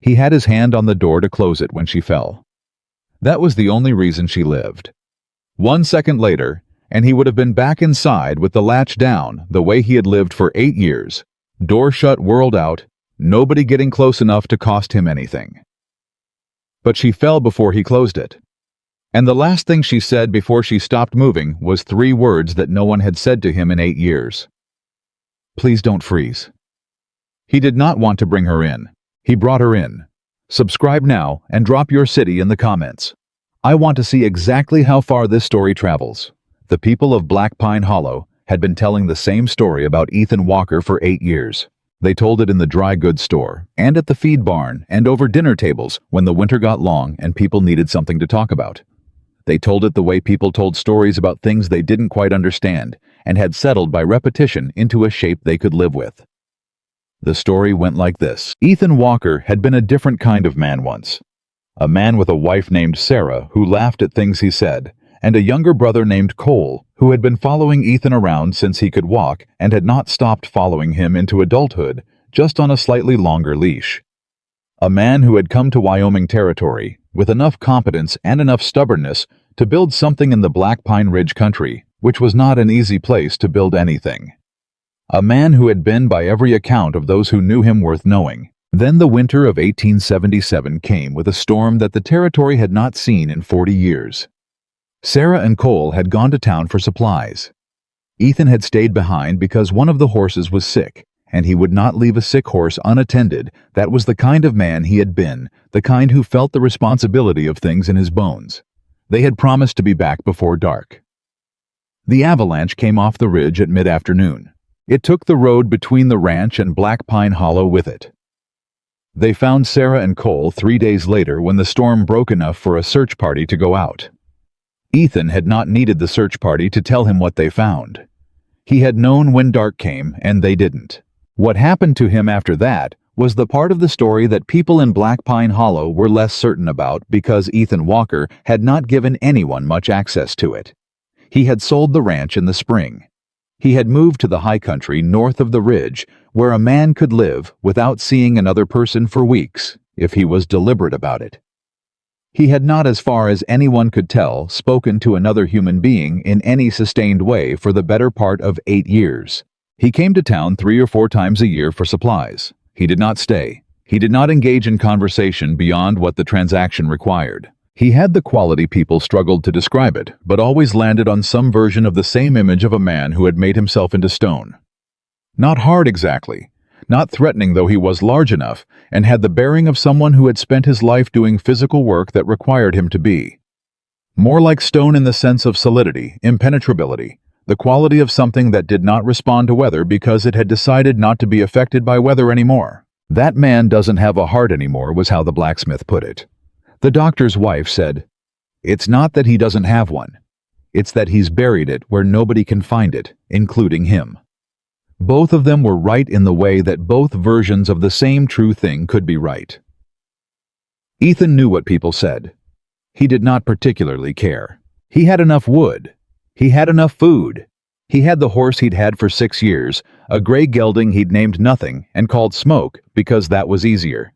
He had his hand on the door to close it when she fell. That was the only reason she lived. 1 second later, and he would have been back inside with the latch down the way he had lived for 8 years. Door shut, world out, nobody getting close enough to cost him anything. But she fell before he closed it. And the last thing she said before she stopped moving was 3 words that no one had said to him in 8 years. Please don't freeze. He did not want to bring her in. He brought her in. Subscribe now and drop your city in the comments. I want to see exactly how far this story travels. The people of Black Pine Hollow had been telling the same story about Ethan Walker for 8 years. They told it in the dry goods store, and at the feed barn, and over dinner tables when the winter got long and people needed something to talk about. They told it the way people told stories about things they didn't quite understand and had settled by repetition into a shape they could live with. The story went like this. Ethan Walker had been a different kind of man once. A man with a wife named Sarah who laughed at things he said, and a younger brother named Cole who had been following Ethan around since he could walk and had not stopped following him into adulthood, just on a slightly longer leash. A man who had come to Wyoming territory with enough competence and enough stubbornness to build something in the Black Pine Ridge country, which was not an easy place to build anything. A man who had been, by every account of those who knew him, worth knowing. Then the winter of 1877 came with a storm that the territory had not seen in 40 years. Sarah and Cole had gone to town for supplies. Ethan had stayed behind because one of the horses was sick, and he would not leave a sick horse unattended. That was the kind of man he had been, the kind who felt the responsibility of things in his bones. They had promised to be back before dark. The avalanche came off the ridge at mid-afternoon. It took the road between the ranch and Black Pine Hollow with it. They found Sarah and Cole 3 days later when the storm broke enough for a search party to go out. Ethan had not needed the search party to tell him what they found. He had known when dark came, and they didn't. What happened to him after that was the part of the story that people in Black Pine Hollow were less certain about because Ethan Walker had not given anyone much access to it. He had sold the ranch in the spring. He had moved to the high country north of the ridge, where a man could live without seeing another person for weeks, if he was deliberate about it. He had not, as far as anyone could tell, spoken to another human being in any sustained way for the better part of 8 years. He came to town 3 or 4 times a year for supplies. He did not stay. He did not engage in conversation beyond what the transaction required. He had the quality people struggled to describe it, but always landed on some version of the same image of a man who had made himself into stone. Not hard exactly, not threatening though he was large enough, and had the bearing of someone who had spent his life doing physical work that required him to be. More like stone in the sense of solidity, impenetrability, the quality of something that did not respond to weather because it had decided not to be affected by weather anymore. That man doesn't have a heart anymore, was how the blacksmith put it. The doctor's wife said, "It's not that he doesn't have one. It's that he's buried it where nobody can find it, including him." Both of them were right in the way that both versions of the same true thing could be right. Ethan knew what people said. He did not particularly care. He had enough wood. He had enough food. He had the horse he'd had for 6 years, a gray gelding he'd named Nothing and called Smoke because that was easier.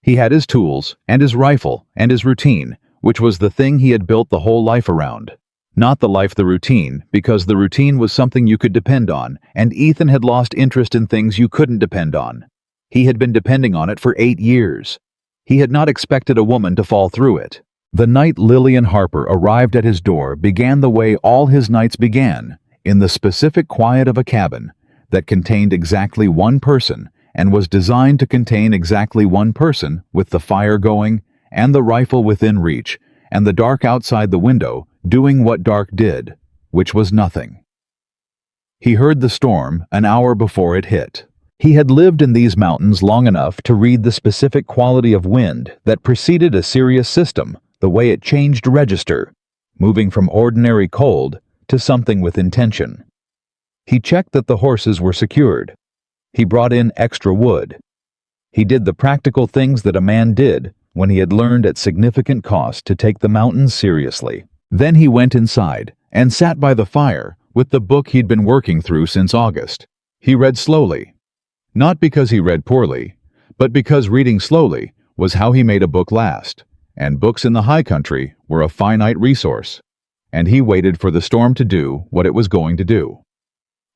He had his tools, and his rifle, and his routine, which was the thing he had built the whole life around. Not the life, the routine, because the routine was something you could depend on, and Ethan had lost interest in things you couldn't depend on. He had been depending on it for 8 years. He had not expected a woman to fall through it. The night Lillian Harper arrived at his door began the way all his nights began, in the specific quiet of a cabin that contained exactly one person, and was designed to contain exactly one person, with the fire going, and the rifle within reach, and the dark outside the window doing what dark did, which was nothing. He heard the storm an hour before it hit. He had lived in these mountains long enough to read the specific quality of wind that preceded a serious system, the way it changed register, moving from ordinary cold to something with intention. He checked that the horses were secured. He brought in extra wood. He did the practical things that a man did when he had learned at significant cost to take the mountains seriously. Then he went inside and sat by the fire with the book he'd been working through since August. He read slowly. Not because he read poorly, but because reading slowly was how he made a book last, and books in the high country were a finite resource, and he waited for the storm to do what it was going to do.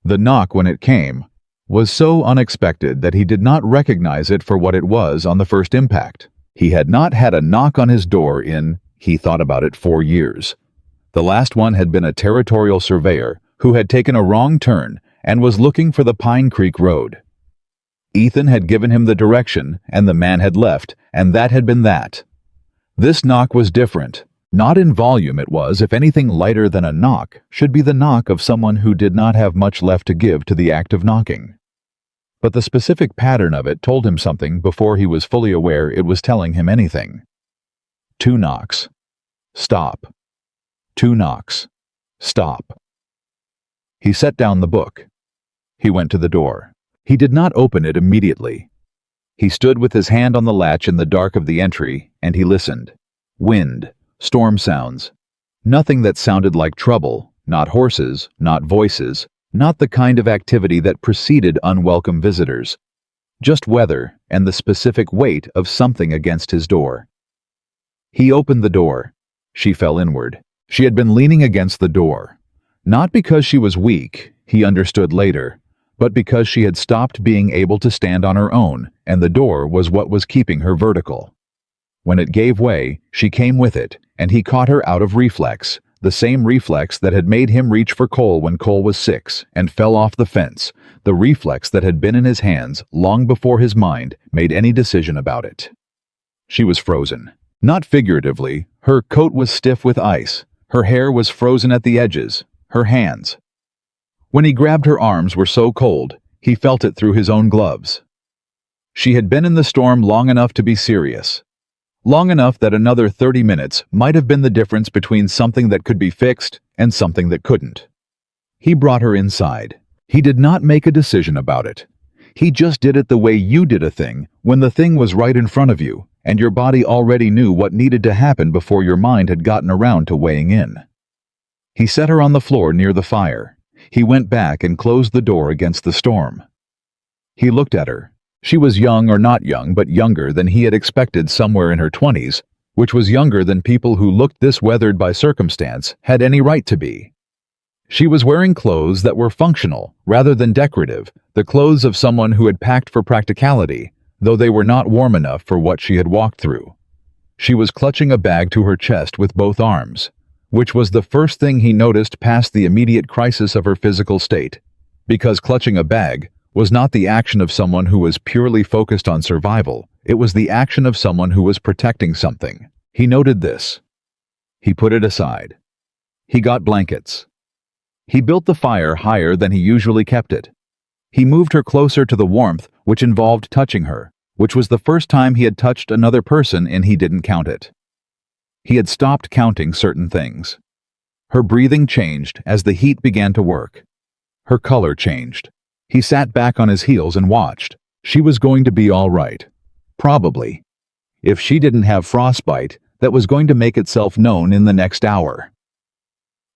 The knock, when it came, was so unexpected that he did not recognize it for what it was on the first impact. He had not had a knock on his door in, he thought about it, 4 years. The last one had been a territorial surveyor who had taken a wrong turn and was looking for the Pine Creek Road. Ethan had given him the direction, and the man had left, and that had been that. This knock was different. Not in volume it was, if anything, lighter than a knock should be the knock of someone who did not have much left to give to the act of knocking. But the specific pattern of it told him something before he was fully aware it was telling him anything. 2 knocks. Stop. 2 knocks. Stop. He set down the book. He went to the door. He did not open it immediately. He stood with his hand on the latch in the dark of the entry, and he listened. Wind. Storm sounds. Nothing that sounded like trouble, not horses, not voices, not the kind of activity that preceded unwelcome visitors. Just weather and the specific weight of something against his door. He opened the door. She fell inward. She had been leaning against the door. Not because she was weak, he understood later, but because she had stopped being able to stand on her own, and the door was what was keeping her vertical. When it gave way, she came with it, and he caught her out of reflex, the same reflex that had made him reach for Cole when Cole was 6 and fell off the fence, the reflex that had been in his hands long before his mind made any decision about it. She was frozen. Not figuratively, her coat was stiff with ice, her hair was frozen at the edges, her hands. When he grabbed her arms were so cold, he felt it through his own gloves. She had been in the storm long enough to be serious. Long enough that another 30 minutes might have been the difference between something that could be fixed and something that couldn't. He brought her inside. He did not make a decision about it. He just did it the way you did a thing when the thing was right in front of you, and your body already knew what needed to happen before your mind had gotten around to weighing in. He set her on the floor near the fire. He went back and closed the door against the storm. He looked at her. She was young, or not young, but younger than he had expected, somewhere in her 20s, which was younger than people who looked this weathered by circumstance had any right to be. She was wearing clothes that were functional rather than decorative, the clothes of someone who had packed for practicality, though they were not warm enough for what she had walked through. She was clutching a bag to her chest with both arms, which was the first thing he noticed past the immediate crisis of her physical state, because clutching a bag was not the action of someone who was purely focused on survival, it was the action of someone who was protecting something. He noted this. He put it aside. He got blankets. He built the fire higher than he usually kept it. He moved her closer to the warmth, which involved touching her, which was the first time he had touched another person and he didn't count it. He had stopped counting certain things. Her breathing changed as the heat began to work. Her color changed. He sat back on his heels and watched. She was going to be all right. Probably. If she didn't have frostbite, that was going to make itself known in the next hour.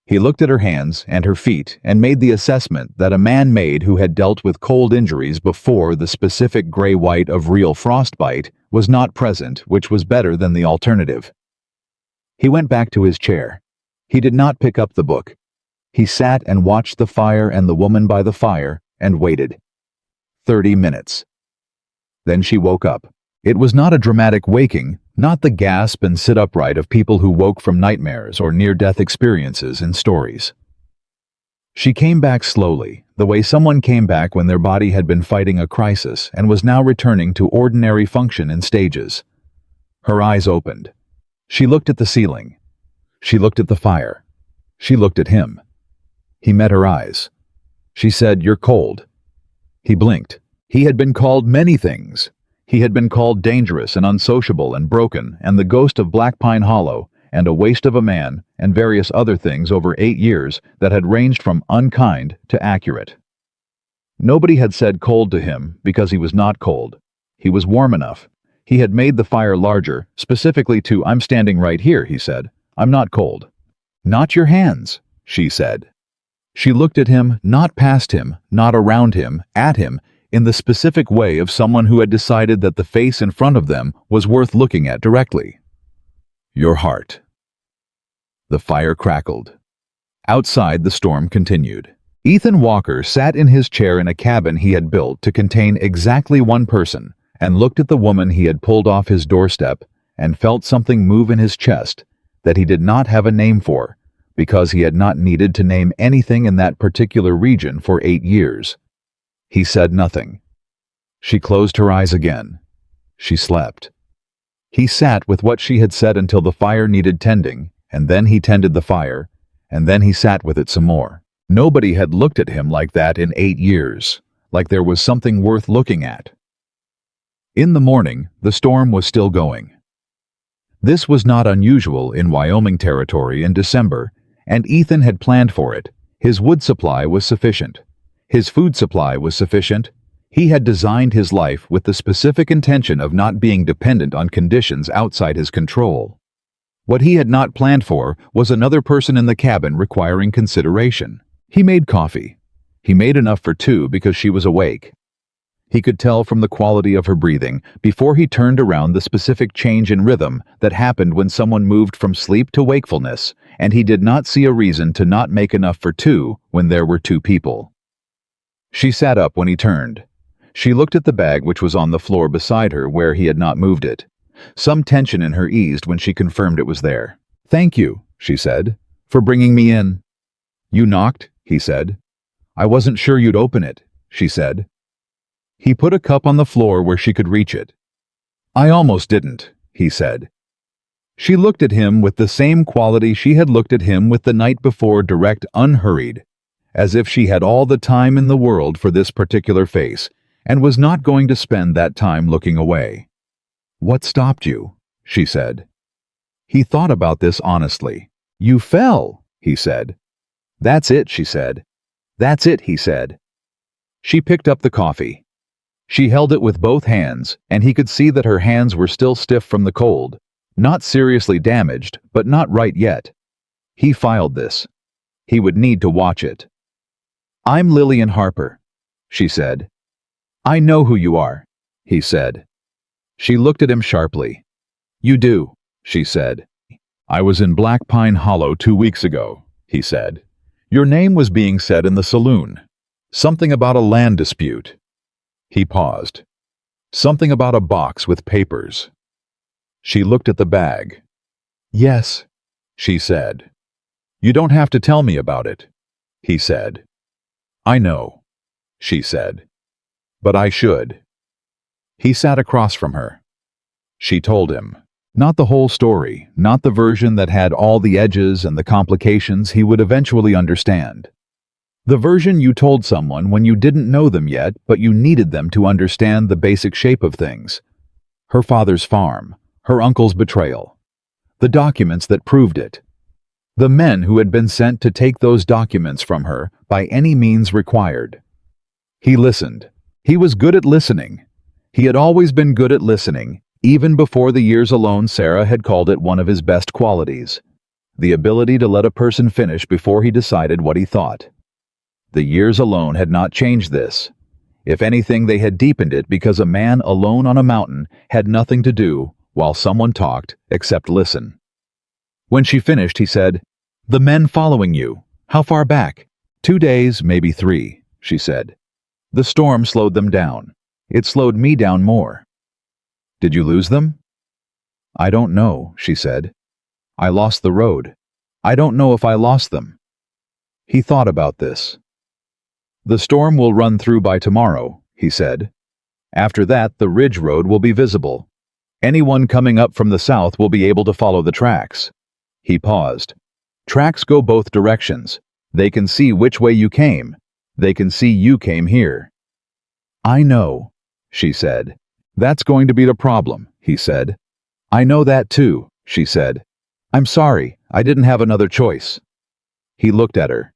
He looked at her hands and her feet and made the assessment that a man made who had dealt with cold injuries before the specific gray-white of real frostbite was not present, which was better than the alternative. He went back to his chair. He did not pick up the book. He sat and watched the fire and the woman by the fire and waited. 30 minutes. Then she woke up. It was not a dramatic waking, not the gasp and sit upright of people who woke from nightmares or near-death experiences in stories. She came back slowly, the way someone came back when their body had been fighting a crisis and was now returning to ordinary function in stages. Her eyes opened. She looked at the ceiling. She looked at the fire. She looked at him. He met her eyes. She said, "You're cold." He blinked. He had been called many things. He had been called dangerous and unsociable and broken and the ghost of Black Pine Hollow and a waste of a man and various other things over 8 years that had ranged from unkind to accurate. Nobody had said cold to him because he was not cold. He was warm enough. He had made the fire larger, specifically to, "I'm standing right here," he said. "I'm not cold." "Not your hands," she said. She looked at him, not past him, not around him, at him, in the specific way of someone who had decided that the face in front of them was worth looking at directly. Your heart. The fire crackled. Outside, the storm continued. Ethan Walker sat in his chair in a cabin he had built to contain exactly one person and looked at the woman he had pulled off his doorstep and felt something move in his chest that he did not have a name for because he had not needed to name anything in that particular region for 8 years. He said nothing. She closed her eyes again. She slept. He sat with what she had said until the fire needed tending, and then he tended the fire, and then he sat with it some more. Nobody had looked at him like that in 8 years, like there was something worth looking at. In the morning, the storm was still going. This was not unusual in Wyoming territory in December, and Ethan had planned for it. His wood supply was sufficient. His food supply was sufficient. He had designed his life with the specific intention of not being dependent on conditions outside his control. What he had not planned for was another person in the cabin requiring consideration. He made coffee. He made enough for 2 because she was awake. He could tell from the quality of her breathing before he turned around the specific change in rhythm that happened when someone moved from sleep to wakefulness, and he did not see a reason to not make enough for 2 when there were 2 people. She sat up when he turned. She looked at the bag which was on the floor beside her where he had not moved it. Some tension in her eased when she confirmed it was there. "Thank you," she said, "for bringing me in." "You knocked," he said. "I wasn't sure you'd open it," she said. He put a cup on the floor where she could reach it. "I almost didn't," he said. She looked at him with the same quality she had looked at him with the night before, direct, unhurried, as if she had all the time in the world for this particular face and was not going to spend that time looking away. "What stopped you?" she said. He thought about this honestly. "You fell," he said. "That's it," she said. "That's it," he said. She picked up the coffee. She held it with both hands, and he could see that her hands were still stiff from the cold, not seriously damaged, but not right yet. He filed this. He would need to watch it. "I'm Lillian Harper," she said. "I know who you are," he said. She looked at him sharply. "You do," she said. "I was in Black Pine Hollow 2 weeks ago," he said. "Your name was being said in the saloon. Something about a land dispute." He paused. "Something about a box with papers." She looked at the bag. "Yes," she said. "You don't have to tell me about it," he said. "I know," she said. "But I should." He sat across from her. She told him. Not the whole story, not the version that had all the edges and the complications he would eventually understand. The version you told someone when you didn't know them yet, but you needed them to understand the basic shape of things. Her father's farm, her uncle's betrayal, the documents that proved it, the men who had been sent to take those documents from her by any means required. He listened. He was good at listening. He had always been good at listening, even before the years alone. Sarah had called it one of his best qualities, the ability to let a person finish before he decided what he thought. The years alone had not changed this. If anything, they had deepened it because a man alone on a mountain had nothing to do while someone talked except listen. When she finished, he said, "The men following you, how far back?" 2 days, maybe 3, she said. "The storm slowed them down. It slowed me down more." "Did you lose them?" "I don't know," she said. "I lost the road. I don't know if I lost them." He thought about this. "The storm will run through by tomorrow," he said. "After that, the ridge road will be visible. Anyone coming up from the south will be able to follow the tracks." He paused. "Tracks go both directions. They can see which way you came. They can see you came here." "I know," she said. "That's going to be the problem," he said. "I know that too," she said. "I'm sorry, I didn't have another choice." He looked at her.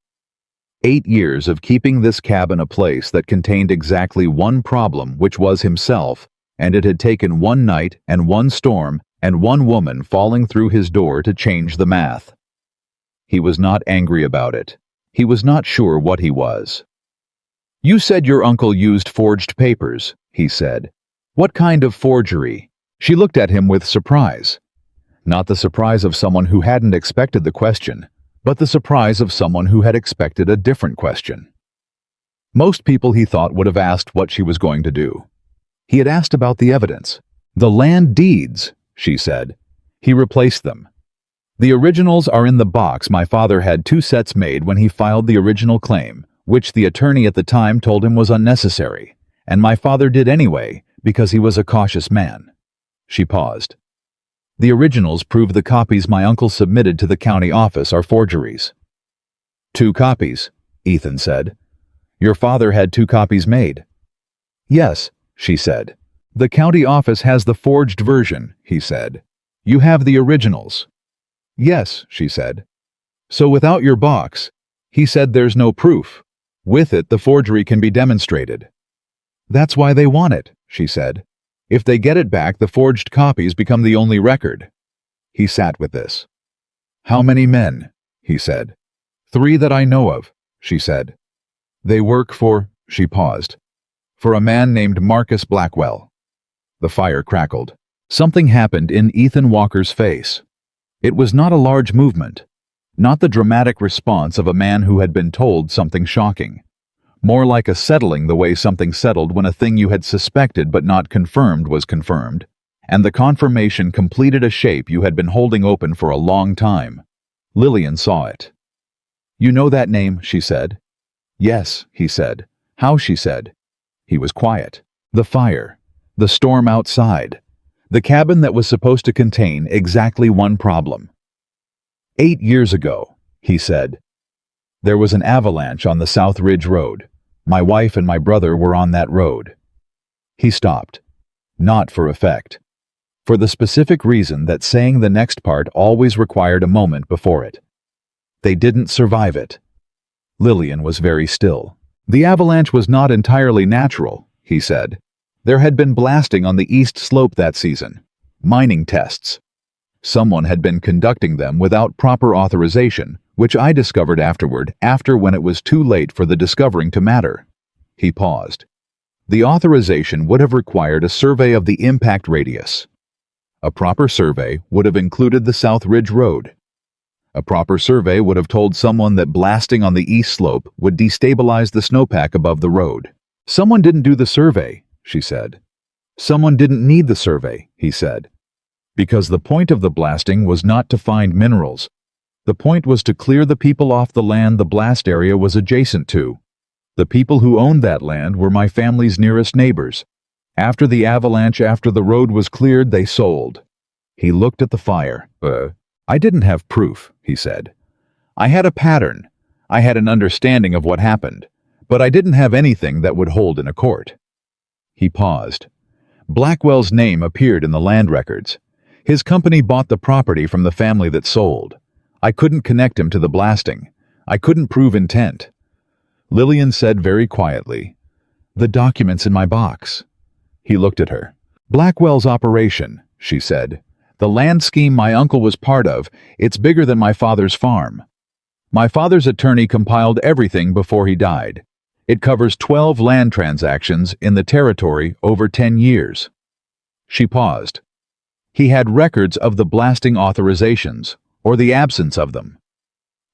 8 years of keeping this cabin a place that contained exactly one problem, which was himself, and it had taken one night and one storm and one woman falling through his door to change the math. He was not angry about it. He was not sure what he was. You said your uncle used forged papers, he said. What kind of forgery? She looked at him with surprise. Not the surprise of someone who hadn't expected the question, but the surprise of someone who had expected a different question. Most people, he thought, would have asked what she was going to do. He had asked about the evidence. The land deeds, she said. He replaced them. The originals are in the box. My father had 2 sets made when he filed the original claim, which the attorney at the time told him was unnecessary, and my father did anyway because he was a cautious man. She paused. The originals prove the copies my uncle submitted to the county office are forgeries. 2 copies, Ethan said. Your father had 2 copies made. Yes, she said. The county office has the forged version, he said. You have the originals. Yes, she said. So without your box, he said, there's no proof. With it, the forgery can be demonstrated. That's why they want it, she said. If they get it back, the forged copies become the only record. He sat with this. How many men? He said. 3 that I know of, she said. They work for, she paused, for a man named Marcus Blackwell. The fire crackled. Something happened in Ethan Walker's face. It was not a large movement, not the dramatic response of a man who had been told something shocking. More like a settling, the way something settled when a thing you had suspected but not confirmed was confirmed, and the confirmation completed a shape you had been holding open for a long time. Lillian saw it. You know that name, she said. Yes, he said. How, she said. He was quiet. The fire. The storm outside. The cabin that was supposed to contain exactly one problem. 8 years ago, he said. There was an avalanche on the South Ridge Road. My wife and my brother were on that road. He stopped. Not for effect. For the specific reason that saying the next part always required a moment before it. They didn't survive it. Lillian was very still. The avalanche was not entirely natural, he said. There had been blasting on the east slope that season. Mining tests. Someone had been conducting them without proper authorization, which I discovered afterward, when it was too late for the discovering to matter. He paused. The authorization would have required a survey of the impact radius. A proper survey would have included the South Ridge Road. A proper survey would have told someone that blasting on the east slope would destabilize the snowpack above the road. Someone didn't do the survey, she said. Someone didn't need the survey, he said. Because the point of the blasting was not to find minerals. The point was to clear the people off the land the blast area was adjacent to. The people who owned that land were my family's nearest neighbors. After the avalanche, after the road was cleared, they sold. He looked at the fire. I didn't have proof, he said. I had a pattern. I had an understanding of what happened, but I didn't have anything that would hold in a court. He paused. Blackwell's name appeared in the land records. His company bought the property from the family that sold. I couldn't connect him to the blasting. I couldn't prove intent. Lillian said very quietly, "The documents in my box." He looked at her. "Blackwell's operation," she said. "The land scheme my uncle was part of, it's bigger than my father's farm. My father's attorney compiled everything before he died. It covers 12 land transactions in the territory over 10 years. She paused. He had records of the blasting authorizations, or the absence of them.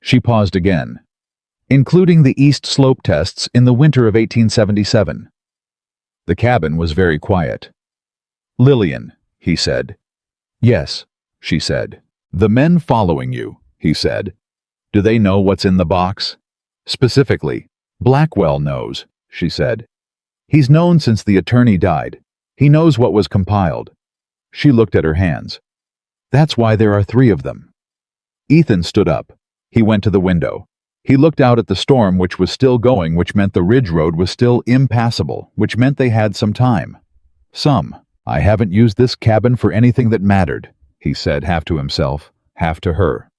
She paused again. Including the east slope tests in the winter of 1877. The cabin was very quiet. "Lillian," he said. "Yes," she said. "The men following you," he said. "Do they know what's in the box?" "Specifically, Blackwell knows," she said. "He's known since the attorney died. He knows what was compiled." She looked at her hands. "That's why there are 3 of them." Ethan stood up. He went to the window. He looked out at the storm, which was still going, which meant the ridge road was still impassable, which meant they had some time. I haven't used this cabin for anything that mattered," he said, half to himself, half to her.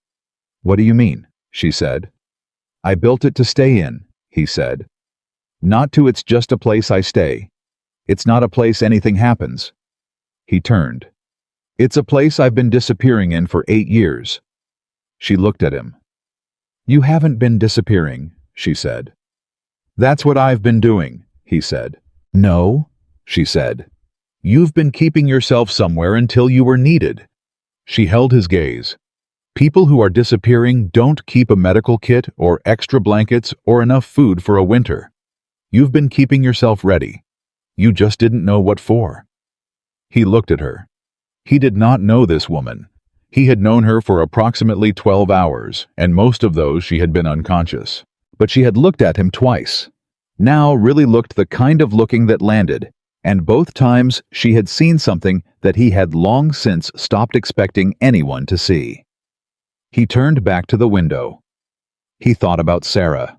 "What do you mean?" she said. "I built it to stay in," he said. "Not to it's just a place I stay. It's not a place anything happens." He turned. "It's a place I've been disappearing in for 8 years. She looked at him. "You haven't been disappearing," she said. That's what I've been doing, he said. No, she said. You've been keeping yourself somewhere until you were needed. She held his gaze. People who are disappearing don't keep a medical kit or extra blankets or enough food for a winter. You've been keeping yourself ready. You just didn't know what for. He looked at her. He did not know this woman. He had known her for approximately 12 hours, and most of those she had been unconscious. But she had looked at him twice. Now really looked the kind of looking that landed, and both times she had seen something that he had long since stopped expecting anyone to see. He turned back to the window. He thought about Sarah.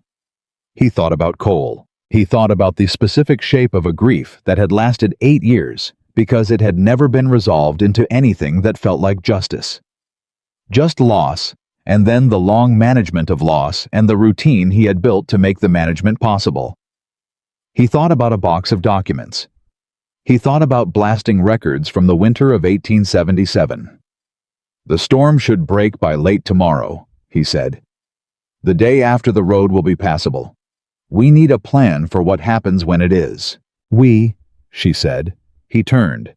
He thought about Cole. He thought about the specific shape of a grief that had lasted 8 years because it had never been resolved into anything that felt like justice. Just loss, and then the long management of loss and the routine he had built to make the management possible. He thought about a box of documents. He thought about blasting records from the winter of 1877. The storm should break by late tomorrow, he said. The day after the road will be passable. We need a plan for what happens when it is. We, she said. He turned.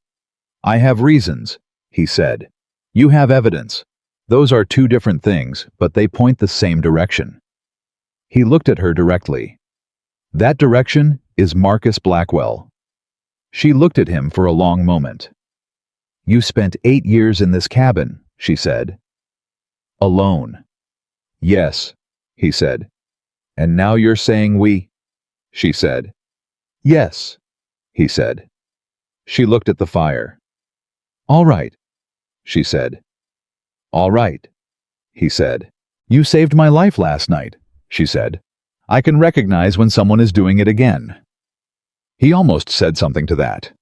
I have reasons, he said. You have evidence. Those are two different things, but they point the same direction. He looked at her directly. That direction is Marcus Blackwell. She looked at him for a long moment. You spent 8 years in this cabin, she said. Alone. Yes, he said. And now you're saying we? She said. Yes, he said. She looked at the fire. All right, she said. All right, he said. You saved my life last night, she said. I can recognize when someone is doing it again. He almost said something to that.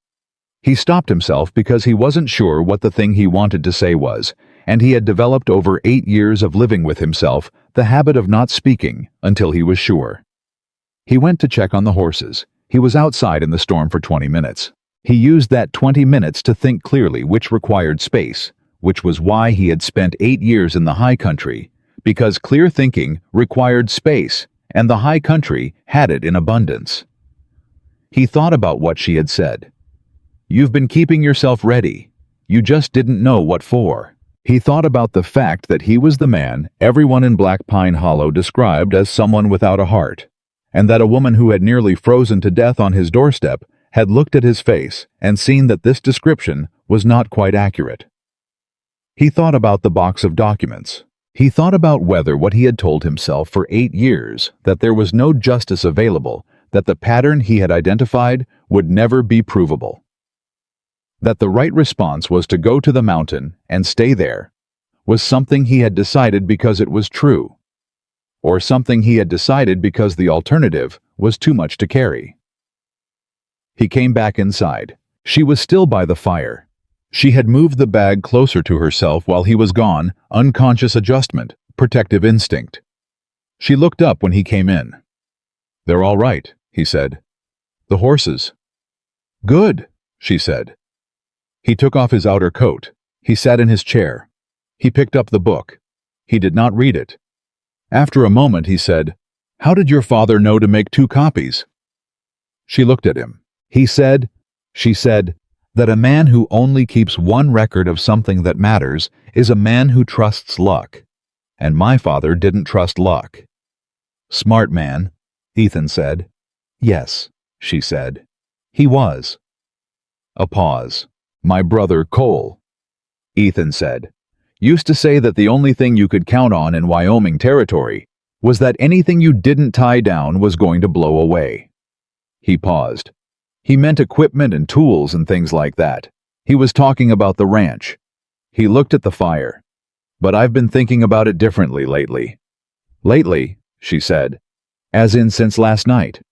He stopped himself because he wasn't sure what the thing he wanted to say was, and he had developed over 8 years of living with himself the habit of not speaking until he was sure. He went to check on the horses. He was outside in the storm for 20 minutes. He used that 20 minutes to think clearly, which required space, which was why he had spent 8 years in the high country, because clear thinking required space, and the high country had it in abundance. He thought about what she had said. You've been keeping yourself ready. You just didn't know what for. He thought about the fact that he was the man everyone in Black Pine Hollow described as someone without a heart, and that a woman who had nearly frozen to death on his doorstep had looked at his face and seen that this description was not quite accurate. He thought about the box of documents. He thought about whether what he had told himself for 8 years, that there was no justice available, that the pattern he had identified would never be provable. That the right response was to go to the mountain and stay there, was something he had decided because it was true, or something he had decided because the alternative was too much to carry. He came back inside. She was still by the fire. She had moved the bag closer to herself while he was gone, unconscious adjustment, protective instinct. She looked up when he came in. They're all right, he said. The horses. Good, she said. He took off his outer coat. He sat in his chair. He picked up the book. He did not read it. After a moment, he said, How did your father know to make 2 copies? She looked at him. She said, that a man who only keeps 1 record of something that matters is a man who trusts luck. And my father didn't trust luck. Smart man, Ethan said. Yes, she said. He was. A pause. My brother Cole, Ethan said, used to say that the only thing you could count on in Wyoming territory was that anything you didn't tie down was going to blow away. He paused. He meant equipment and tools and things like that. He was talking about the ranch. He looked at the fire. But I've been thinking about it differently lately. Lately, she said. As in since last night.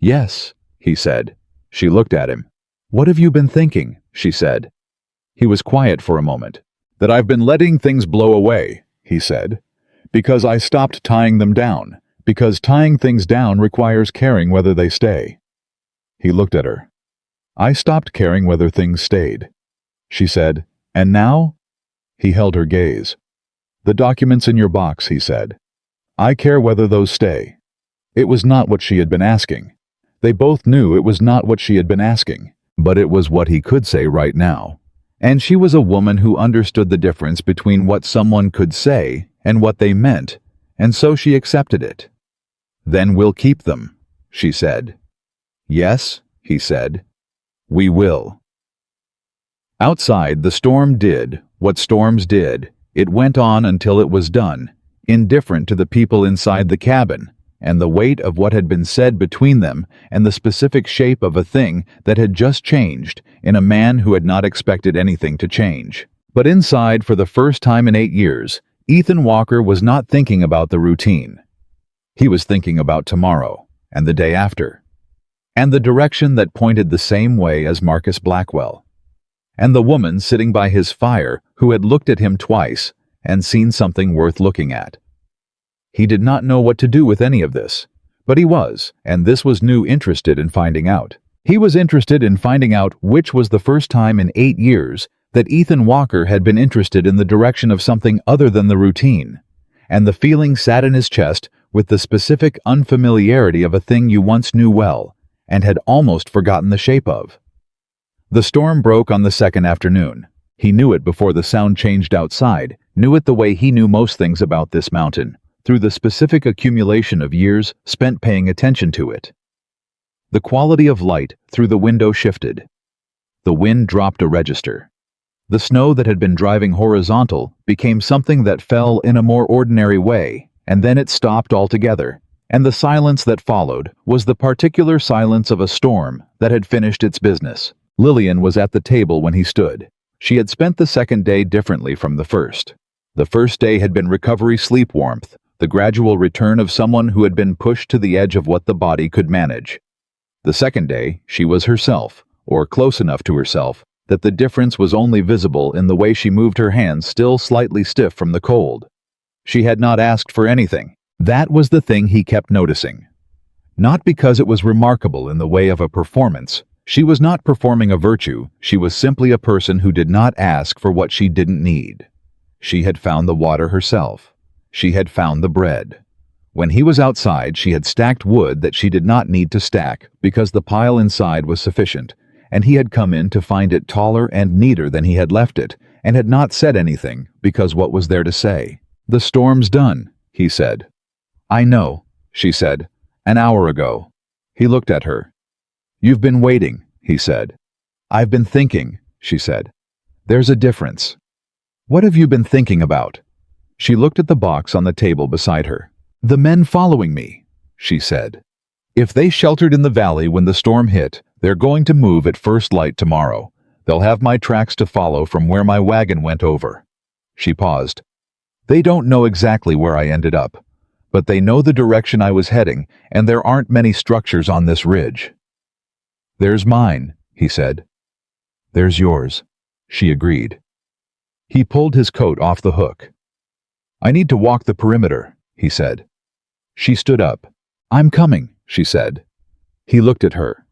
Yes, he said. She looked at him. What have you been thinking? She said. He was quiet for a moment. That I've been letting things blow away, he said. Because I stopped tying them down. Because tying things down requires caring whether they stay. He looked at her. I stopped caring whether things stayed. She said, And now? He held her gaze. The documents in your box, he said. I care whether those stay. It was not what she had been asking. They both knew it was not what she had been asking, but it was what he could say right now. And she was a woman who understood the difference between what someone could say and what they meant, and so she accepted it. "Then we'll keep them," she said. "Yes," he said. "We will." Outside, the storm did what storms did. It went on until it was done, indifferent to the people inside the cabin, and the weight of what had been said between them, and the specific shape of a thing that had just changed in a man who had not expected anything to change. But inside, for the first time in 8 years, Ethan Walker was not thinking about the routine. He was thinking about tomorrow, and the day after, and the direction that pointed the same way as Marcus Blackwell, and the woman sitting by his fire who had looked at him twice and seen something worth looking at. He did not know what to do with any of this, but he was, and this was new, interested in finding out. He was interested in finding out which was the first time in 8 years that Ethan Walker had been interested in the direction of something other than the routine, and the feeling sat in his chest with the specific unfamiliarity of a thing you once knew well and had almost forgotten the shape of. The storm broke on the second afternoon. He knew it before the sound changed outside, knew it the way he knew most things about this mountain, through the specific accumulation of years spent paying attention to it. The quality of light through the window shifted. The wind dropped a register. The snow that had been driving horizontal became something that fell in a more ordinary way, and then it stopped altogether, and the silence that followed was the particular silence of a storm that had finished its business. Lillian was at the table when he stood. She had spent the second day differently from the first. The first day had been recovery, sleep, warmth, the gradual return of someone who had been pushed to the edge of what the body could manage. The second day, she was herself, or close enough to herself, that the difference was only visible in the way she moved her hands, still slightly stiff from the cold. She had not asked for anything. That was the thing he kept noticing. Not because it was remarkable in the way of a performance. She was not performing a virtue, she was simply a person who did not ask for what she didn't need. She had found the water herself. She had found the bread. When he was outside, she had stacked wood that she did not need to stack because the pile inside was sufficient, and he had come in to find it taller and neater than he had left it, and had not said anything because what was there to say? "The storm's done," he said. "I know," she said, "an hour ago." He looked at her. "You've been waiting," he said. "I've been thinking," she said. "There's a difference." "What have you been thinking about?" She looked at the box on the table beside her. "The men following me," she said. "If they sheltered in the valley when the storm hit, they're going to move at first light tomorrow. They'll have my tracks to follow from where my wagon went over." She paused. "They don't know exactly where I ended up, but they know the direction I was heading, and there aren't many structures on this ridge." "There's mine," he said. "There's yours," she agreed. He pulled his coat off the hook. "I need to walk the perimeter," he said. She stood up. "I'm coming," she said. He looked at her.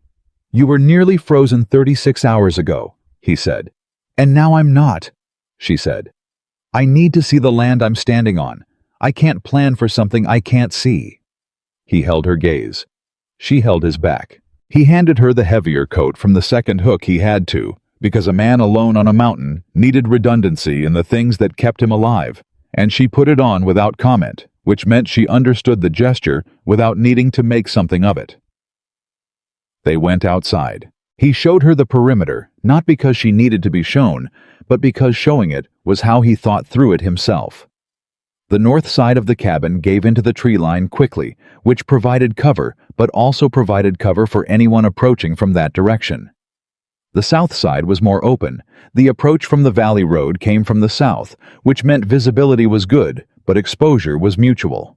"You were nearly frozen 36 hours ago," he said. "And now I'm not," she said. "I need to see the land I'm standing on. I can't plan for something I can't see." He held her gaze. She held his back. He handed her the heavier coat from the second hook he had to, because a man alone on a mountain needed redundancy in the things that kept him alive, and she put it on without comment, which meant she understood the gesture without needing to make something of it. They went outside. He showed her the perimeter, not because she needed to be shown, but because showing it was how he thought through it himself. The north side of the cabin gave into the tree line quickly, which provided cover, but also provided cover for anyone approaching from that direction. The south side was more open. The approach from the valley road came from the south, which meant visibility was good, but exposure was mutual.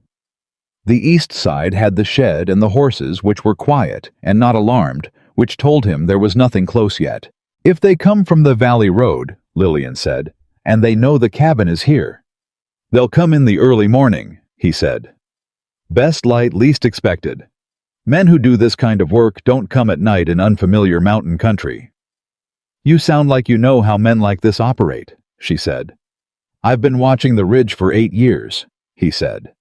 The east side had the shed and the horses, which were quiet and not alarmed, which told him there was nothing close yet. "If they come from the valley road," Lillian said, "and they know the cabin is here, they'll come in the early morning," he said. "Best light, least expected. Men who do this kind of work don't come at night in unfamiliar mountain country." "You sound like you know how men like this operate," she said. "I've been watching the ridge for 8 years," he said.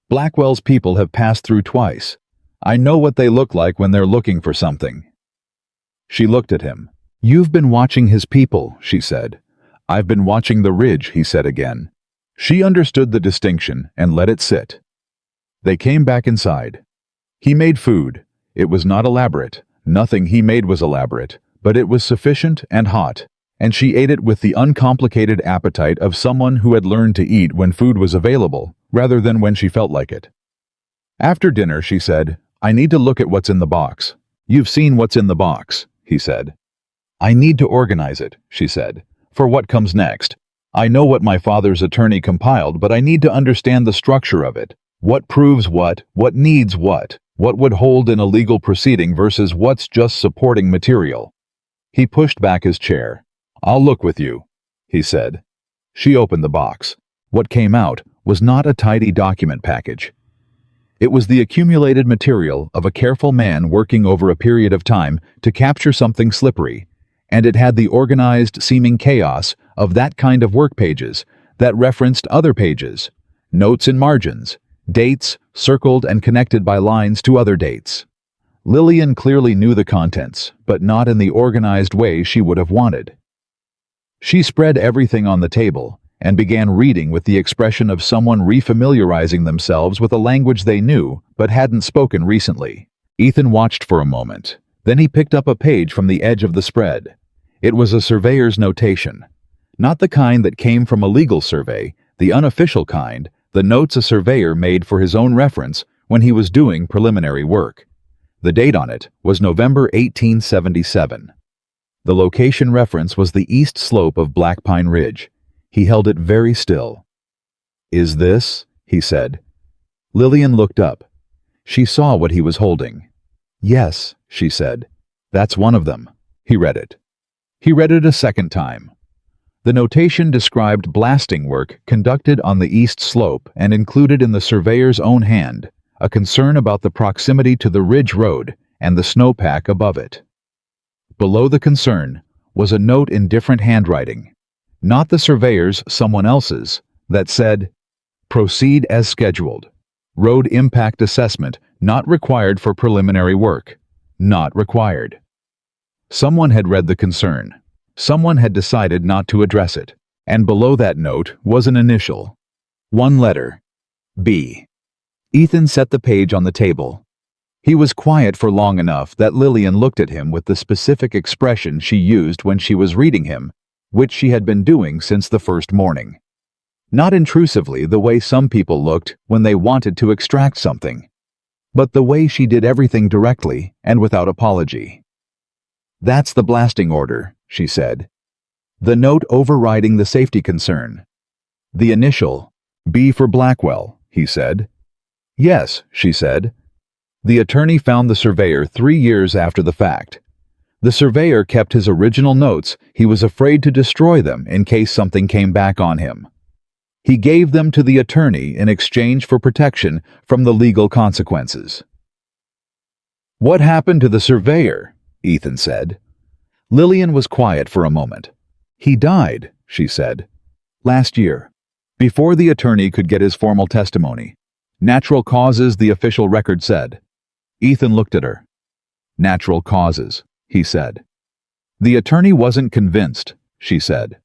Blackwell's people have passed through twice. I know what they look like when they're looking for something." She looked at him. "You've been watching his people," she said. "I've been watching the ridge," he said again. She understood the distinction and let it sit. They came back inside. He made food. It was not elaborate. Nothing he made was elaborate, but it was sufficient and hot, and she ate it with the uncomplicated appetite of someone who had learned to eat when food was available, rather than when she felt like it. After dinner, she said, "I need to look at what's in the box." "You've seen what's in the box," he said. "I need to organize it," she said, "for what comes next. I know what my father's attorney compiled, but I need to understand the structure of it. What proves what needs what would hold in a legal proceeding versus what's just supporting material." He pushed back his chair. "I'll look with you," he said. She opened the box. What came out was not a tidy document package. It was the accumulated material of a careful man working over a period of time to capture something slippery, and it had the organized seeming chaos of that kind of work pages that referenced other pages, notes in margins, dates circled and connected by lines to other dates. Lillian clearly knew the contents, but not in the organized way she would have wanted. She spread everything on the table and began reading with the expression of someone refamiliarizing themselves with a language they knew but hadn't spoken recently. Ethan watched for a moment. Then he picked up a page from the edge of the spread. It was a surveyor's notation. Not the kind that came from a legal survey, the unofficial kind, the notes a surveyor made for his own reference when he was doing preliminary work. The date on it was November 1877. The location reference was the east slope of Black Pine Ridge. He held it very still. "Is this?" he said. Lillian looked up. She saw what he was holding. "Yes," she said. "That's one of them." He read it. He read it a second time. The notation described blasting work conducted on the east slope and included in the surveyor's own hand a concern about the proximity to the ridge road and the snowpack above it. Below the concern was a note in different handwriting, not the surveyor's, someone else's, that said, "Proceed as scheduled. Road impact assessment not required for preliminary work. Not required." Someone had read the concern. Someone had decided not to address it, and below that note was an initial. One letter. B. Ethan set the page on the table. He was quiet for long enough that Lillian looked at him with the specific expression she used when she was reading him, which she had been doing since the first morning. Not intrusively the way some people looked when they wanted to extract something, but the way she did everything directly and without apology. "That's the blasting order," she said. "The note overriding the safety concern." "The initial, B for Blackwell," he said. "Yes," she said. The attorney found the surveyor 3 years after the fact. The surveyor kept his original notes. He was afraid to destroy them in case something came back on him. He gave them to the attorney in exchange for protection from the legal consequences. "What happened to the surveyor?" Ethan said. Lillian was quiet for a moment. "He died," she said. "Last year, before the attorney could get his formal testimony. Natural causes, the official record said." Ethan looked at her. "Natural causes," he said. "The attorney wasn't convinced," she said.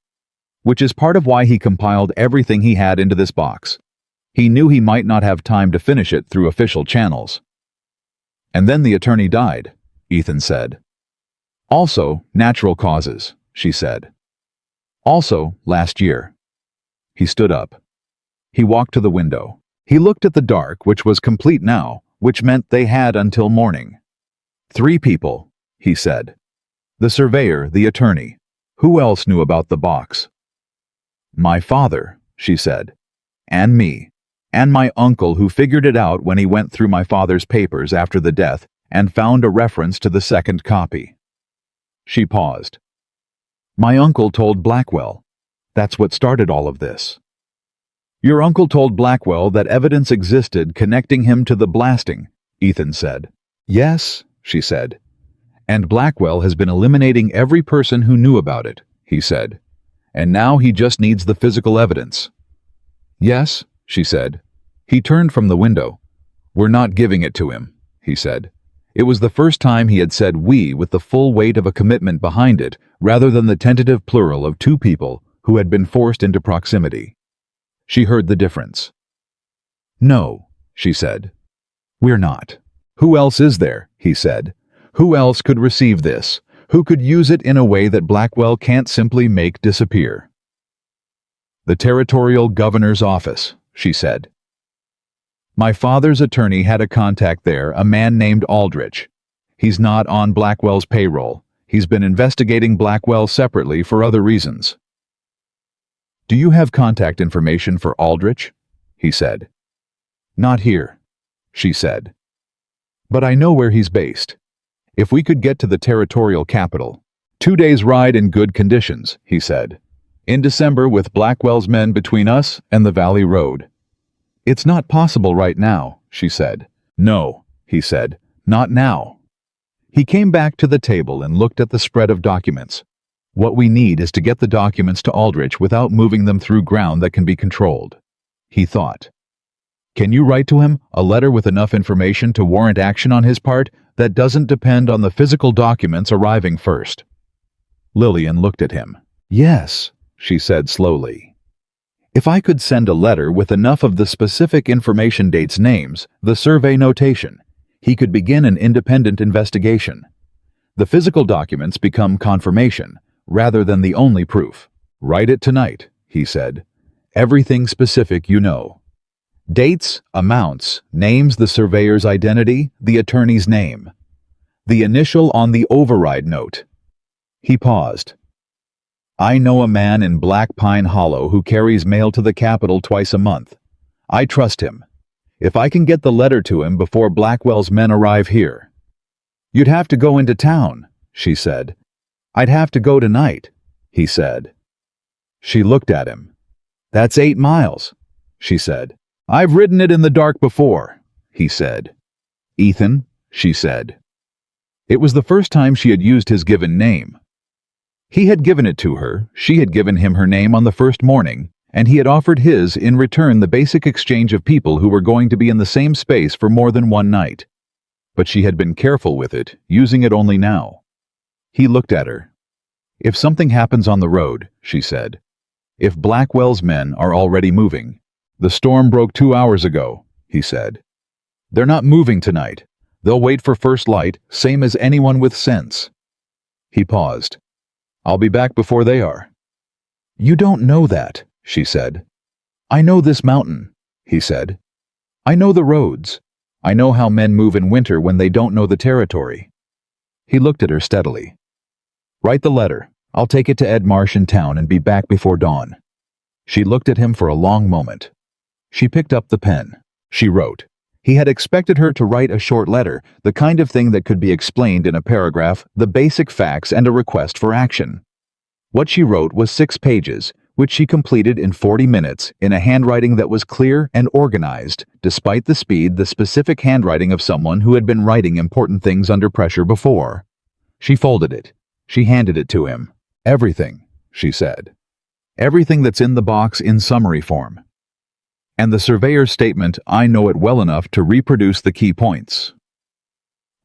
"Which is part of why he compiled everything he had into this box. He knew he might not have time to finish it through official channels." "And then the attorney died," Ethan said. "Also, natural causes," she said. "Also, last year." He stood up. He walked to the window. He looked at the dark, which was complete now, which meant they had until morning. "3 people," he said. "The surveyor, the attorney. Who else knew about the box?" "My father," she said. "And me. And my uncle, who figured it out when he went through my father's papers after the death and found a reference to the second copy." She paused. "My uncle told Blackwell. That's what started all of this." "Your uncle told Blackwell that evidence existed connecting him to the blasting," Ethan said. "Yes," she said. "And Blackwell has been eliminating every person who knew about it," he said. "And now he just needs the physical evidence." "Yes," she said. He turned from the window. "We're not giving it to him," he said. It was the first time he had said "we" with the full weight of a commitment behind it, rather than the tentative plural of two people who had been forced into proximity. She heard the difference. "No," she said. "We're not." "Who else is there?" he said. "Who else could receive this? Who could use it in a way that Blackwell can't simply make disappear?" "The Territorial Governor's Office," she said. "My father's attorney had a contact there, a man named Aldrich. He's not on Blackwell's payroll. He's been investigating Blackwell separately for other reasons." "Do you have contact information for Aldrich?" he said. "Not here," she said. "But I know where he's based. If we could get to the territorial capital." 2 days' ride in good conditions," he said. "In December with Blackwell's men between us and the Valley Road." "It's not possible right now," she said. "No," he said, "not now." He came back to the table and looked at the spread of documents. "What we need is to get the documents to Aldrich without moving them through ground that can be controlled," he thought. "Can you write to him a letter with enough information to warrant action on his part that doesn't depend on the physical documents arriving first?" Lillian looked at him. "Yes," she said slowly. "If I could send a letter with enough of the specific information, dates, names, the survey notation, he could begin an independent investigation. The physical documents become confirmation, rather than the only proof." "Write it tonight," he said. "Everything specific you know. Dates, amounts, names, the surveyor's identity, the attorney's name. The initial on the override note." He paused. "I know a man in Black Pine Hollow who carries mail to the capital twice a month. I trust him. If I can get the letter to him before Blackwell's men arrive here." "You'd have to go into town," she said. "I'd have to go tonight," he said. She looked at him. "That's 8 miles," she said. "I've ridden it in the dark before," he said. "Ethan," she said. It was the first time she had used his given name. He had given it to her, she had given him her name on the first morning, and he had offered his in return, the basic exchange of people who were going to be in the same space for more than one night. But she had been careful with it, using it only now. He looked at her. "If something happens on the road," she said. "If Blackwell's men are already moving." "The storm broke 2 hours ago," he said. "They're not moving tonight. They'll wait for first light, same as anyone with sense." He paused. "I'll be back before they are." "You don't know that," she said. "I know this mountain," he said. "I know the roads. I know how men move in winter when they don't know the territory." He looked at her steadily. "Write the letter. I'll take it to Ed Marsh in town and be back before dawn." She looked at him for a long moment. She picked up the pen. She wrote. He had expected her to write a short letter, the kind of thing that could be explained in a paragraph, the basic facts and a request for action. What she wrote was 6 pages, which she completed in 40 minutes in a handwriting that was clear and organized, despite the speed, the specific handwriting of someone who had been writing important things under pressure before. She folded it. She handed it to him. "Everything," she said. "Everything that's in the box in summary form. And the surveyor's statement, I know it well enough to reproduce the key points."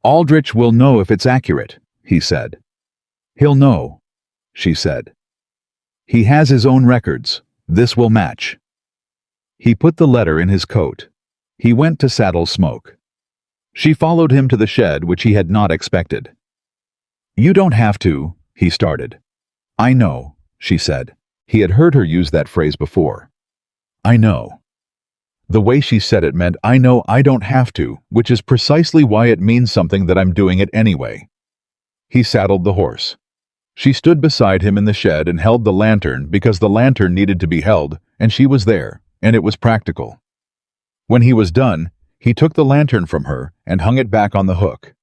"Aldrich will know if it's accurate," he said. "He'll know," she said. "He has his own records. This will match." He put the letter in his coat. He went to saddle Smoke. She followed him to the shed, which he had not expected. "You don't have to," he started. "I know," she said. He had heard her use that phrase before. "I know." The way she said it meant, "I know I don't have to," which is precisely why it means something that I'm doing it anyway. He saddled the horse. She stood beside him in the shed and held the lantern because the lantern needed to be held, and she was there, and it was practical. When he was done, he took the lantern from her and hung it back on the hook.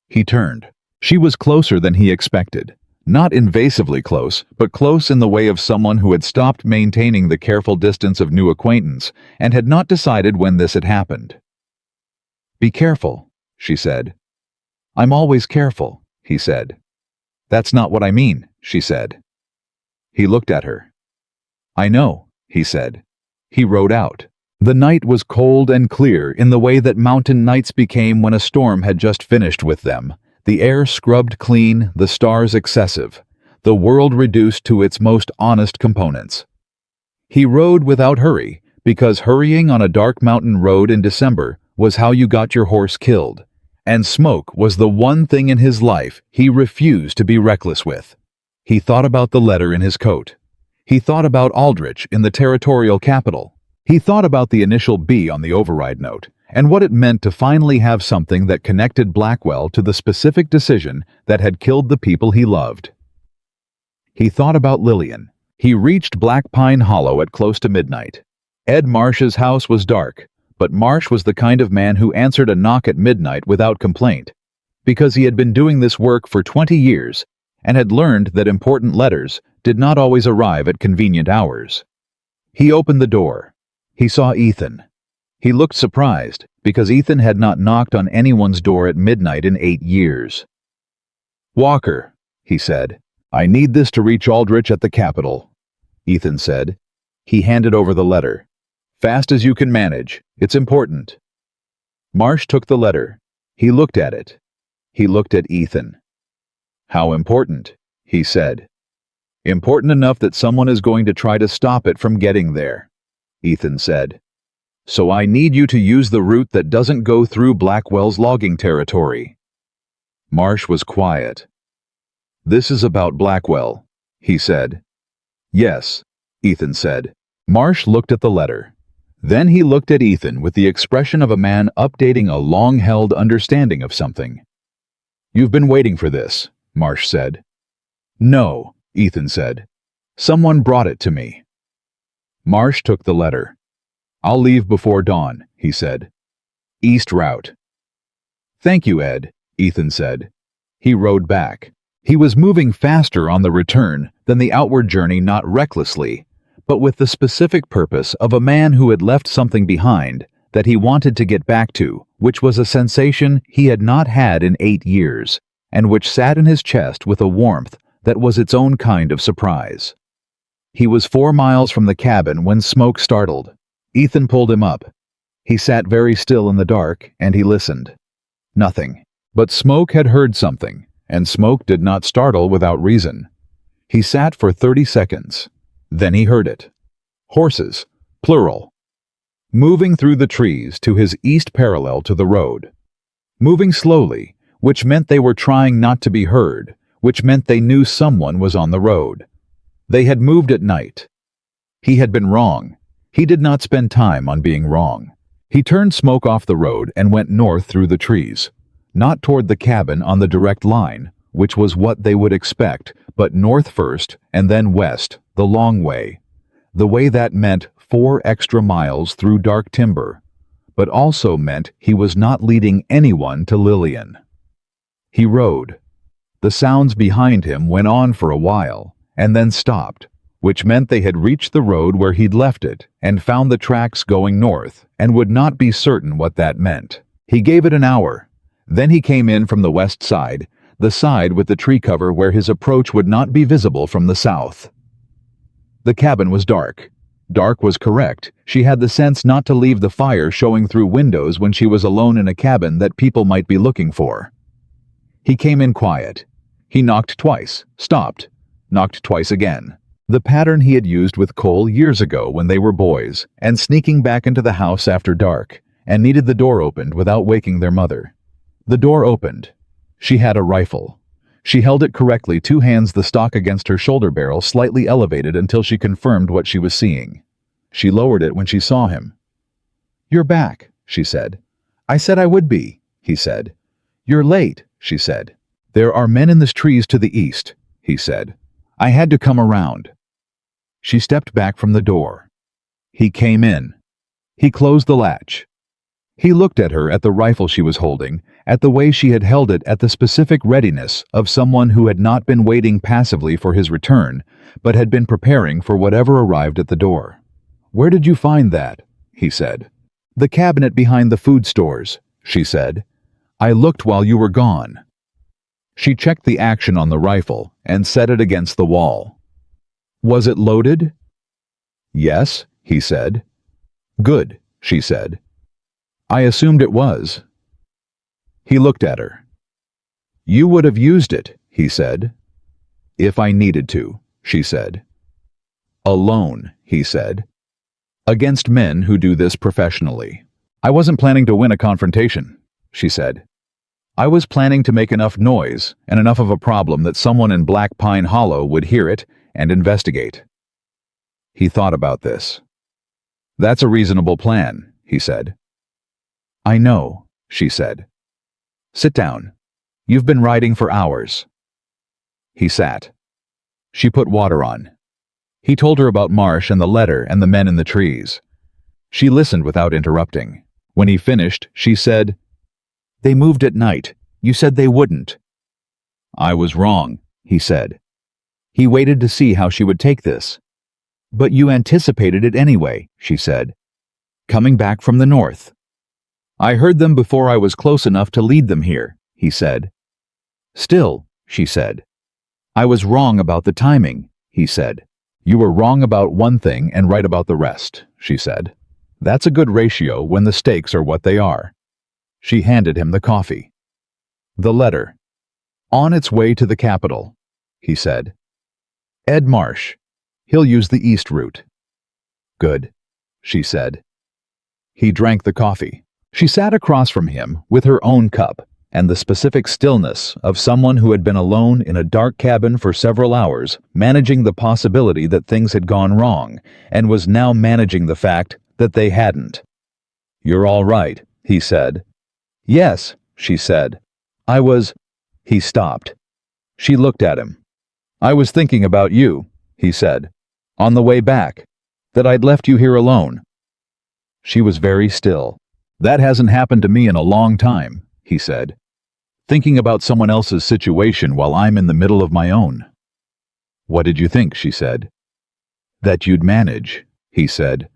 He turned. She was closer than he expected. Not invasively close, but close in the way of someone who had stopped maintaining the careful distance of new acquaintance and had not decided when this had happened. "Be careful," she said. "I'm always careful," he said. "That's not what I mean," she said. He looked at her. "I know," he said. He rode out. The night was cold and clear in the way that mountain nights became when a storm had just finished with them. The air scrubbed clean, the stars excessive, the world reduced to its most honest components. He rode without hurry, because hurrying on a dark mountain road in December was how you got your horse killed, and smoke was the one thing in his life he refused to be reckless with. He thought about the letter in his coat. He thought about Aldrich in the territorial capital. He thought about the initial B on the override note, and what it meant to finally have something that connected Blackwell to the specific decision that had killed the people he loved. He thought about Lillian. He reached Black Pine Hollow at close to midnight. Ed Marsh's house was dark, but Marsh was the kind of man who answered a knock at midnight without complaint, because he had been doing this work for 20 years and had learned that important letters did not always arrive at convenient hours. He opened the door. He saw Ethan. He looked surprised, because Ethan had not knocked on anyone's door at midnight in 8 years. "Walker," he said, "I need this to reach Aldrich at the Capitol," Ethan said. He handed over the letter. "Fast as you can manage. It's important." Marsh took the letter. He looked at it. He looked at Ethan. "How important?" he said. "Important enough that someone is going to try to stop it from getting there," Ethan said. "So I need you to use the route that doesn't go through Blackwell's logging territory." Marsh was quiet. "This is about Blackwell," he said. "Yes," Ethan said. Marsh looked at the letter. Then he looked at Ethan with the expression of a man updating a long-held understanding of something. "You've been waiting for this," Marsh said. "No," Ethan said. "Someone brought it to me." Marsh took the letter. "I'll leave before dawn," he said. "East route." "Thank you, Ed," Ethan said. He rode back. He was moving faster on the return than the outward journey, not recklessly, but with the specific purpose of a man who had left something behind that he wanted to get back to, which was a sensation he had not had in 8 years, and which sat in his chest with a warmth that was its own kind of surprise. He was 4 miles from the cabin when Smoke startled. Ethan pulled him up. He sat very still in the dark, and he listened. Nothing. But Smoke had heard something, and Smoke did not startle without reason. He sat for 30 seconds. Then he heard it. Horses, plural. Moving through the trees to his east parallel to the road. Moving slowly, which meant they were trying not to be heard, which meant they knew someone was on the road. They had moved at night. He had been wrong. He did not spend time on being wrong. He turned Smoke off the road and went north through the trees, not toward the cabin on the direct line, which was what they would expect, but north first and then west, the long way. The way that meant 4 extra miles through dark timber, but also meant he was not leading anyone to Lillian. He rode. The sounds behind him went on for a while, and then stopped, which meant they had reached the road where he'd left it and found the tracks going north, and would not be certain what that meant. He gave it an hour. Then he came in from the west side, the side with the tree cover where his approach would not be visible from the south. The cabin was dark. Dark was correct. She had the sense not to leave the fire showing through windows when she was alone in a cabin that people might be looking for. He came in quiet. He knocked twice, stopped, knocked twice again. The pattern he had used with Cole years ago when they were boys, and sneaking back into the house after dark, and needed the door opened without waking their mother. The door opened. She had a rifle. She held it correctly, 2 hands the stock against her shoulder barrel, slightly elevated until she confirmed what she was seeing. She lowered it when she saw him. "You're back," she said. "I said I would be," he said. "You're late," she said. "There are men in the trees to the east," he said. "I had to come around." She stepped back from the door. He came in. He closed the latch. He looked at her, at the rifle she was holding, at the way she had held it, at the specific readiness of someone who had not been waiting passively for his return, but had been preparing for whatever arrived at the door. "Where did you find that?" he said. "The cabinet behind the food stores," she said. "I looked while you were gone." She checked the action on the rifle and set it against the wall. "Was it loaded?" "Yes," he said. "Good," she said. I assumed it was. He looked at her. You would have used it, he said. If I needed to, she said. Alone, he said. Against men who do this professionally. I wasn't planning to win a confrontation, she said. I was planning to make enough noise and enough of a problem that someone in Black Pine Hollow would hear it and investigate. He thought about this. That's a reasonable plan, he said. I know, she said. Sit down. You've been writing for hours. He sat. She put water on. He told her about Marsh and the letter and the men in the trees. She listened without interrupting. When he finished, she said, They moved at night. You said they wouldn't. I was wrong, he said. He waited to see how she would take this. But you anticipated it anyway, she said. Coming back from the north. I heard them before I was close enough to lead them here, he said. Still, she said. I was wrong about the timing, he said. You were wrong about one thing and right about the rest, she said. That's a good ratio when the stakes are what they are. She handed him the coffee. The letter. On its way to the capital, he said. Ed Marsh. He'll use the east route. Good, she said. He drank the coffee. She sat across from him with her own cup and the specific stillness of someone who had been alone in a dark cabin for several hours, managing the possibility that things had gone wrong, and was now managing the fact that they hadn't. You're all right, he said. Yes, she said. I was... He stopped. She looked at him. I was thinking about you, he said, on the way back, that I'd left you here alone. She was very still. That hasn't happened to me in a long time, he said. Thinking about someone else's situation while I'm in the middle of my own. What did you think, she said. That you'd manage, he said.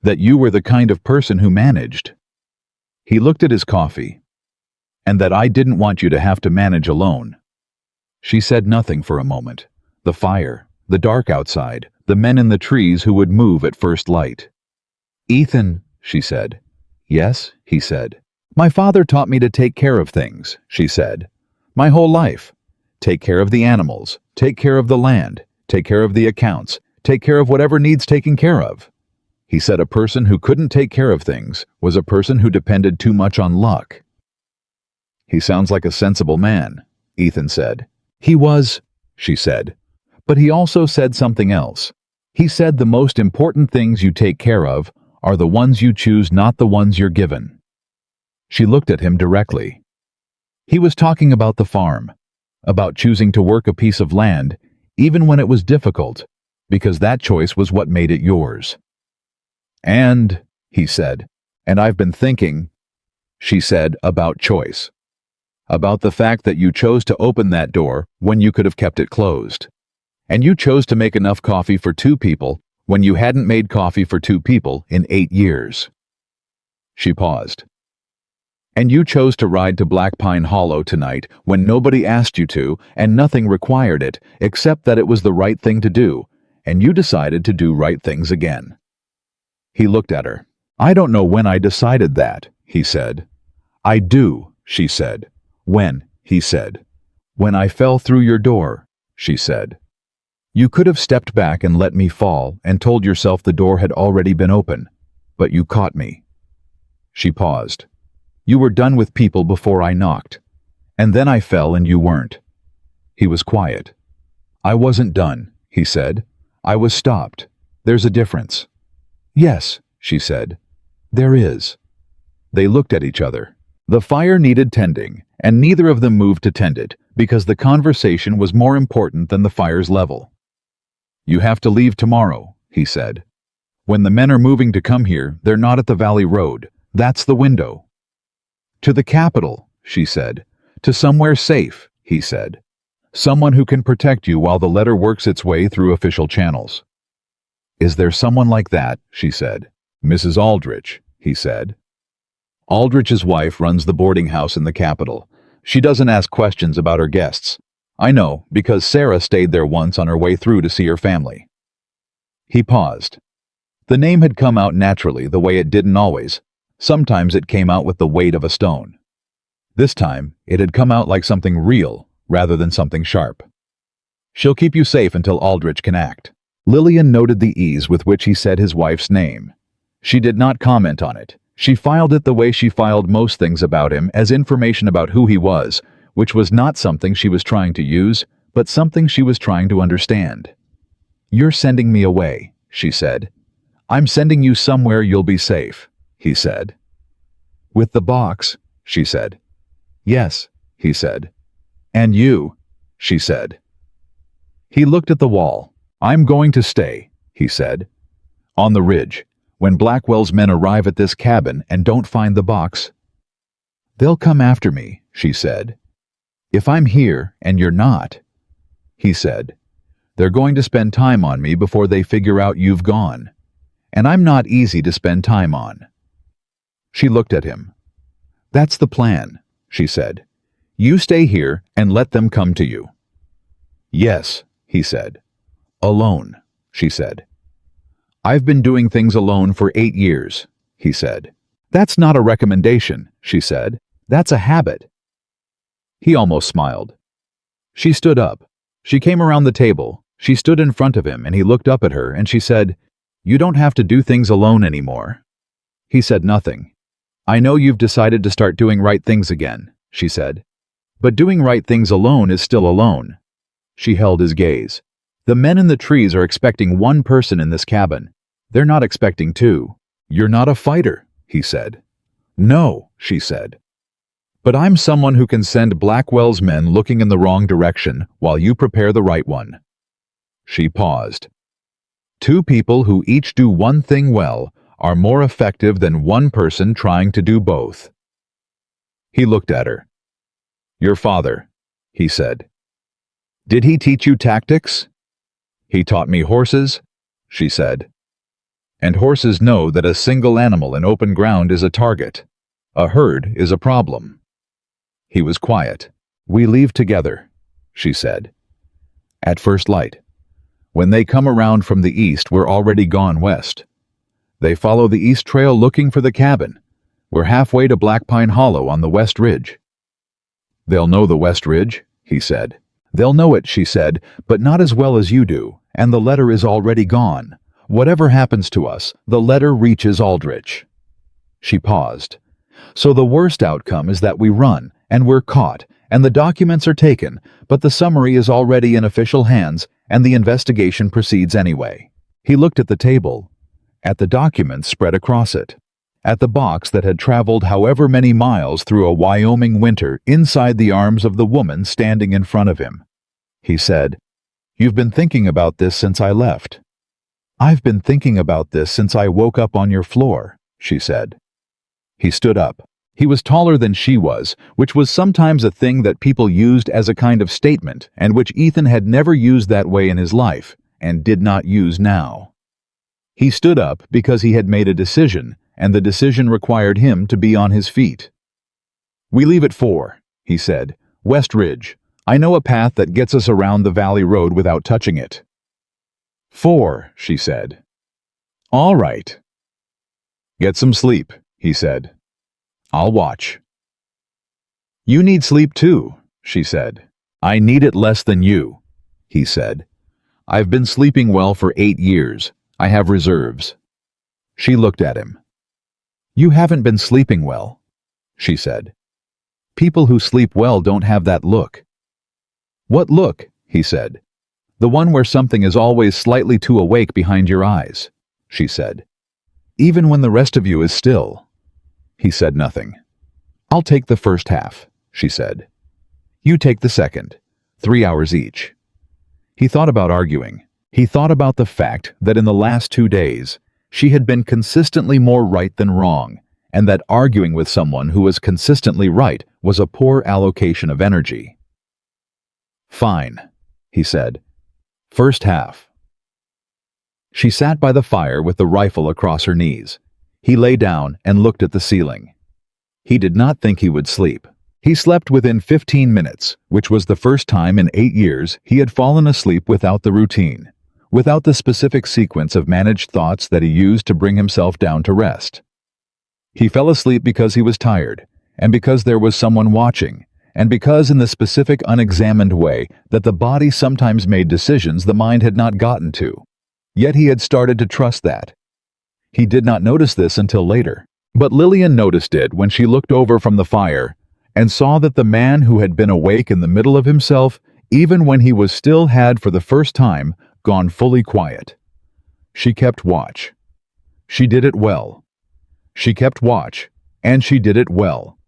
That you were the kind of person who managed. He looked at his coffee. And that I didn't want you to have to manage alone. She said nothing for a moment. The fire, the dark outside, the men in the trees who would move at first light. Ethan, she said. Yes, he said. My father taught me to take care of things, she said. My whole life. Take care of the animals, take care of the land, take care of the accounts, take care of whatever needs taking care of. He said a person who couldn't take care of things was a person who depended too much on luck. He sounds like a sensible man, Ethan said. He was, she said. But he also said something else. He said the most important things you take care of are the ones you choose, not the ones you're given. She looked at him directly. He was talking about the farm, about choosing to work a piece of land, even when it was difficult, because that choice was what made it yours. And, he said, and I've been thinking, she said, about choice. About the fact that you chose to open that door when you could have kept it closed. And you chose to make enough coffee for 2 people when you hadn't made coffee for 2 people in 8 years. She paused. And you chose to ride to Black Pine Hollow tonight when nobody asked you to and nothing required it except that it was the right thing to do, and you decided to do right things again. He looked at her. I don't know when I decided that, he said. I do, she said. When, he said. When I fell through your door, she said. You could have stepped back and let me fall and told yourself the door had already been open, but you caught me. She paused. You were done with people before I knocked, and then I fell and you weren't. He was quiet. I wasn't done, he said. I was stopped. There's a difference. Yes, she said. There is. They looked at each other. The fire needed tending, and neither of them moved to tend it, because the conversation was more important than the fire's level. You have to leave tomorrow, he said. When the men are moving to come here, they're not at the Valley Road. That's the window. To the capital, she said. To somewhere safe, he said. Someone who can protect you while the letter works its way through official channels. Is there someone like that, she said. Mrs. Aldrich, he said. Aldrich's wife runs the boarding house in the capital. She doesn't ask questions about her guests. I know, because Sarah stayed there once on her way through to see her family. He paused. The name had come out naturally the way it didn't always. Sometimes it came out with the weight of a stone. This time, it had come out like something real rather than something sharp. She'll keep you safe until Aldrich can act. Lillian noted the ease with which he said his wife's name. She did not comment on it. She filed it the way she filed most things about him, as information about who he was, which was not something she was trying to use, but something she was trying to understand. "You're sending me away," she said. "I'm sending you somewhere you'll be safe," he said. "With the box," she said. "Yes," he said. "And you," she said. He looked at the wall. "I'm going to stay," he said. "On the ridge. When Blackwell's men arrive at this cabin and don't find the box, they'll come after me," she said. "If I'm here and you're not," he said, "they're going to spend time on me before they figure out you've gone. And I'm not easy to spend time on." She looked at him. "That's the plan," she said. "You stay here and let them come to you." "Yes," he said. "Alone," she said. "I've been doing things alone for 8 years," he said. "That's not a recommendation," she said. "That's a habit." He almost smiled. She stood up. She came around the table. She stood in front of him and he looked up at her and she said, "You don't have to do things alone anymore." He said nothing. "I know you've decided to start doing right things again," she said. "But doing right things alone is still alone." She held his gaze. "The men in the trees are expecting one person in this cabin. They're not expecting two." "You're not a fighter," he said. "No," she said. "But I'm someone who can send Blackwell's men looking in the wrong direction while you prepare the right one." She paused. "Two people who each do one thing well are more effective than one person trying to do both." He looked at her. "Your father," he said. "Did he teach you tactics?" "He taught me horses," she said. "And horses know that a single animal in open ground is a target. A herd is a problem." He was quiet. "We leave together," she said. "At first light. When they come around from the east, we're already gone west. They follow the east trail looking for the cabin. We're halfway to Black Pine Hollow on the west ridge." "They'll know the west ridge," he said. "They'll know it," she said, "but not as well as you do, and the letter is already gone. Whatever happens to us, the letter reaches Aldrich." She paused. "So the worst outcome is that we run, and we're caught, and the documents are taken, but the summary is already in official hands, and the investigation proceeds anyway." He looked at the table, at the documents spread across it, at the box that had traveled however many miles through a Wyoming winter inside the arms of the woman standing in front of him. He said, "You've been thinking about this since I left." "I've been thinking about this since I woke up on your floor," she said. He stood up. He was taller than she was, which was sometimes a thing that people used as a kind of statement and which Ethan had never used that way in his life and did not use now. He stood up because he had made a decision, and the decision required him to be on his feet. "We leave at 4, he said. "West Ridge. I know a path that gets us around the valley road without touching it." 4, she said. "All right." "Get some sleep," he said. "I'll watch." "You need sleep too," she said. "I need it less than you," he said. "I've been sleeping well for 8 years. I have reserves." She looked at him. "You haven't been sleeping well," she said. "People who sleep well don't have that look." "What look?" he said. "The one where something is always slightly too awake behind your eyes," she said. "Even when the rest of you is still." He said nothing. "I'll take the first half," she said. "You take the second. 3 hours each." He thought about arguing. He thought about the fact that in the last 2 days, she had been consistently more right than wrong, and that arguing with someone who was consistently right was a poor allocation of energy. "Fine," he said. "First half." She sat by the fire with the rifle across her knees. He lay down and looked at the ceiling. He did not think he would sleep. He slept within 15 minutes, which was the first time in 8 years he had fallen asleep without the routine, without the specific sequence of managed thoughts that he used to bring himself down to rest. He fell asleep because he was tired, and because there was someone watching, and because in the specific unexamined way that the body sometimes made decisions the mind had not gotten to. Yet he had started to trust that. He did not notice this until later, but Lillian noticed it when she looked over from the fire and saw that the man who had been awake in the middle of himself, even when he was still, had for the first time gone fully quiet. She kept watch. She did it well. She kept watch, and she did it well.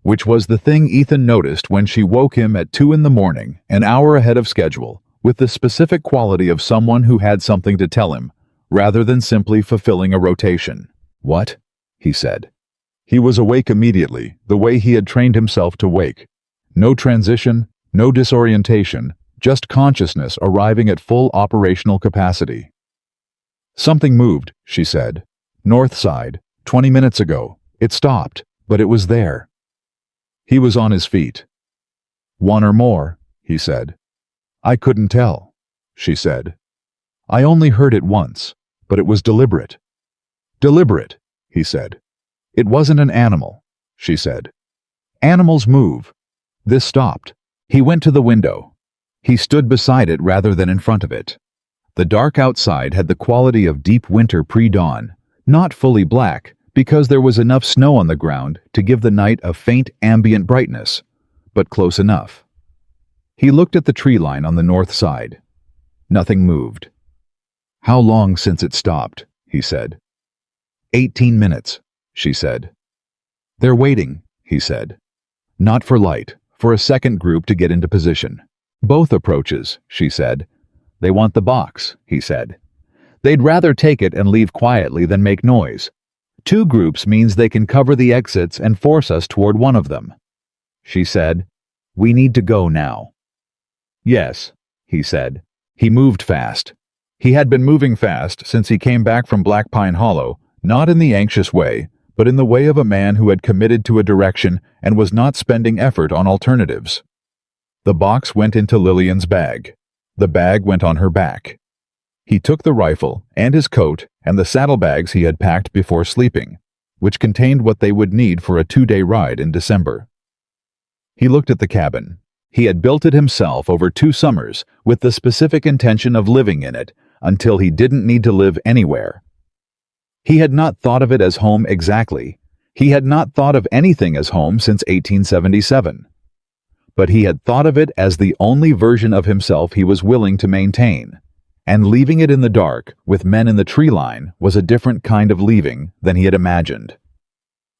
Which was the thing Ethan noticed when she woke him at 2 a.m, an hour ahead of schedule, with the specific quality of someone who had something to tell him, rather than simply fulfilling a rotation. "What?" he said. He was awake immediately, the way he had trained himself to wake. No transition, no disorientation, just consciousness arriving at full operational capacity. "Something moved," she said. "North side, 20 minutes ago. It stopped, but it was there." He was on his feet. "One or more," he said. "I couldn't tell," she said. "I only heard it once, but it was deliberate." "Deliberate," he said. "It wasn't an animal," she said. "Animals move." This stopped. He went to the window. He stood beside it rather than in front of it. The dark outside had the quality of deep winter pre-dawn, not fully black, because there was enough snow on the ground to give the night a faint ambient brightness, but close enough. He looked at the tree line on the north side. Nothing moved. "How long since it stopped?" he said. 18 minutes, she said. "They're waiting," he said. "Not for light, for a second group to get into position." "Both approaches," she said. "They want the box," he said. "They'd rather take it and leave quietly than make noise. 2 groups means they can cover the exits and force us toward one of them." She said, "We need to go now." "Yes," he said. He moved fast. He had been moving fast since he came back from Black Pine Hollow, not in the anxious way, but in the way of a man who had committed to a direction and was not spending effort on alternatives. The box went into Lillian's bag. The bag went on her back. He took the rifle and his coat and the saddlebags he had packed before sleeping, which contained what they would need for a 2-day ride in December. He looked at the cabin. He had built it himself over 2 summers with the specific intention of living in it until he didn't need to live anywhere. He had not thought of it as home exactly. He had not thought of anything as home since 1877. But he had thought of it as the only version of himself he was willing to maintain. And leaving it in the dark with men in the tree line was a different kind of leaving than he had imagined.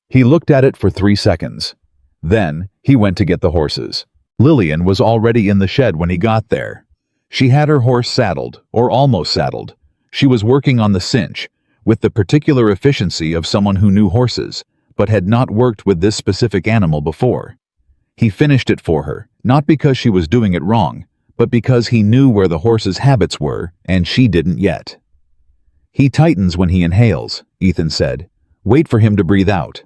He looked at it for 3 seconds. Then he went to get the horses. Lillian was already in the shed when he got there. She had her horse saddled, or almost saddled. She was working on the cinch, with the particular efficiency of someone who knew horses, but had not worked with this specific animal before. He finished it for her, not because she was doing it wrong, but because he knew where the horse's habits were, and she didn't yet. "He tightens when he inhales," Ethan said. "Wait for him to breathe out."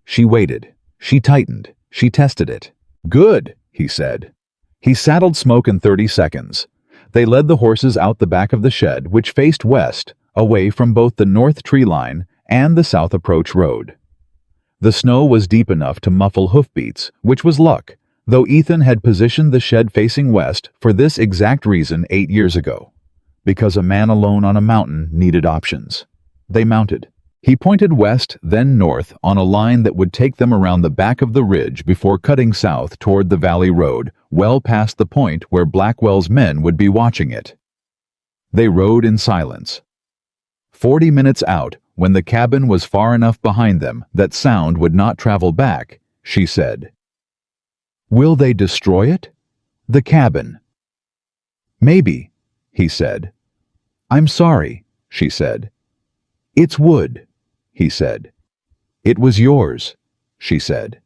She waited. She tightened. She tested it. "Good," he said. He saddled Smoke in 30 seconds. They led the horses out the back of the shed, which faced west, away from both the north tree line and the south approach road. The snow was deep enough to muffle hoofbeats, which was luck, though Ethan had positioned the shed facing west for this exact reason 8 years ago. Because a man alone on a mountain needed options. They mounted. He pointed west, then north, on a line that would take them around the back of the ridge before cutting south toward the valley road, well past the point where Blackwell's men would be watching it. They rode in silence. 40 minutes out, when the cabin was far enough behind them that sound would not travel back, she said, "Will they destroy it? The cabin?" "Maybe," he said. "I'm sorry," she said. "It's wood," he said. "It was yours," she said.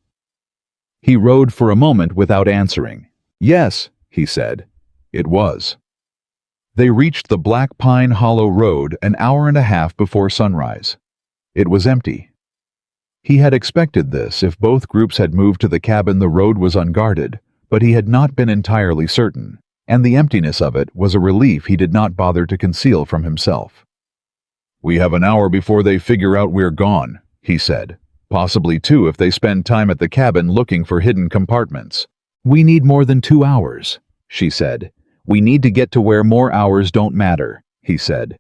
He rode for a moment without answering. "Yes," he said. "It was." They reached the Black Pine Hollow Road an hour and a half before sunrise. It was empty. He had expected this if both groups had moved to the cabin. The road was unguarded, but he had not been entirely certain. and the emptiness of it was a relief he did not bother to conceal from himself. "We have an hour before they figure out we're gone," he said. "Possibly 2 if they spend time at the cabin looking for hidden compartments." "We need more than 2 hours," she said. "We need to get to where more hours don't matter," he said.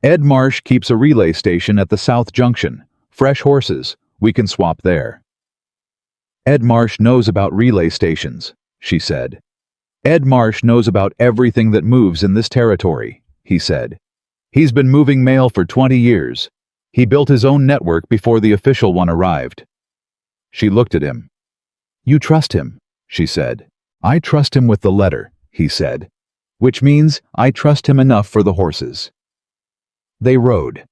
"Ed Marsh keeps a relay station at the South Junction. Fresh horses. We can swap there." "Ed Marsh knows about relay stations," she said. "Ed Marsh knows about everything that moves in this territory," he said. "He's been moving mail for 20 years. He built his own network before the official one arrived." She looked at him. "You trust him," she said. "I trust him with the letter," he said. "Which means I trust him enough for the horses." They rode.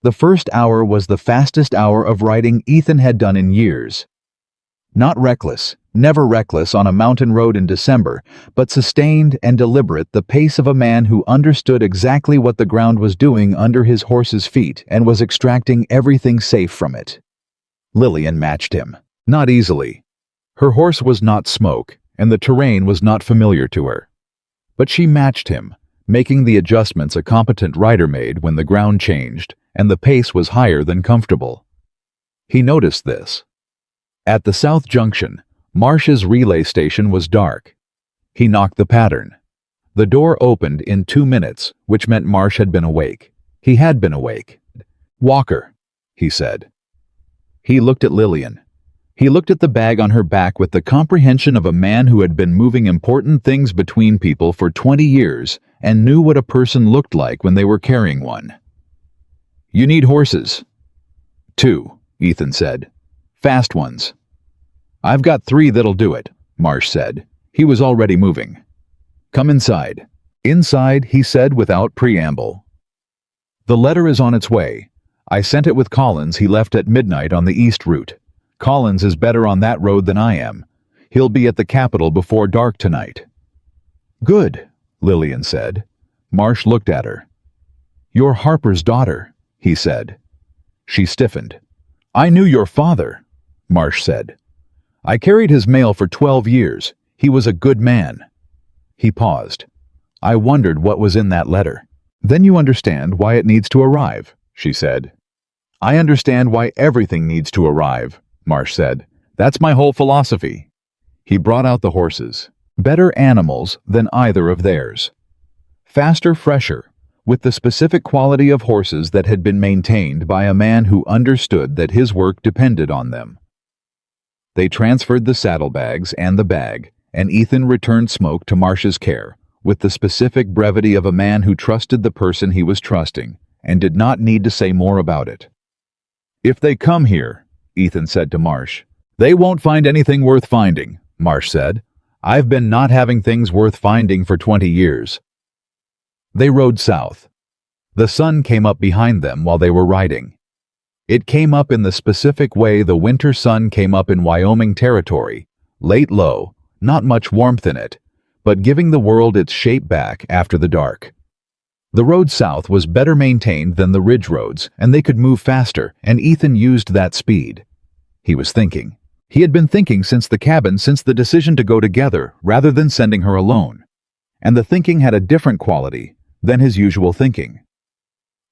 The first hour was the fastest hour of riding Ethan had done in years. Not reckless, never reckless on a mountain road in December, but sustained and deliberate, the pace of a man who understood exactly what the ground was doing under his horse's feet and was extracting everything safe from it. Lillian matched him. Not easily. Her horse was not Smoke, and the terrain was not familiar to her. But she matched him, making the adjustments a competent rider made when the ground changed and the pace was higher than comfortable. He noticed this. At the South Junction, Marsh's relay station was dark. He knocked the pattern. The door opened in 2 minutes, which meant Marsh had been awake. He had been awake. "Walker," he said. He looked at Lillian. He looked at the bag on her back with the comprehension of a man who had been moving important things between people for 20 years and knew what a person looked like when they were carrying one. "You need horses." "2," Ethan said. "Fast ones." "I've got 3 that'll do it," Marsh said. He was already moving. "Come inside." "Inside," he said without preamble. "The letter is on its way. I sent it with Collins. He left at midnight on the east route. Collins is better on that road than I am. He'll be at the Capitol before dark tonight." "Good," Lillian said. Marsh looked at her. "You're Harper's daughter," he said. She stiffened. "I knew your father," Marsh said. "I carried his mail for 12 years. He was a good man." He paused. "I wondered what was in that letter." "Then you understand why it needs to arrive," she said. "I understand why everything needs to arrive," Marsh said. "That's my whole philosophy." He brought out the horses. Better animals than either of theirs. Faster, fresher, with the specific quality of horses that had been maintained by a man who understood that his work depended on them. They transferred the saddlebags and the bag, and Ethan returned Smoke to Marsh's care, with the specific brevity of a man who trusted the person he was trusting, and did not need to say more about it. "If they come here," Ethan said to Marsh. "They won't find anything worth finding," Marsh said. "I've been not having things worth finding for 20 years. They rode south. The sun came up behind them while they were riding. It came up in the specific way the winter sun came up in Wyoming territory, late low, not much warmth in it, but giving the world its shape back after the dark. The road south was better maintained than the ridge roads, and they could move faster, and Ethan used that speed. He was thinking. He had been thinking since the cabin, since the decision to go together rather than sending her alone. And the thinking had a different quality than his usual thinking.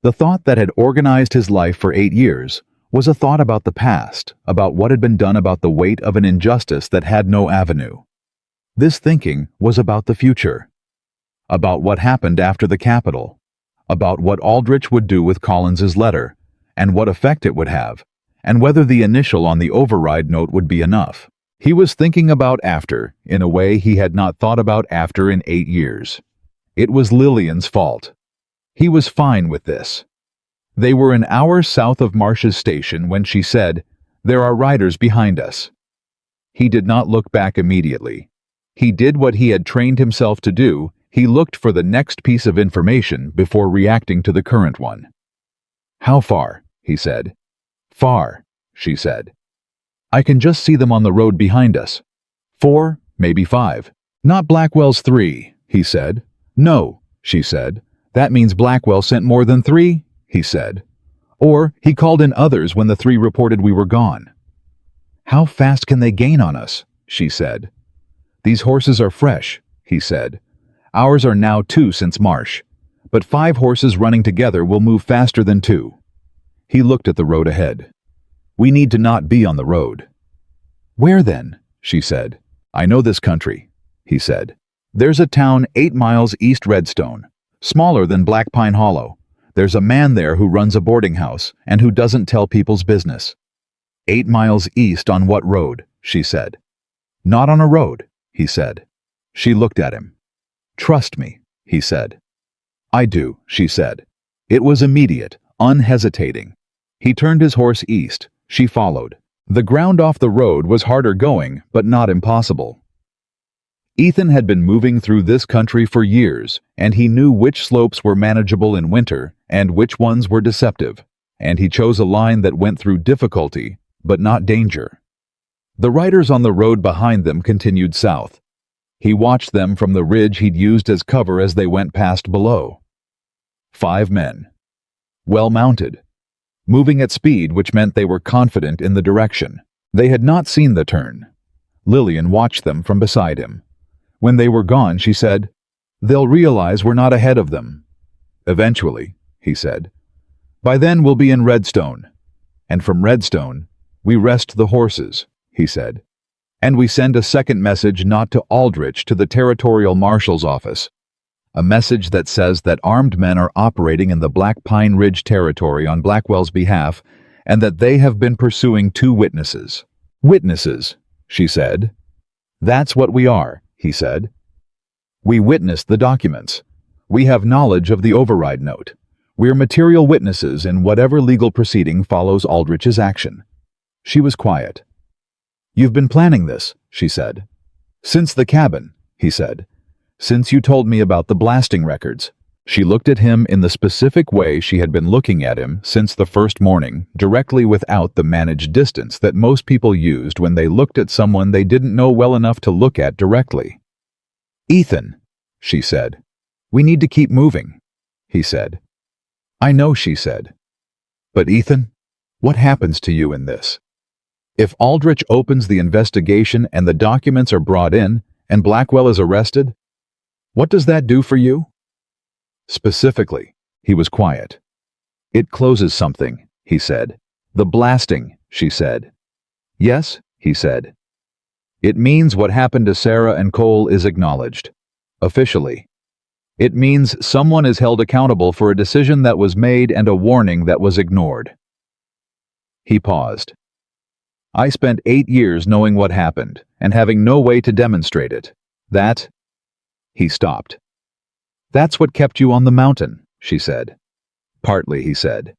The thought that had organized his life for 8 years was a thought about the past, about what had been done, about the weight of an injustice that had no avenue. This thinking was about the future, about what happened after the Capitol, about what Aldrich would do with Collins's letter, and what effect it would have, and whether the initial on the override note would be enough. He was thinking about after in a way he had not thought about after in 8 years. It was Lillian's fault. He was fine with this. They were an hour south of Marsh's station when she said, "There are riders behind us." He did not look back immediately. He did what he had trained himself to do. He looked for the next piece of information before reacting to the current one. "How far?" he said. "Far," she said. "I can just see them on the road behind us. 4, maybe 5. Not Blackwell's 3, he said. "No," she said. "That means Blackwell sent more than 3, he said. Or he called in others when the 3 reported we were gone." "How fast can they gain on us?" she said. "These horses are fresh," he said. Ours are now 2 since Marsh. But 5 horses running together will move faster than 2. He looked at the road ahead. We need to not be on the road. Where then? She said. I know this country, he said. There's a town 8 miles east Redstone, smaller than Black Pine Hollow. There's a man there who runs a boarding house and who doesn't tell people's business. 8 miles east on what road? She said. Not on a road, he said. She looked at him. Trust me, he said. I do, she said. It was immediate, unhesitating. He turned his horse east. She followed. The ground off the road was harder going, but not impossible. Ethan had been moving through this country for years, and he knew which slopes were manageable in winter and which ones were deceptive, and he chose a line that went through difficulty, but not danger. The riders on the road behind them continued south. He watched them from the ridge he'd used as cover as they went past below. 5 men. Well mounted. Moving at speed, which meant they were confident in the direction. They had not seen the turn. Lillian watched them from beside him. When they were gone, she said, They'll realize we're not ahead of them. Eventually, he said. By then we'll be in Redstone. And from Redstone, we rest the horses, he said. And we send a second message not to Aldrich, to the Territorial Marshal's office. A message that says that armed men are operating in the Black Pine Ridge territory on Blackwell's behalf, and that they have been pursuing 2 witnesses. Witnesses, she said. That's what we are, he said. We witnessed the documents. We have knowledge of the override note. We're material witnesses in whatever legal proceeding follows Aldrich's action. She was quiet. You've been planning this, she said. Since the cabin, he said. Since you told me about the blasting records. She looked at him in the specific way she had been looking at him since the first morning, directly without the managed distance that most people used when they looked at someone they didn't know well enough to look at directly. Ethan, she said. We need to keep moving, he said. I know, she said. But Ethan, what happens to you in this? If Aldrich opens the investigation and the documents are brought in and Blackwell is arrested, what does that do for you? Specifically, he was quiet. It closes something, he said. The blasting, she said. Yes, he said. It means what happened to Sarah and Cole is acknowledged. Officially. It means someone is held accountable for a decision that was made and a warning that was ignored. He paused. I spent 8 years knowing what happened and having no way to demonstrate it. That... He stopped. That's what kept you on the mountain, she said. Partly, he said.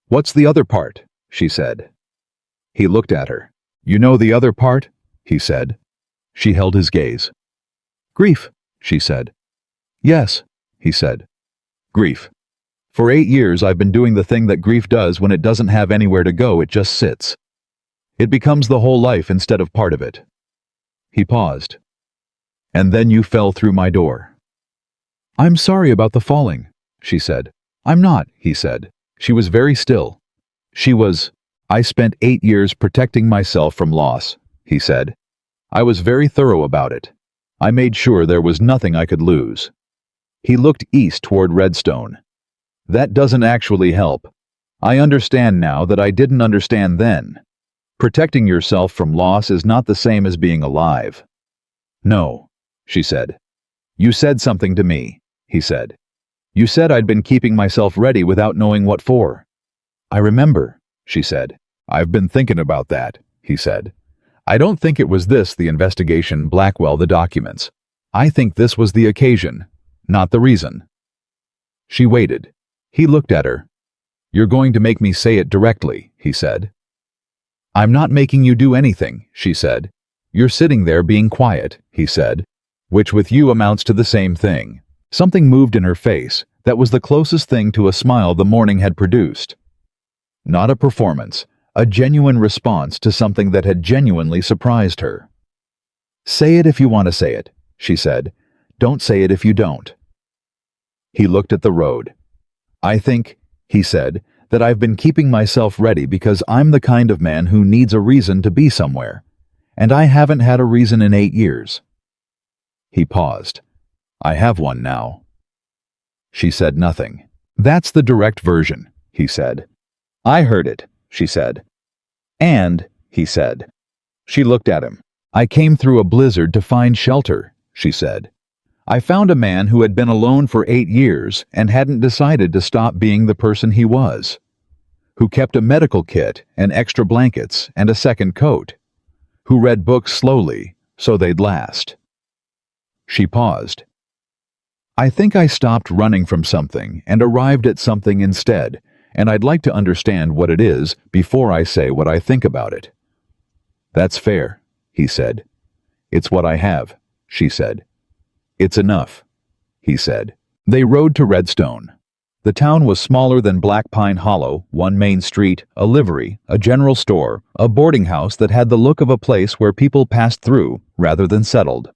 What's the other part? She said. He looked at her. You know the other part? He said. She held his gaze. Grief, she said. Yes, he said. Grief. For 8 years I've been doing the thing that grief does when it doesn't have anywhere to go, it just sits. It becomes the whole life instead of part of it. He paused. And then you fell through my door. I'm sorry about the falling, she said. I'm not, he said. She was very still. I spent 8 years protecting myself from loss, he said. I was very thorough about it. I made sure there was nothing I could lose. He looked east toward Redstone. That doesn't actually help. I understand now that I didn't understand then. Protecting yourself from loss is not the same as being alive. No, she said. You said something to me, he said. You said I'd been keeping myself ready without knowing what for. I remember, she said. I've been thinking about that, he said. I don't think it was this, the investigation, Blackwell, the documents. I think this was the occasion, not the reason. She waited. He looked at her. You're going to make me say it directly, he said. I'm not making you do anything, she said. You're sitting there being quiet, he said, which with you amounts to the same thing. Something moved in her face that was the closest thing to a smile the morning had produced. Not a performance, a genuine response to something that had genuinely surprised her. Say it if you want to say it, she said. Don't say it if you don't. He looked at the road. I think, he said, that I've been keeping myself ready because I'm the kind of man who needs a reason to be somewhere, and I haven't had a reason in 8 years. He paused. I have one now. She said nothing. That's the direct version, he said. I heard it, she said. And, he said. She looked at him. I came through a blizzard to find shelter, she said. I found a man who had been alone for 8 years and hadn't decided to stop being the person he was, who kept a medical kit and extra blankets and a second coat, who read books slowly so they'd last. She paused. I think I stopped running from something and arrived at something instead, and I'd like to understand what it is before I say what I think about it. That's fair, he said. It's what I have, she said. It's enough, he said. They rode to Redstone. The town was smaller than Black Pine Hollow, one main street, a livery, a general store, a boarding house that had the look of a place where people passed through rather than settled.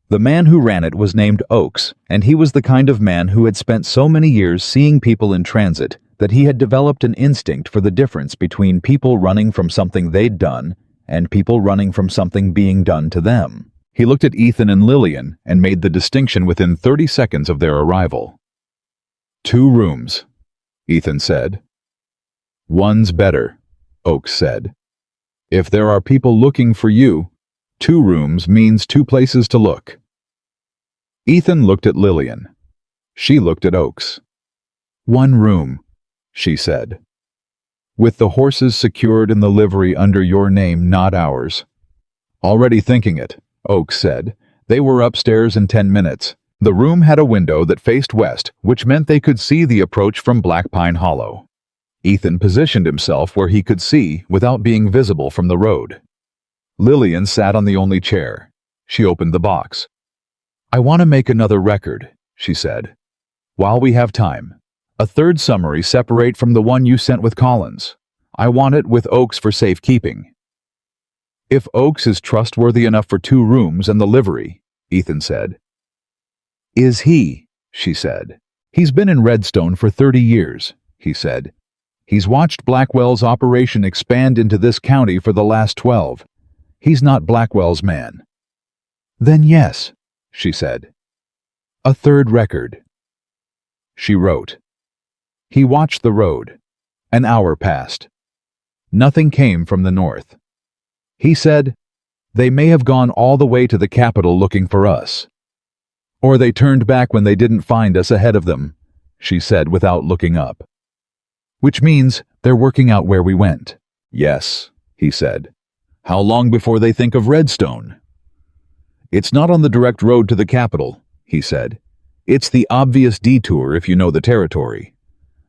The man who ran it was named Oakes, and he was the kind of man who had spent so many years seeing people in transit that he had developed an instinct for the difference between people running from something they'd done and people running from something being done to them. He looked at Ethan and Lillian and made the distinction within 30 seconds of their arrival. 2 rooms, Ethan said. One's better, Oakes said. If there are people looking for you, 2 rooms means 2 places to look. Ethan looked at Lillian. She looked at Oakes. 1 room, she said. With the horses secured in the livery under your name, not ours. Already thinking it, Oakes said. They were upstairs in 10 minutes. The room had a window that faced west, which meant they could see the approach from Black Pine Hollow. Ethan positioned himself where he could see without being visible from the road. Lillian sat on the only chair. She opened the box. I want to make another record, she said. While we have time. A 3rd summary separate from the one you sent with Collins. I want it with Oakes for safekeeping. If Oakes is trustworthy enough for 2 rooms and the livery, Ethan said. Is he, she said. He's been in Redstone for 30 years, he said. He's watched Blackwell's operation expand into this county for the last 12. He's not Blackwell's man. Then yes, she said. A 3rd record. She wrote. He watched the road. An hour passed. Nothing came from the north. He said, they may have gone all the way to the capital looking for us. Or they turned back when they didn't find us ahead of them, she said without looking up. Which means they're working out where we went. Yes, he said. How long before they think of Redstone? It's not on the direct road to the capital, he said. It's the obvious detour if you know the territory.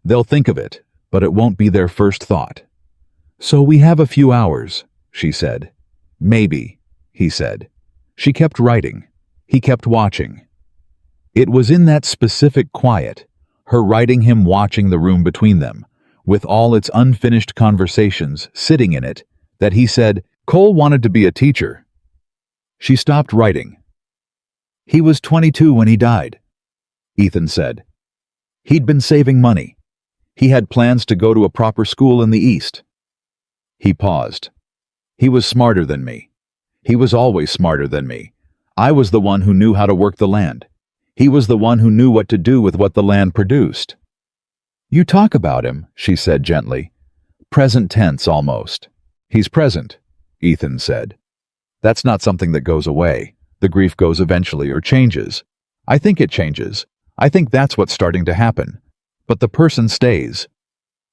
They'll think of it, but it won't be their first thought. So we have a few hours, she said. Maybe, he said. She kept writing. He kept watching. It was in that specific quiet, her writing, him watching the room between them, with all its unfinished conversations sitting in it, that he said, Cole wanted to be a teacher. She stopped writing. He was 22 when he died, Ethan said. He'd been saving money. He had plans to go to a proper school in the East. He paused. He was smarter than me. He was always smarter than me. I was the one who knew how to work the land. He was the one who knew what to do with what the land produced. You talk about him, she said gently. Present tense almost. He's present, Ethan said. That's not something that goes away. The grief goes eventually or changes. I think it changes. I think that's what's starting to happen. But the person stays.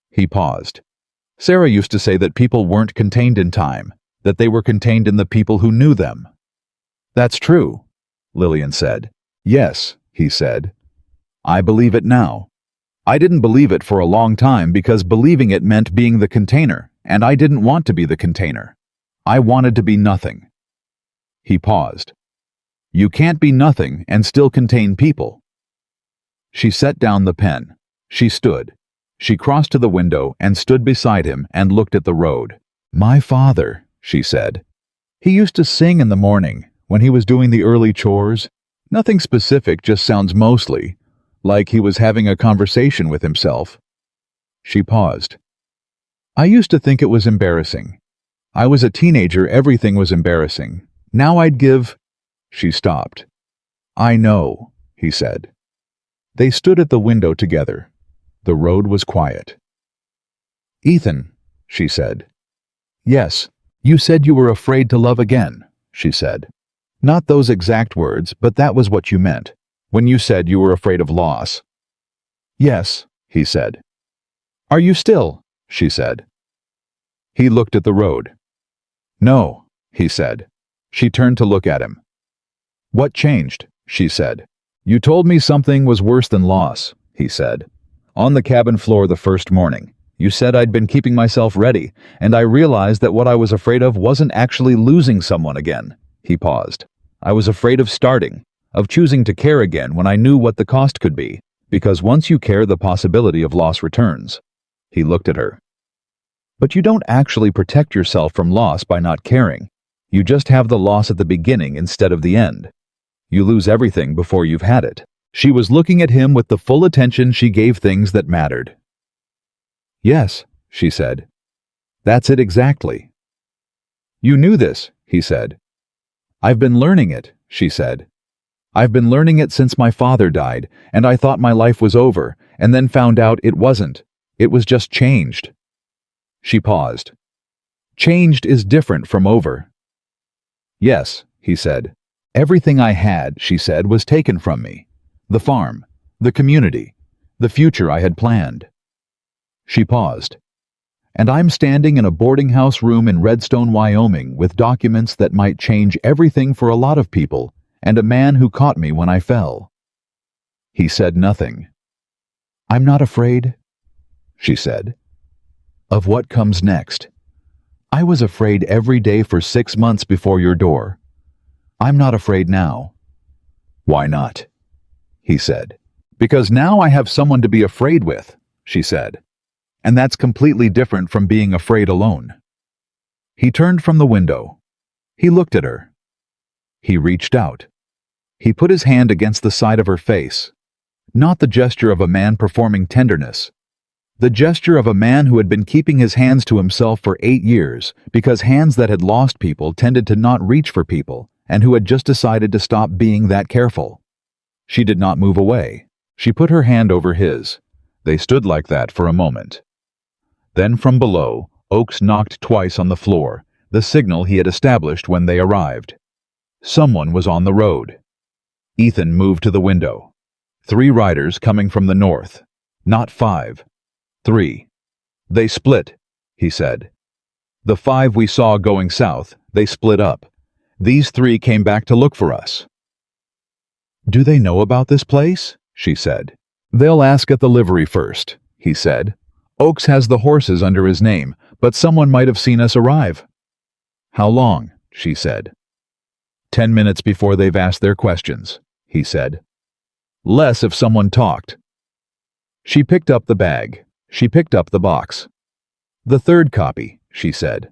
He paused. Sarah used to say that people weren't contained in time, that they were contained in the people who knew them. That's true, Lillian said. Yes, he said. I believe it now. I didn't believe it for a long time because believing it meant being the container, and I didn't want to be the container. I wanted to be nothing. He paused. You can't be nothing and still contain people. She set down the pen. She stood. She crossed to the window and stood beside him and looked at the road. My father, she said. He used to sing in the morning when he was doing the early chores. Nothing specific, just sounds mostly like he was having a conversation with himself. She paused. I used to think it was embarrassing. I was a teenager, everything was embarrassing. Now I'd give... She stopped. I know, he said. They stood at the window together. The road was quiet. Ethan, she said. Yes, you said you were afraid to love again, she said. Not those exact words, but that was what you meant, when you said you were afraid of loss. Yes, he said. Are you still? She said. He looked at the road. No, he said. She turned to look at him. What changed? She said. You told me something was worse than loss, he said. On the cabin floor the first morning, you said I'd been keeping myself ready, and I realized that what I was afraid of wasn't actually losing someone again. He paused. I was afraid of starting, of choosing to care again when I knew what the cost could be, because once you care, the possibility of loss returns. He looked at her. But you don't actually protect yourself from loss by not caring. You just have the loss at the beginning instead of the end. You lose everything before you've had it. She was looking at him with the full attention she gave things that mattered. Yes, she said. That's it exactly. You knew this, he said. I've been learning it, she said. I've been learning it since my father died, and I thought my life was over, and then found out it wasn't. It was just changed. She paused. Changed is different from over. Yes, he said. Everything I had, she said, was taken from me. The farm, the community, the future I had planned. She paused. And I'm standing in a boarding house room in Redstone, Wyoming, with documents that might change everything for a lot of people, and a man who caught me when I fell. He said nothing. I'm not afraid, she said, of what comes next. I was afraid every day for 6 months before your door. I'm not afraid now. Why not? He said. Because now I have someone to be afraid with, she said. And that's completely different from being afraid alone. He turned from the window. He looked at her. He reached out. He put his hand against the side of her face. Not the gesture of a man performing tenderness. The gesture of a man who had been keeping his hands to himself for 8 years because hands that had lost people tended to not reach for people, and who had just decided to stop being that careful. She did not move away. She put her hand over his. They stood like that for a moment. Then from below, Oakes knocked twice on the floor, the signal he had established when they arrived. Someone was on the road. Ethan moved to the window. 3 riders coming from the north. Not 5. 3. They split, he said. The 5 we saw going south, they split up. These 3 came back to look for us. Do they know about this place? She said. They'll ask at the livery first, he said. Oakes has the horses under his name, but someone might have seen us arrive. How long? She said. 10 minutes before they've asked their questions, he said. Less if someone talked. She picked up the bag. She picked up the box. The 3rd copy, she said.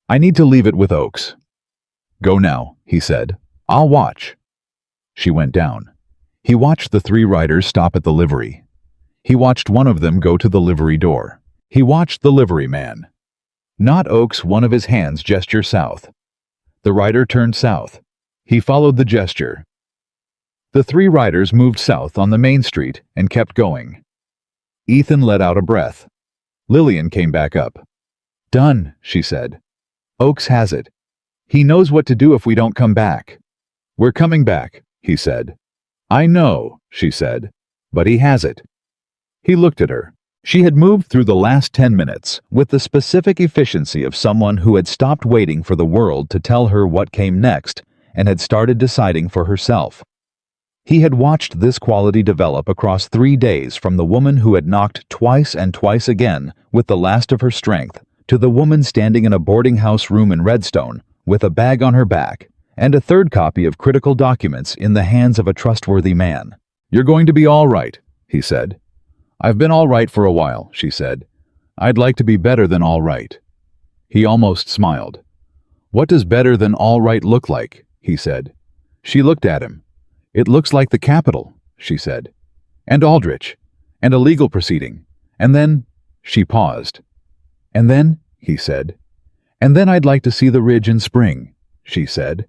I need to leave it with Oakes. Go now, he said. I'll watch. She went down. He watched the 3 riders stop at the livery. He watched one of them go to the livery door. He watched the livery man. Not Oakes, one of his hands gesture south. The rider turned south. He followed the gesture. The 3 riders moved south on the main street and kept going. Ethan let out a breath. Lillian came back up. Done, she said. Oakes has it. He knows what to do if we don't come back. We're coming back, he said. I know, she said, but he has it. He looked at her. She had moved through the last 10 minutes with the specific efficiency of someone who had stopped waiting for the world to tell her what came next and had started deciding for herself. He had watched this quality develop across 3 days, from the woman who had knocked twice and twice again with the last of her strength to the woman standing in a boarding house room in Redstone with a bag on her back and a 3rd copy of critical documents in the hands of a trustworthy man. You're going to be all right, he said. I've been all right for a while, she said. I'd like to be better than all right. He almost smiled. What does better than all right look like? He said. She looked at him. It looks like the Capitol, she said. And Aldrich. And a legal proceeding. And then, she paused. And then, he said. And then I'd like to see the ridge in spring, she said.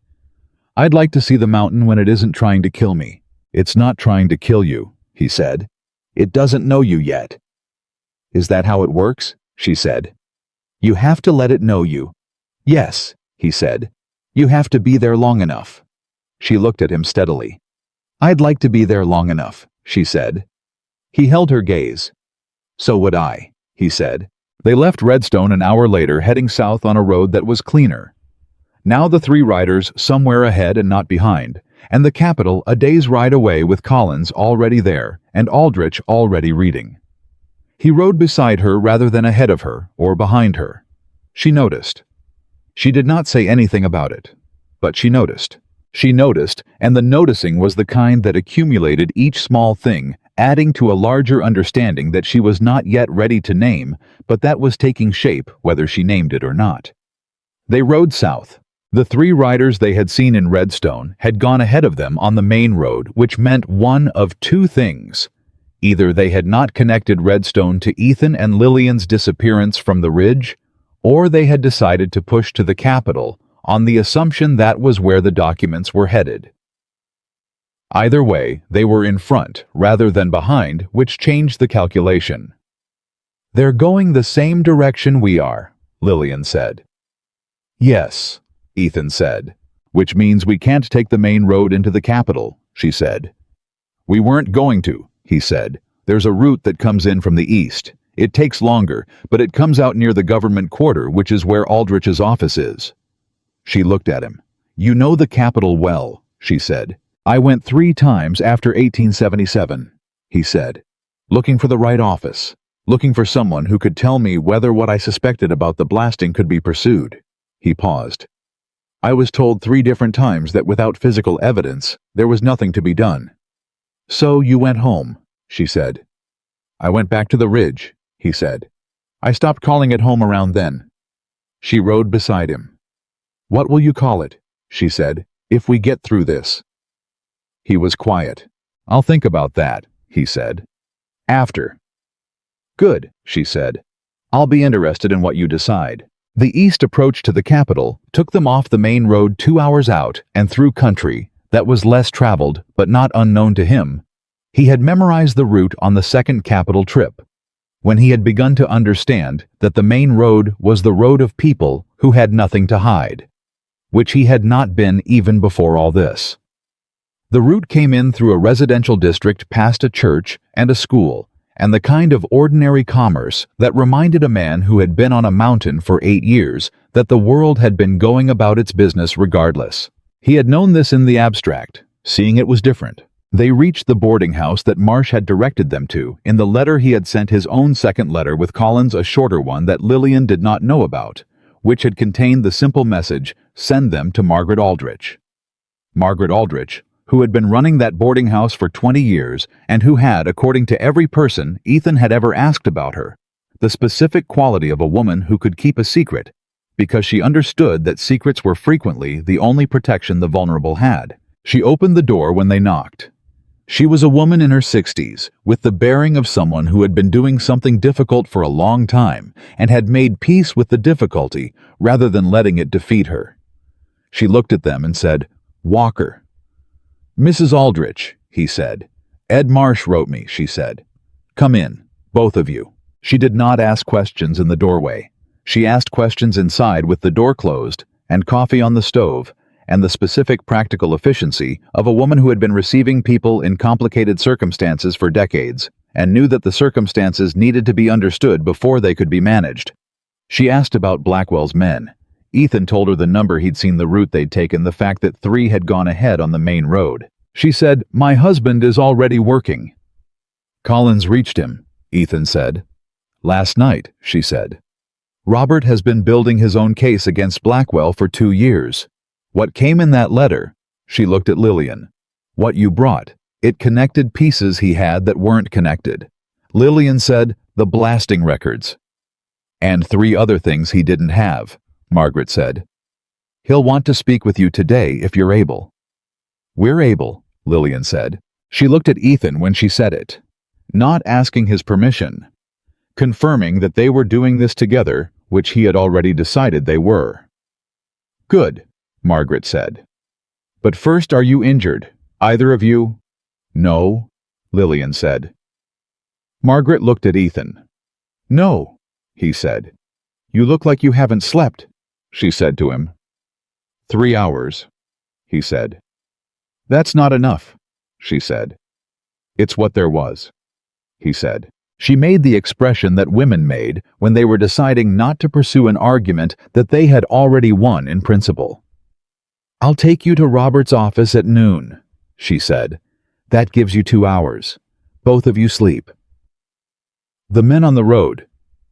I'd like to see the mountain when it isn't trying to kill me. It's not trying to kill you, he said. It doesn't know you yet. Is that how it works? She said. You have to let it know you. Yes, he said. You have to be there long enough. She looked at him steadily. I'd like to be there long enough, she said. He held her gaze. So would I, he said. They left Redstone an hour later, heading south on a road that was cleaner. Now the three riders somewhere ahead and not behind, and the capital a day's ride away with Collins already there and Aldrich already reading. He rode beside her rather than ahead of her or behind her. She noticed. She did not say anything about it, but she noticed. She noticed, and the noticing was the kind that accumulated each small thing, adding to a larger understanding that she was not yet ready to name, but that was taking shape whether she named it or not. They rode south. The three riders they had seen in Redstone had gone ahead of them on the main road, which meant one of two things. Either they had not connected Redstone to Ethan and Lillian's disappearance from the ridge, or they had decided to push to the capital on the assumption that was where the documents were headed. Either way, they were in front rather than behind, which changed the calculation. They're going the same direction we are, Lillian said. Yes, Ethan said, which means we can't take the main road into the capital, she said. We weren't going to, he said. There's a route that comes in from the east. It takes longer, but it comes out near the government quarter, which is where Aldrich's office is. She looked at him. You know the capital well, she said. I went 3 times after 1877, he said, looking for the right office, looking for someone who could tell me whether what I suspected about the blasting could be pursued. He paused. I was told 3 different times that without physical evidence, there was nothing to be done. So you went home, she said. I went back to the ridge, he said. I stopped calling it home around then. She rode beside him. What will you call it, she said, if we get through this? He was quiet. I'll think about that, he said. After. Good, she said. I'll be interested in what you decide. The east approach to the capital took them off the main road 2 hours out and through country that was less traveled but not unknown to him. He had memorized the route on the second capital trip, when he had begun to understand that the main road was the road of people who had nothing to hide, which he had not been even before all this. The route came in through a residential district past a church and a school, and the kind of ordinary commerce that reminded a man who had been on a mountain for 8 years that the world had been going about its business regardless. He had known this in the abstract, seeing it was different. They reached the boarding house that Marsh had directed them to in the letter he had sent, his own second letter with Collins, a shorter one that Lillian did not know about, which had contained the simple message, send them to Margaret Aldrich. Margaret Aldrich, who had been running that boarding house for 20 years and who had, according to every person Ethan had ever asked about her, the specific quality of a woman who could keep a secret, because she understood that secrets were frequently the only protection the vulnerable had. She opened the door when they knocked. She was a woman in her 60s, with the bearing of someone who had been doing something difficult for a long time and had made peace with the difficulty rather than letting it defeat her. She looked at them and said, Walker. Mrs. Aldrich, he said. Ed Marsh wrote me, she said. Come in, both of you. She did not ask questions in the doorway. She asked questions inside with the door closed and coffee on the stove, and the specific practical efficiency of a woman who had been receiving people in complicated circumstances for decades and knew that the circumstances needed to be understood before they could be managed. She asked about Blackwell's men. Ethan told her the number he'd seen, the route they'd taken, the fact that 3 had gone ahead on the main road. She said, My husband is already working. Collins reached him, Ethan said. Last night, she said. Robert has been building his own case against Blackwell for 2 years. What came in that letter, she looked at Lillian. What you brought, it connected pieces he had that weren't connected. Lillian said, the blasting records. And 3 other things he didn't have, Margaret said. He'll want to speak with you today if you're able. We're able, Lillian said. She looked at Ethan when she said it, not asking his permission, confirming that they were doing this together, which he had already decided they were. Good, Margaret said. But first, are you injured, either of you? No, Lillian said. Margaret looked at Ethan. No, he said. You look like you haven't slept, she said to him. 3 hours, he said. That's not enough, she said. It's what there was, he said. She made the expression that women made when they were deciding not to pursue an argument that they had already won in principle. I'll take you to Robert's office at noon, she said. That gives you 2 hours. Both of you sleep. The men on the road,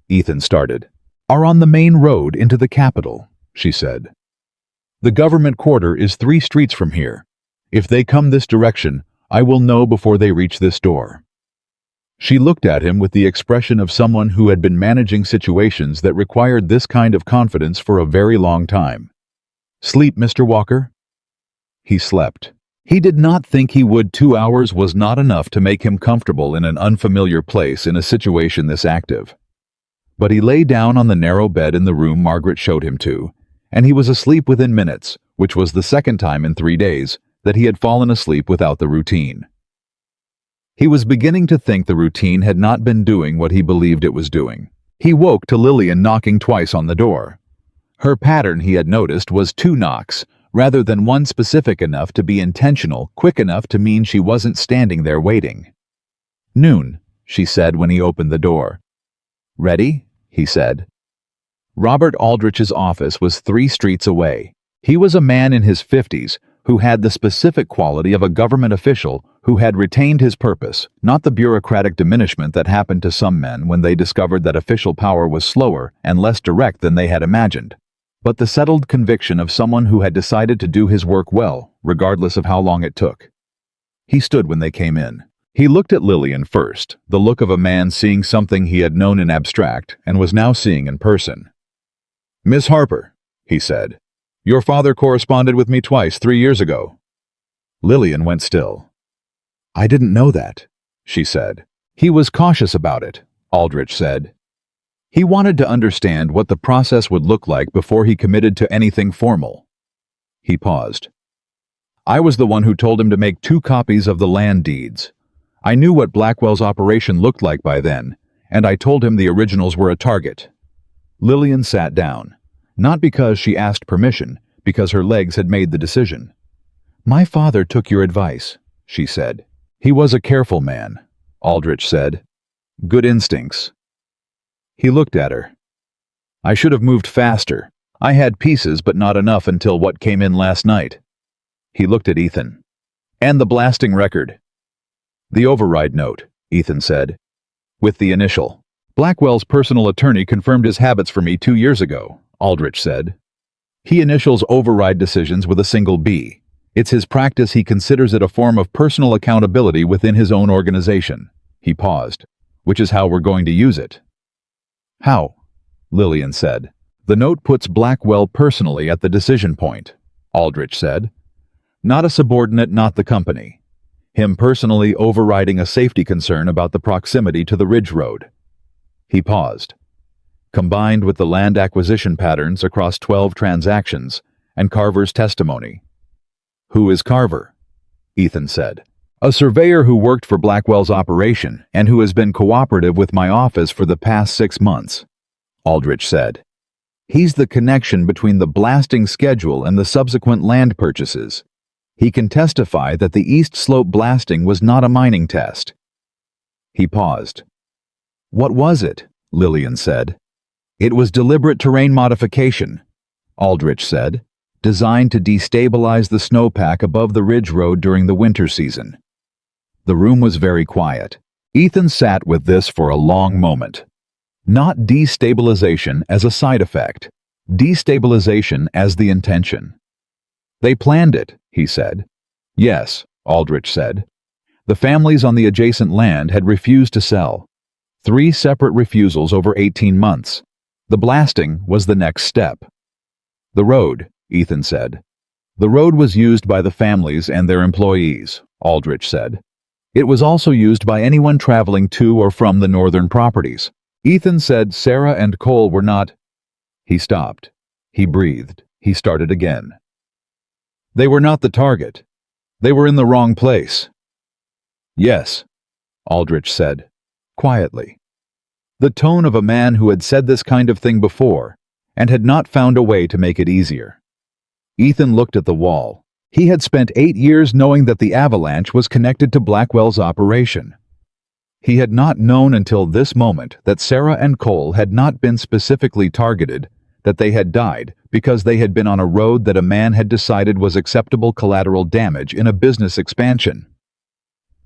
Ethan started, are on the main road into the capital, she said. The government quarter is 3 streets from here. If they come this direction, I will know before they reach this door. She looked at him with the expression of someone who had been managing situations that required this kind of confidence for a very long time. Sleep, Mr. Walker? He slept. He did not think he would. 2 hours was not enough to make him comfortable in an unfamiliar place in a situation this active. But he lay down on the narrow bed in the room Margaret showed him to, and he was asleep within minutes, which was the second time in 3 days that he had fallen asleep without the routine. He was beginning to think the routine had not been doing what he believed it was doing. He woke to Lillian knocking twice on the door. Her pattern, he had noticed, was 2 knocks, rather than one specific enough to be intentional, quick enough to mean she wasn't standing there waiting. Noon, she said when he opened the door. Ready? He said. Robert Aldrich's office was 3 streets away. He was a man in his 50s who had the specific quality of a government official who had retained his purpose, not the bureaucratic diminishment that happened to some men when they discovered that official power was slower and less direct than they had imagined, but the settled conviction of someone who had decided to do his work well, regardless of how long it took. He stood when they came in. He looked at Lillian first, the look of a man seeing something he had known in abstract and was now seeing in person. Miss Harper, he said. Your father corresponded with me twice 3 years ago. Lillian went still. I didn't know that, she said. He was cautious about it, Aldrich said. He wanted to understand what the process would look like before he committed to anything formal. He paused. I was the one who told him to make 2 copies of the land deeds. I knew what Blackwell's operation looked like by then, and I told him the originals were a target. Lillian sat down. Not because she asked permission, because her legs had made the decision. My father took your advice, she said. He was a careful man, Aldrich said. Good instincts. He looked at her. I should have moved faster. I had pieces, but not enough until what came in last night. He looked at Ethan. And the blasting record. The override note, Ethan said. With the initial. Blackwell's personal attorney confirmed his habits for me 2 years ago, Aldrich said. He initials override decisions with a single B. It's his practice. He considers it a form of personal accountability within his own organization. He paused. Which is how we're going to use it. How? Lillian said. The note puts Blackwell personally at the decision point, Aldrich said. Not a subordinate, not the company. Him personally overriding a safety concern about the proximity to the Ridge Road. He paused. Combined with the land acquisition patterns across 12 transactions and Carver's testimony. Who is Carver? Ethan said. A surveyor who worked for Blackwell's operation and who has been cooperative with my office for the past 6 months, Aldrich said. He's the connection between the blasting schedule and the subsequent land purchases. He can testify that the East Slope blasting was not a mining test. He paused. What was it? Lillian said. It was deliberate terrain modification, Aldrich said, designed to destabilize the snowpack above the Ridge Road during the winter season. The room was very quiet. Ethan sat with this for a long moment. Not destabilization as a side effect, destabilization as the intention. They planned it, he said. Yes, Aldrich said. The families on the adjacent land had refused to sell. 3 separate refusals over 18 months. The blasting was the next step. The road, Ethan said. The road was used by the families and their employees, Aldrich said. It was also used by anyone traveling to or from the northern properties. Ethan said Sarah and Cole were not. He stopped. He breathed. He started again. They were not the target. They were in the wrong place. Yes, Aldrich said, quietly. The tone of a man who had said this kind of thing before, and had not found a way to make it easier. Ethan looked at the wall. He had spent 8 years knowing that the avalanche was connected to Blackwell's operation. He had not known until this moment that Sarah and Cole had not been specifically targeted, that they had died because they had been on a road that a man had decided was acceptable collateral damage in a business expansion.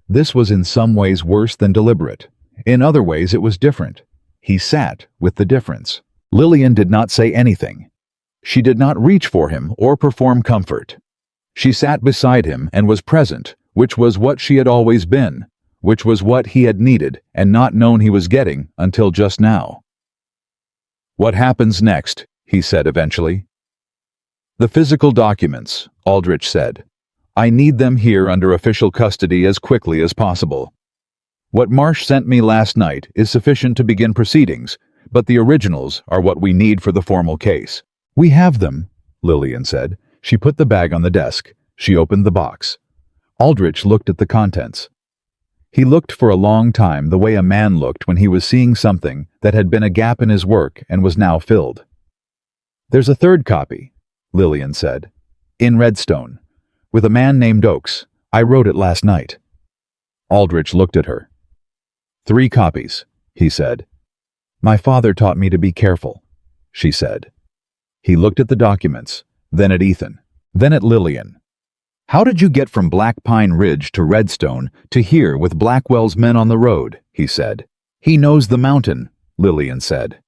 This was in some ways worse than deliberate. In other ways it was different. He sat with the difference. Lillian did not say anything. She did not reach for him or perform comfort. She sat beside him and was present, which was what she had always been, which was what he had needed and not known he was getting until just now. "What happens next?" he said eventually. "The physical documents," Aldrich said. "I need them here under official custody as quickly as possible. What Marsh sent me last night is sufficient to begin proceedings, but the originals are what we need for the formal case." "We have them," Lillian said. She put the bag on the desk. She opened the box. Aldrich looked at the contents. He looked for a long time the way a man looked when he was seeing something that had been a gap in his work and was now filled. "There's a third copy," Lillian said. "In Redstone. With a man named Oakes. I wrote it last night." Aldrich looked at her. "3 copies," he said. "My father taught me to be careful," she said. He looked at the documents, then at Ethan, then at Lillian. "How did you get from Black Pine Ridge to Redstone to here with Blackwell's men on the road?" he said. "He knows the mountain," Lillian said.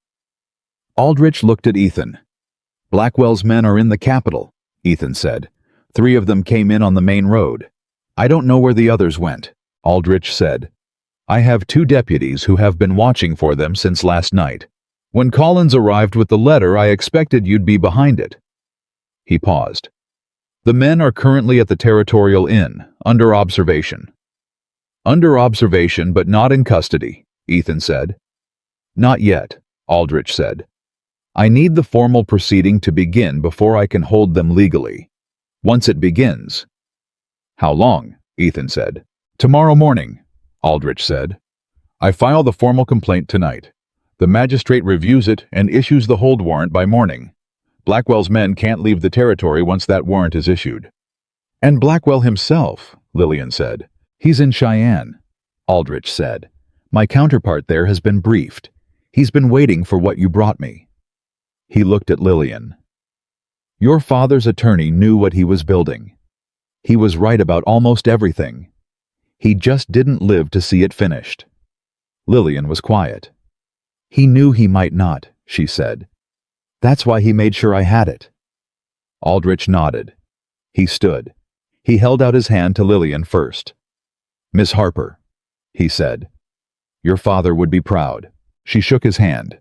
Aldrich looked at Ethan. "Blackwell's men are in the capital," Ethan said. 3 of them came in on the main road. "I don't know where the others went," Aldrich said. "I have 2 deputies who have been watching for them since last night. When Collins arrived with the letter, I expected you'd be behind it." He paused. "The men are currently at the Territorial Inn, under observation." "Under observation, but not in custody," Ethan said. "Not yet," Aldrich said. "I need the formal proceeding to begin before I can hold them legally. Once it begins—" "How long?" Ethan said. "Tomorrow morning," Aldrich said. "I file the formal complaint tonight. The magistrate reviews it and issues the hold warrant by morning. Blackwell's men can't leave the territory once that warrant is issued." "And Blackwell himself," Lillian said. "He's in Cheyenne," Aldrich said. "My counterpart there has been briefed. He's been waiting for what you brought me." He looked at Lillian. "Your father's attorney knew what he was building. He was right about almost everything. He just didn't live to see it finished." Lillian was quiet. "He knew he might not," she said. "That's why he made sure I had it." Aldrich nodded. He stood. He held out his hand to Lillian first. "Miss Harper," he said. "Your father would be proud." She shook his hand.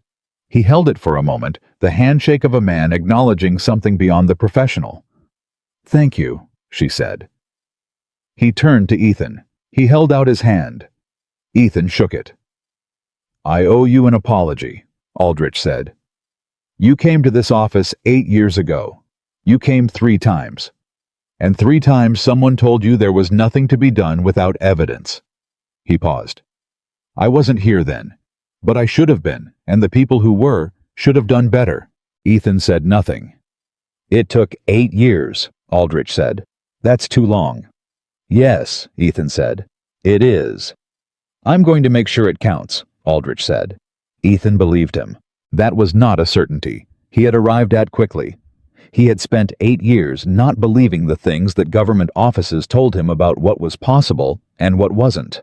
He held it for a moment, the handshake of a man acknowledging something beyond the professional. "Thank you," she said. He turned to Ethan. He held out his hand. Ethan shook it. "I owe you an apology," Aldrich said. "You came to this office 8 years ago. You came 3 times. And 3 times someone told you there was nothing to be done without evidence." He paused. "I wasn't here then, but I should have been, and the people who were should have done better." Ethan said nothing. "It took 8 years," Aldrich said. "That's too long." "Yes," Ethan said. "It is." "I'm going to make sure it counts," Aldrich said. Ethan believed him. That was not a certainty. He had arrived at quickly. He had spent 8 years not believing the things that government offices told him about what was possible and what wasn't.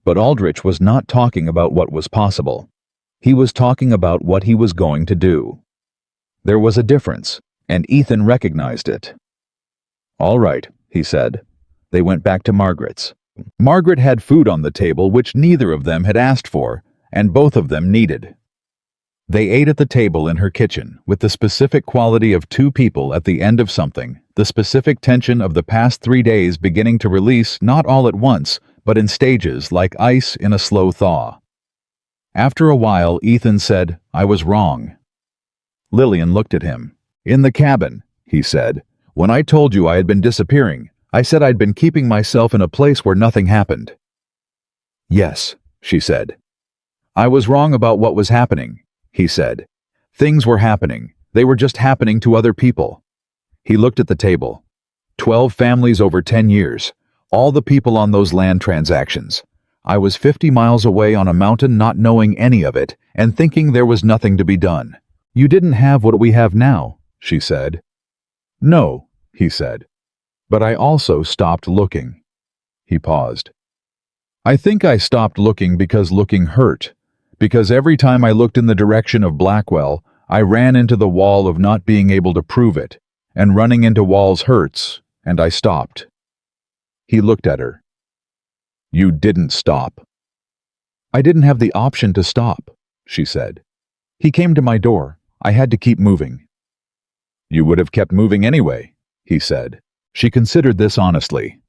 But Aldrich was not talking about what was possible. He was talking about what he was going to do. There was a difference, and Ethan recognized it. "All right," he said. They went back to Margaret's. Margaret had food on the table which neither of them had asked for, and both of them needed. They ate at the table in her kitchen, with the specific quality of 2 people at the end of something, the specific tension of the past 3 days beginning to release not all at once, but in stages like ice in a slow thaw. After a while, Ethan said, "I was wrong." Lillian looked at him. "In the cabin," he said, "when I told you I had been disappearing, I said I'd been keeping myself in a place where nothing happened. Yes, she said. I was wrong about what was happening, he said. Things were happening. They were just happening to other people. He looked at the table. 12 families over 10 years. All the people on those land transactions. I was 50 miles away on a mountain not knowing any of it and thinking there was nothing to be done. You didn't have what we have now, she said. No, he said. But I also stopped looking. He paused. I think I stopped looking because looking hurt. Because every time I looked in the direction of Blackwell, I ran into the wall of not being able to prove it, and running into walls hurts, and I stopped. He looked at her. You didn't stop. I didn't have the option to stop, she said. He came to my door. I had to keep moving. You would have kept moving anyway, he said. She considered this honestly.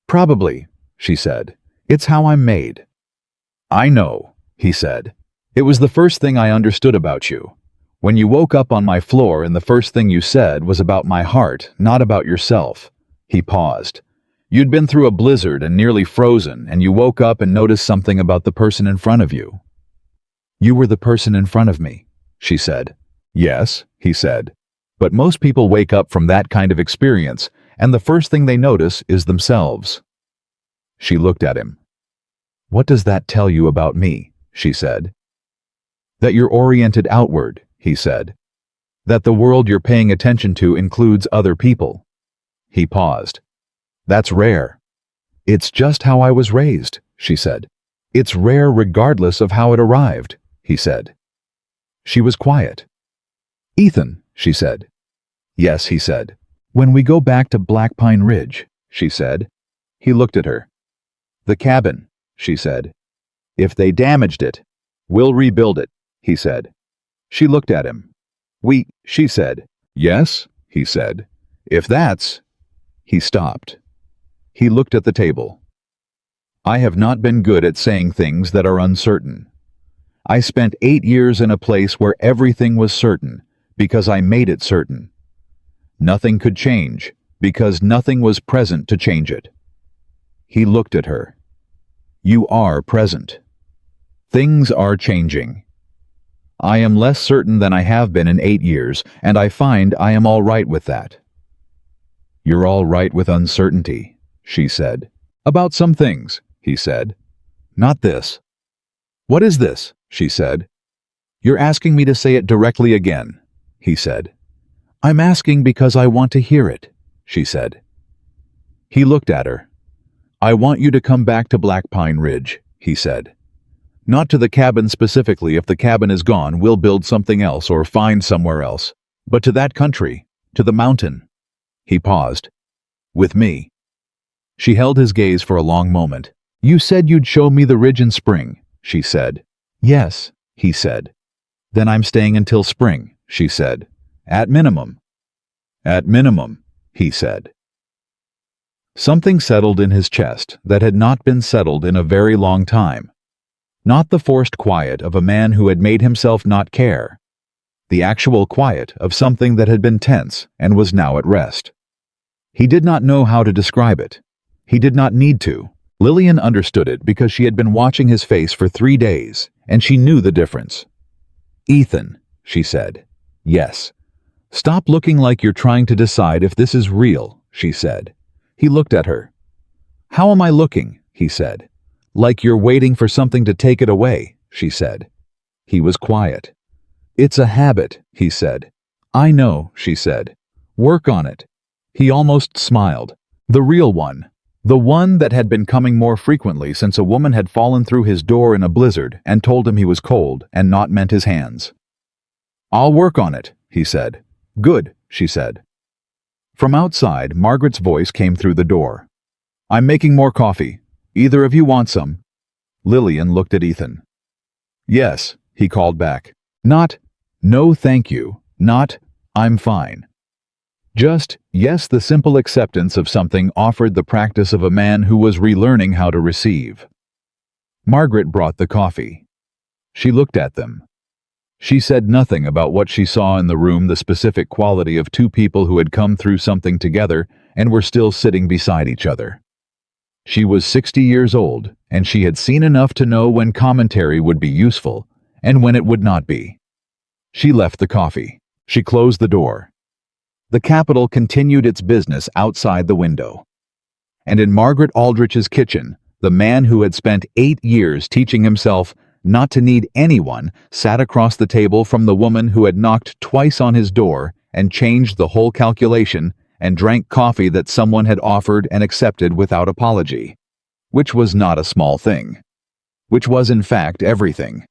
Probably, she said. It's how I'm made. I know, he said. It was the first thing I understood about you. When you woke up on my floor and the first thing you said was about my heart, not about yourself. He paused. You'd been through a blizzard and nearly frozen, and you woke up and noticed something about the person in front of you. You were the person in front of me, she said. Yes, he said. But most people wake up from that kind of experience, and the first thing they notice is themselves. She looked at him. What does that tell you about me? She said. That you're oriented outward, he said. That the world you're paying attention to includes other people. He paused. That's rare. It's just how I was raised, she said. It's rare regardless of how it arrived, he said. She was quiet. Ethan, she said. Yes, he said. When we go back to Black Pine Ridge, she said. He looked at her. The cabin, she said. If they damaged it, we'll rebuild it, he said. She looked at him. She said. Yes, he said. If that's... He stopped. He looked at the table. I have not been good at saying things that are uncertain. I spent 8 years in a place where everything was certain, because I made it certain. Nothing could change, because nothing was present to change it. He looked at her. You are present. Things are changing. I am less certain than I have been in 8 years, and I find I am all right with that. You're all right with uncertainty, she said. About some things, he said. Not this. What is this? She said. You're asking me to say it directly again, he said. I'm asking because I want to hear it, she said. He looked at her. I want you to come back to Black Pine Ridge, he said. Not to the cabin specifically. If the cabin is gone, we'll build something else or find somewhere else. But to that country, to the mountain. He paused. With me. She held his gaze for a long moment. You said you'd show me the ridge in spring, she said. Yes, he said. Then I'm staying until spring, she said. At minimum. At minimum, he said. Something settled in his chest that had not been settled in a very long time. Not the forced quiet of a man who had made himself not care. The actual quiet of something that had been tense and was now at rest. He did not know how to describe it. He did not need to. Lillian understood it because she had been watching his face for 3 days, and she knew the difference. Ethan, she said. Yes. Stop looking like you're trying to decide if this is real, she said. He looked at her. How am I looking? He said. Like you're waiting for something to take it away, she said. He was quiet. It's a habit, he said. I know, she said. Work on it. He almost smiled. The real one. The one that had been coming more frequently since a woman had fallen through his door in a blizzard and told him he was cold and not meant his hands. I'll work on it, he said. Good, she said. From outside, Margaret's voice came through the door. I'm making more coffee. Either of you want some? Lillian looked at Ethan. Yes, he called back. Not, no thank you. Not, I'm fine. Just, yes, the simple acceptance of something offered the practice of a man who was relearning how to receive. Margaret brought the coffee. She looked at them. She said nothing about what she saw in the room, the specific quality of two people who had come through something together and were still sitting beside each other. She was 60 years old, and she had seen enough to know when commentary would be useful and when it would not be. She left the coffee. She closed the door. The Capitol continued its business outside the window. And in Margaret Aldrich's kitchen, the man who had spent 8 years teaching himself not to need anyone sat across the table from the woman who had knocked twice on his door and changed the whole calculation and drank coffee that someone had offered and accepted without apology, which was not a small thing, which was in fact everything,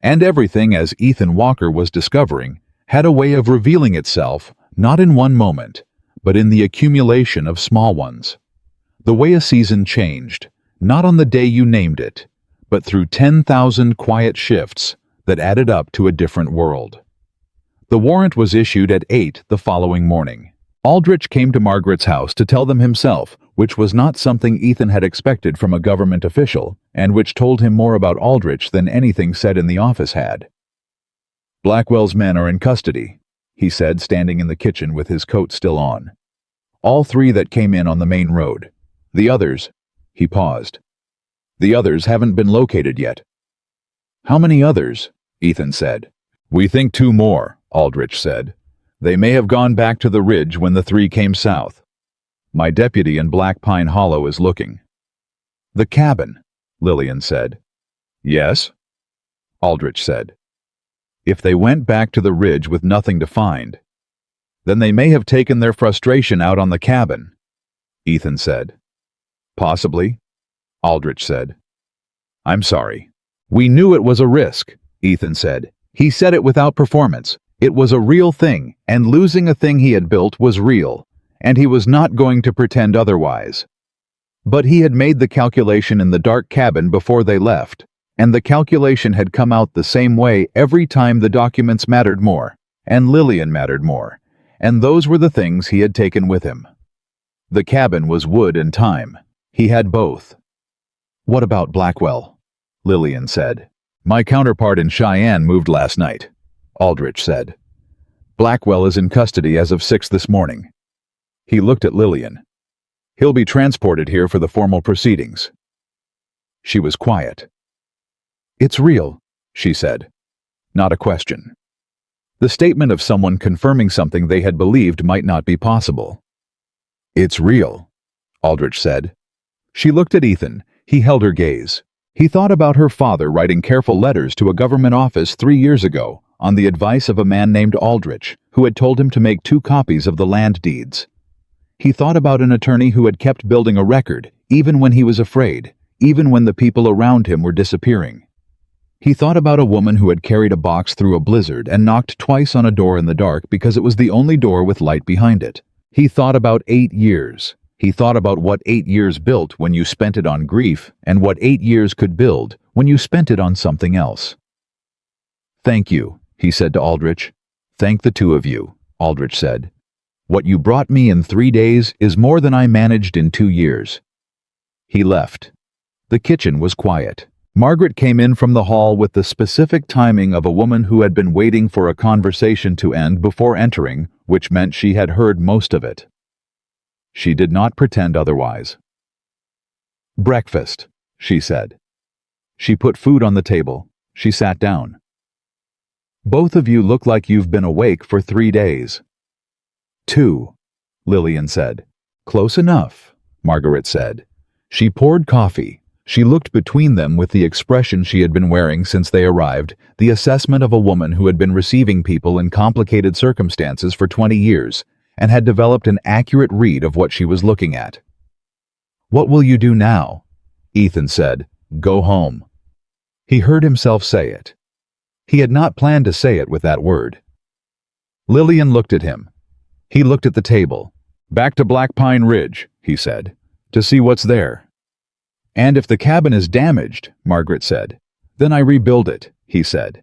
and everything, as Ethan Walker was discovering, had a way of revealing itself not in one moment, but in the accumulation of small ones. The way a season changed, not on the day you named it, but through 10,000 quiet shifts that added up to a different world. The warrant was issued at 8 the following morning. Aldrich came to Margaret's house to tell them himself, which was not something Ethan had expected from a government official, and which told him more about Aldrich than anything said in the office had. "Blackwell's men are in custody," he said, standing in the kitchen with his coat still on. "All 3 that came in on the main road. The others," he paused. "The others haven't been located yet." "How many others?" Ethan said. "We think 2 more, Aldrich said. "They may have gone back to the ridge when the 3 came south. My deputy in Black Pine Hollow is looking." "The cabin," Lillian said. "Yes?" Aldrich said. "If they went back to the ridge with nothing to find, then they may have taken their frustration out on the cabin," Ethan said. "Possibly," Aldrich said. "I'm sorry. We knew it was a risk," Ethan said. "He said it without performance. It was a real thing, and losing a thing he had built was real, and he was not going to pretend otherwise. But he had made the calculation in the dark cabin before they left, and the calculation had come out the same way every time the documents mattered more, and Lillian mattered more, and those were the things he had taken with him. The cabin was wood and time. He had both." "What about Blackwell?" Lillian said. "My counterpart in Cheyenne moved last night," Aldrich said. "Blackwell is in custody as of 6 this morning." He looked at Lillian. "He'll be transported here for the formal proceedings." She was quiet. "It's real," she said. Not a question. The statement of someone confirming something they had believed might not be possible. "It's real," Aldrich said. She looked at Ethan. He held her gaze. He thought about her father writing careful letters to a government office 3 years ago on the advice of a man named Aldrich, who had told him to make 2 copies of the land deeds. He thought about an attorney who had kept building a record, even when he was afraid, even when the people around him were disappearing. He thought about a woman who had carried a box through a blizzard and knocked twice on a door in the dark because it was the only door with light behind it. He thought about 8 years. He thought about what 8 years built when you spent it on grief and what 8 years could build when you spent it on something else. "Thank you," he said to Aldrich. "Thank the 2 of you," Aldrich said. "What you brought me in 3 days is more than I managed in 2 years." He left. The kitchen was quiet. Margaret came in from the hall with the specific timing of a woman who had been waiting for a conversation to end before entering, which meant she had heard most of it. She did not pretend otherwise. "Breakfast," she said. She put food on the table. She sat down. "Both of you look like you've been awake for 3 days. 2, Lillian said. "Close enough," Margaret said. She poured coffee. She looked between them with the expression she had been wearing since they arrived, the assessment of a woman who had been receiving people in complicated circumstances for 20 years and had developed an accurate read of what she was looking at. "What will you do now?" Ethan said. "Go home." He heard himself say it. He had not planned to say it with that word. Lillian looked at him. He looked at the table. "Back to Black Pine Ridge," he said, "to see what's there." "And if the cabin is damaged," Margaret said, "then I rebuild it," he said.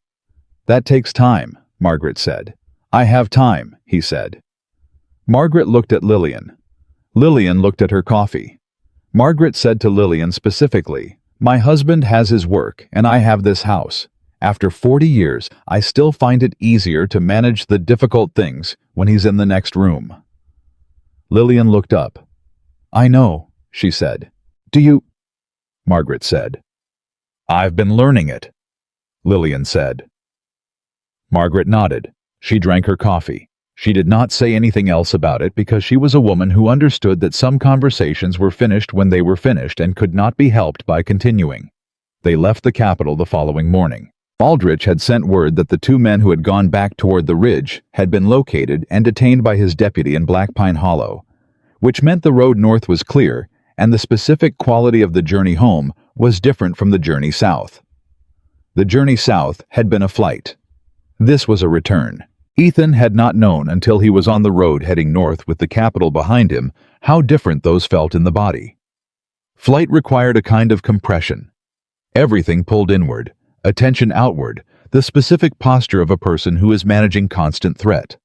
"That takes time," Margaret said. "I have time," he said. Margaret looked at Lillian. Lillian looked at her coffee. Margaret said to Lillian specifically, "My husband has his work, and I have this house. After 40 years, I still find it easier to manage the difficult things when he's in the next room." Lillian looked up. I know, she said. Do you? Margaret said. I've been learning it, Lillian said. Margaret nodded. She drank her coffee. She did not say anything else about it because she was a woman who understood that some conversations were finished when they were finished and could not be helped by continuing. They left the capital the following morning. Aldrich had sent word that the two men who had gone back toward the ridge had been located and detained by his deputy in Black Pine Hollow, which meant the road north was clear and the specific quality of the journey home was different from the journey south. The journey south had been a flight. This was a return. Ethan had not known until he was on the road heading north with the capital behind him how different those felt in the body. Flight required a kind of compression. Everything pulled inward, attention outward, the specific posture of a person who is managing constant threat.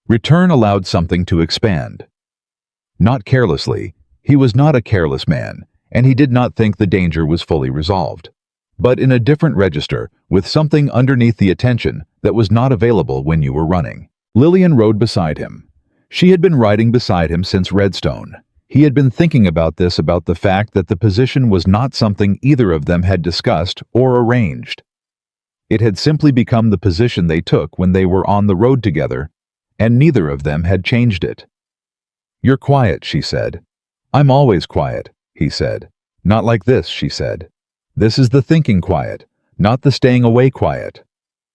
Return allowed something to expand. Not carelessly, he was not a careless man, and he did not think the danger was fully resolved. But in a different register, with something underneath the attention that was not available when you were running. Lillian rode beside him. She had been riding beside him since Redstone. He had been thinking about the fact that the position was not something either of them had discussed or arranged. It had simply become the position they took when they were on the road together, and neither of them had changed it. You're quiet, she said. I'm always quiet, he said. Not like this, she said. This is the thinking quiet, not the staying away quiet.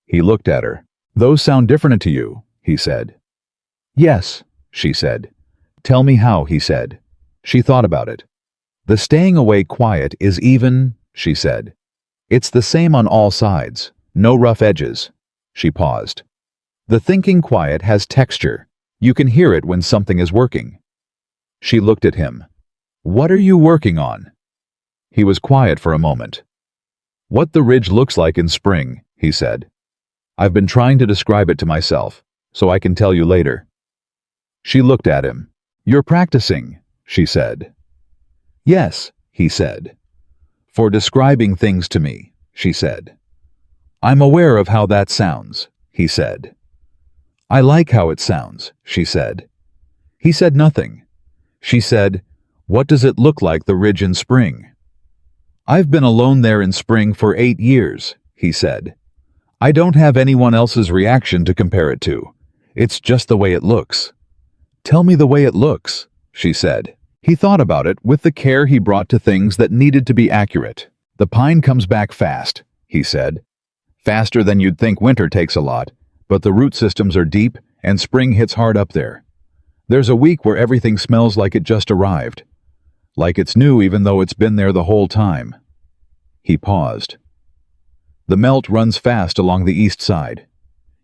He looked at her. Those sound different to you, he said. Yes, she said. Tell me how, he said. She thought about it. The staying away quiet is even, she said. It's the same on all sides, no rough edges. She paused. The thinking quiet has texture. You can hear it when something is working. She looked at him. What are you working on? He was quiet for a moment. What the ridge looks like in spring, he said. I've been trying to describe it to myself, so I can tell you later. She looked at him. You're practicing, she said. Yes, he said. For describing things to me, she said. I'm aware of how that sounds, he said. I like how it sounds, she said. He said nothing. She said, What does it look like, the ridge in spring? I've been alone there in spring for 8 years, he said. I don't have anyone else's reaction to compare it to. It's just the way it looks. Tell me the way it looks, she said. He thought about it with the care he brought to things that needed to be accurate. The pine comes back fast, he said. Faster than you'd think. Winter takes a lot, but the root systems are deep and spring hits hard up there. There's a week where everything smells like it just arrived. Like it's new even though it's been there the whole time. He paused. The melt runs fast along the east side.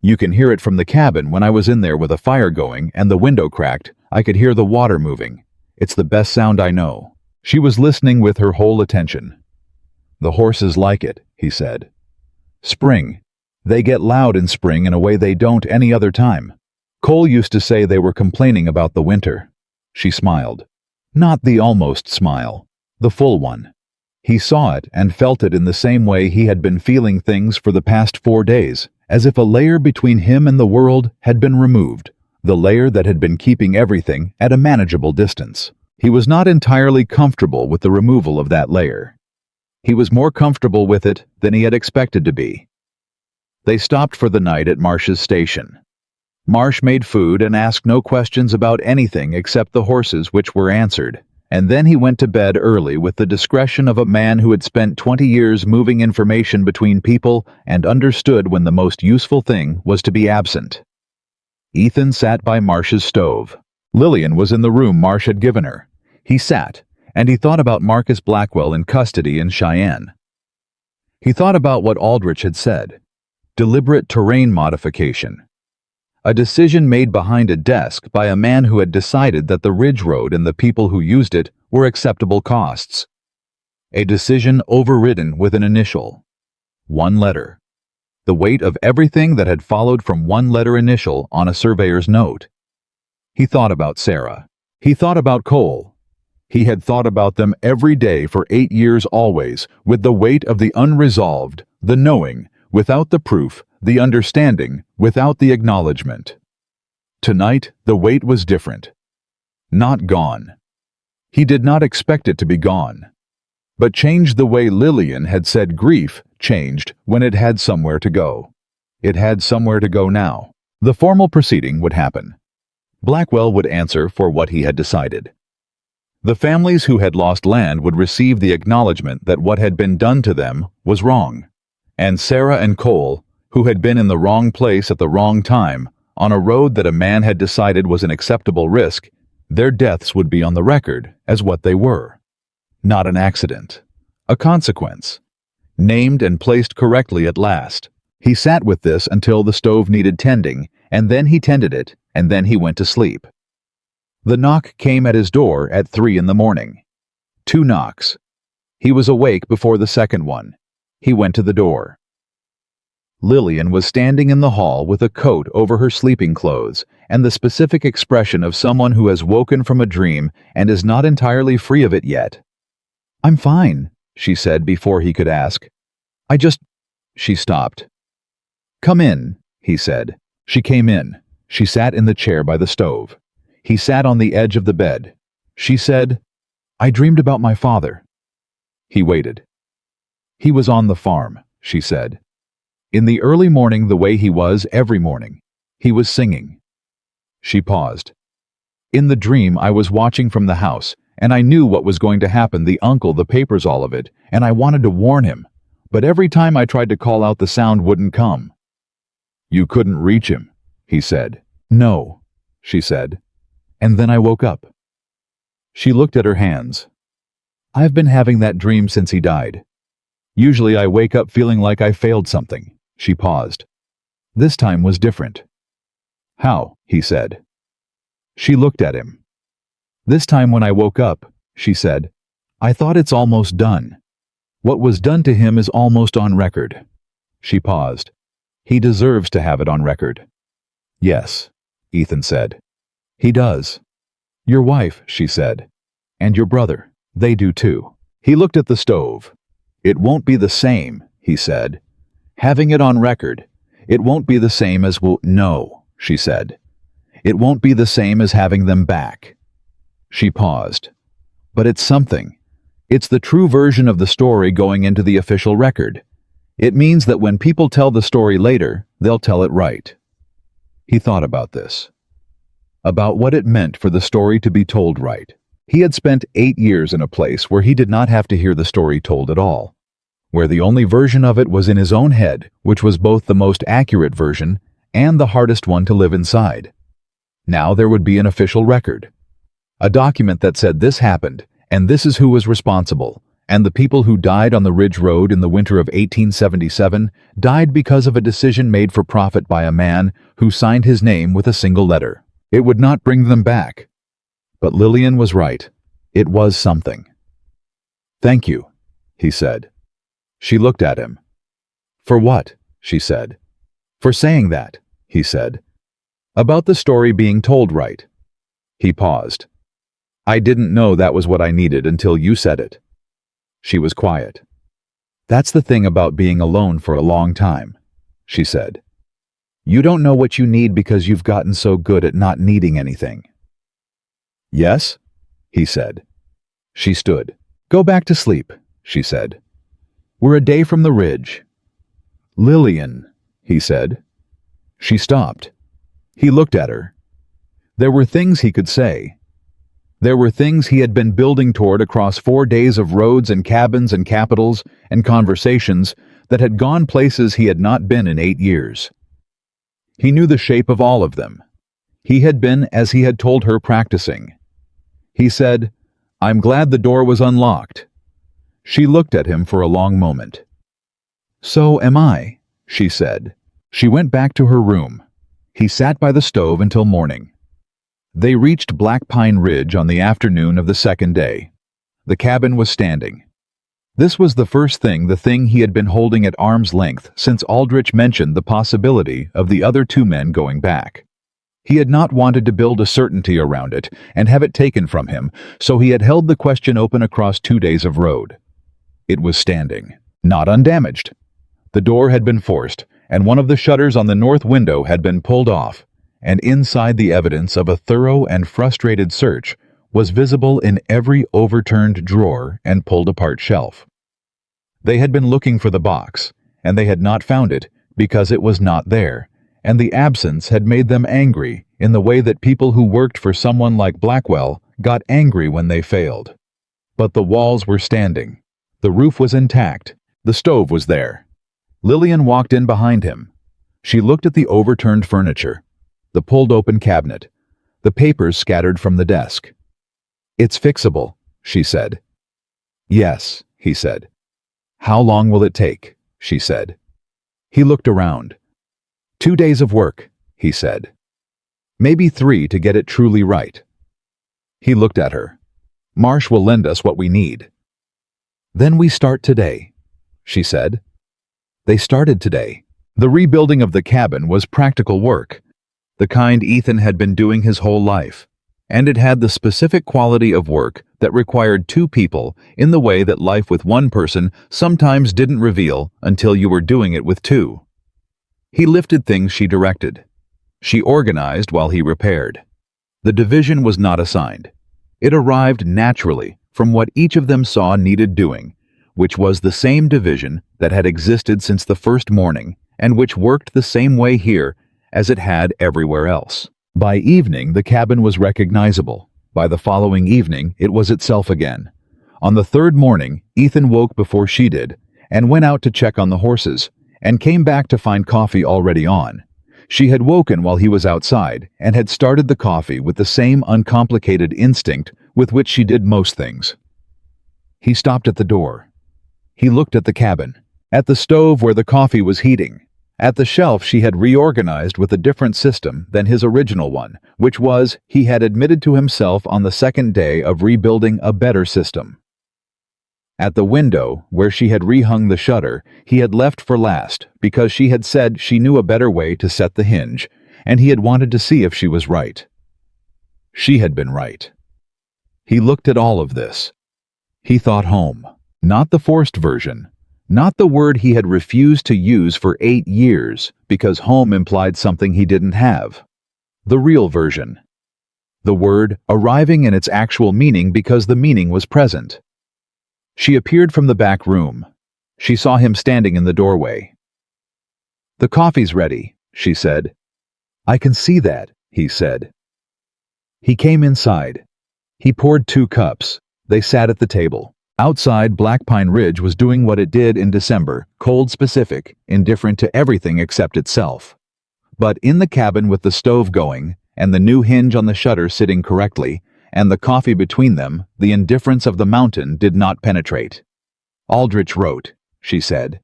You can hear it from the cabin. When I was in there with a fire going and the window cracked, I could hear the water moving. It's the best sound I know. She was listening with her whole attention. The horses like it, he said. Spring. They get loud in spring in a way they don't any other time. Cole used to say they were complaining about the winter. She smiled. Not the almost smile, the full one. He saw it and felt it in the same way he had been feeling things for the past 4 days, as if a layer between him and the world had been removed, the layer that had been keeping everything at a manageable distance. He was not entirely comfortable with the removal of that layer. He was more comfortable with it than he had expected to be. They stopped for the night at Marsh's station. Marsh made food and asked no questions about anything except the horses, which were answered, and then he went to bed early with the discretion of a man who had spent 20 years moving information between people and understood when the most useful thing was to be absent. Ethan sat by Marsh's stove. Lillian was in the room Marsh had given her. He sat, and he thought about Marcus Blackwell in custody in Cheyenne. He thought about what Aldrich had said. Deliberate terrain modification. A decision made behind a desk by a man who had decided that the ridge road and the people who used it were acceptable costs. A decision overridden with an initial. 1 letter. The weight of everything that had followed from 1 letter initial on a surveyor's note. He thought about Sarah. He thought about Cole. He had thought about them every day for 8 years always, with the weight of the unresolved, the knowing, without the proof, the understanding, without the acknowledgement. Tonight, the weight was different. Not gone. He did not expect it to be gone, but changed the way Lillian had said grief changed when it had somewhere to go. It had somewhere to go now. The formal proceeding would happen. Blackwell would answer for what he had decided. The families who had lost land would receive the acknowledgement that what had been done to them was wrong. And Sarah and Cole, who had been in the wrong place at the wrong time, on a road that a man had decided was an acceptable risk, their deaths would be on the record as what they were. Not an accident. A consequence. Named and placed correctly at last. He sat with this until the stove needed tending, and then he tended it, and then he went to sleep. The knock came at his door at 3 in the morning. 2 knocks. He was awake before the second one. He went to the door. Lillian was standing in the hall with a coat over her sleeping clothes and the specific expression of someone who has woken from a dream and is not entirely free of it yet. "I'm fine," she said before he could ask. She stopped. "Come in," he said. She came in. She sat in the chair by the stove. He sat on the edge of the bed. She said, "I dreamed about my father." He waited. "He was on the farm," she said. "In the early morning, the way he was every morning. He was singing." She paused. "In the dream, I was watching from the house, and I knew what was going to happen, the uncle, the papers, all of it, and I wanted to warn him. But every time I tried to call out, the sound wouldn't come." "You couldn't reach him," he said. "No," she said. "And then I woke up." She looked at her hands. "I've been having that dream since he died. Usually I wake up feeling like I failed something." She paused. "This time was different." "How?" he said. She looked at him. "This time when I woke up," she said, "I thought it's almost done. What was done to him is almost on record." She paused. "He deserves to have it on record." "Yes," Ethan said. "He does. Your wife," she said, "and your brother, they do too." He looked at the stove. "It won't be the same," he said. "Having it on record, it won't be the same as no," she said. "It won't be the same as having them back." She paused. "But it's something. It's the true version of the story going into the official record. It means that when people tell the story later, they'll tell it right." He thought about this. About what it meant for the story to be told right. He had spent 8 years in a place where he did not have to hear the story told at all, where the only version of it was in his own head, which was both the most accurate version and the hardest one to live inside. Now there would be an official record. A document that said this happened, and this is who was responsible, and the people who died on the Ridge Road in the winter of 1877 died because of a decision made for profit by a man who signed his name with a single letter. It would not bring them back. But Lillian was right. It was something. "Thank you," he said. She looked at him. "For what?" she said. "For saying that," he said. "About the story being told right." He paused. "I didn't know that was what I needed until you said it." She was quiet. "That's the thing about being alone for a long time," she said. "You don't know what you need because you've gotten so good at not needing anything." "Yes?" he said. She stood. "Go back to sleep," she said. "We're a day from the ridge." "Lillian," he said. She stopped. He looked at her. There were things he could say. There were things he had been building toward across 4 days of roads and cabins and capitals and conversations that had gone places he had not been in 8 years. He knew the shape of all of them. He had been, as he had told her, practicing. He said, "I'm glad the door was unlocked." She looked at him for a long moment. "So am I," she said. She went back to her room. He sat by the stove until morning. They reached Black Pine Ridge on the afternoon of the second day. The cabin was standing. This was the first thing, the thing he had been holding at arm's length since Aldrich mentioned the possibility of the other 2 men going back. He had not wanted to build a certainty around it and have it taken from him, so he had held the question open across 2 days of road. It was standing, not undamaged. The door had been forced, and one of the shutters on the north window had been pulled off, and inside the evidence of a thorough and frustrated search was visible in every overturned drawer and pulled-apart shelf. They had been looking for the box, and they had not found it because it was not there, and the absence had made them angry in the way that people who worked for someone like Blackwell got angry when they failed. But the walls were standing. The roof was intact. The stove was there. Lillian walked in behind him. She looked at the overturned furniture, the pulled-open cabinet, the papers scattered from the desk. "It's fixable," she said. "Yes," he said. "How long will it take?" she said. He looked around. 2 days of work, he said. Maybe 3 to get it truly right. He looked at her. "Marsh will lend us what we need." "Then we start today," she said. They started today. The rebuilding of the cabin was practical work, the kind Ethan had been doing his whole life, and it had the specific quality of work that required 2 people in the way that life with one person sometimes didn't reveal until you were doing it with 2. He lifted things she directed. She organized while he repaired. The division was not assigned. It arrived naturally from what each of them saw needed doing, which was the same division that had existed since the first morning and which worked the same way here as it had everywhere else. By evening, the cabin was recognizable. By the following evening, it was itself again. On the 3rd morning, Ethan woke before she did and went out to check on the horses and came back to find coffee already on. She had woken while he was outside and had started the coffee with the same uncomplicated instinct with which she did most things. He stopped at the door. He looked at the cabin, at the stove where the coffee was heating, at the shelf she had reorganized with a different system than his original one, which was, he had admitted to himself on the 2nd day of rebuilding, a better system. At the window, where she had rehung the shutter, he had left for last because she had said she knew a better way to set the hinge, and he had wanted to see if she was right. She had been right. He looked at all of this. He thought home, not the forced version, not the word he had refused to use for 8 years because home implied something he didn't have. The real version. The word arriving in its actual meaning because the meaning was present. She appeared from the back room. She saw him standing in the doorway. "The coffee's ready," she said. "I can see that," he said. He came inside. He poured 2 cups. They sat at the table. Outside, Black Pine Ridge was doing what it did in December, cold, specific, indifferent to everything except itself. But in the cabin with the stove going, and the new hinge on the shutter sitting correctly, and the coffee between them, the indifference of the mountain did not penetrate. "Aldrich wrote," she said.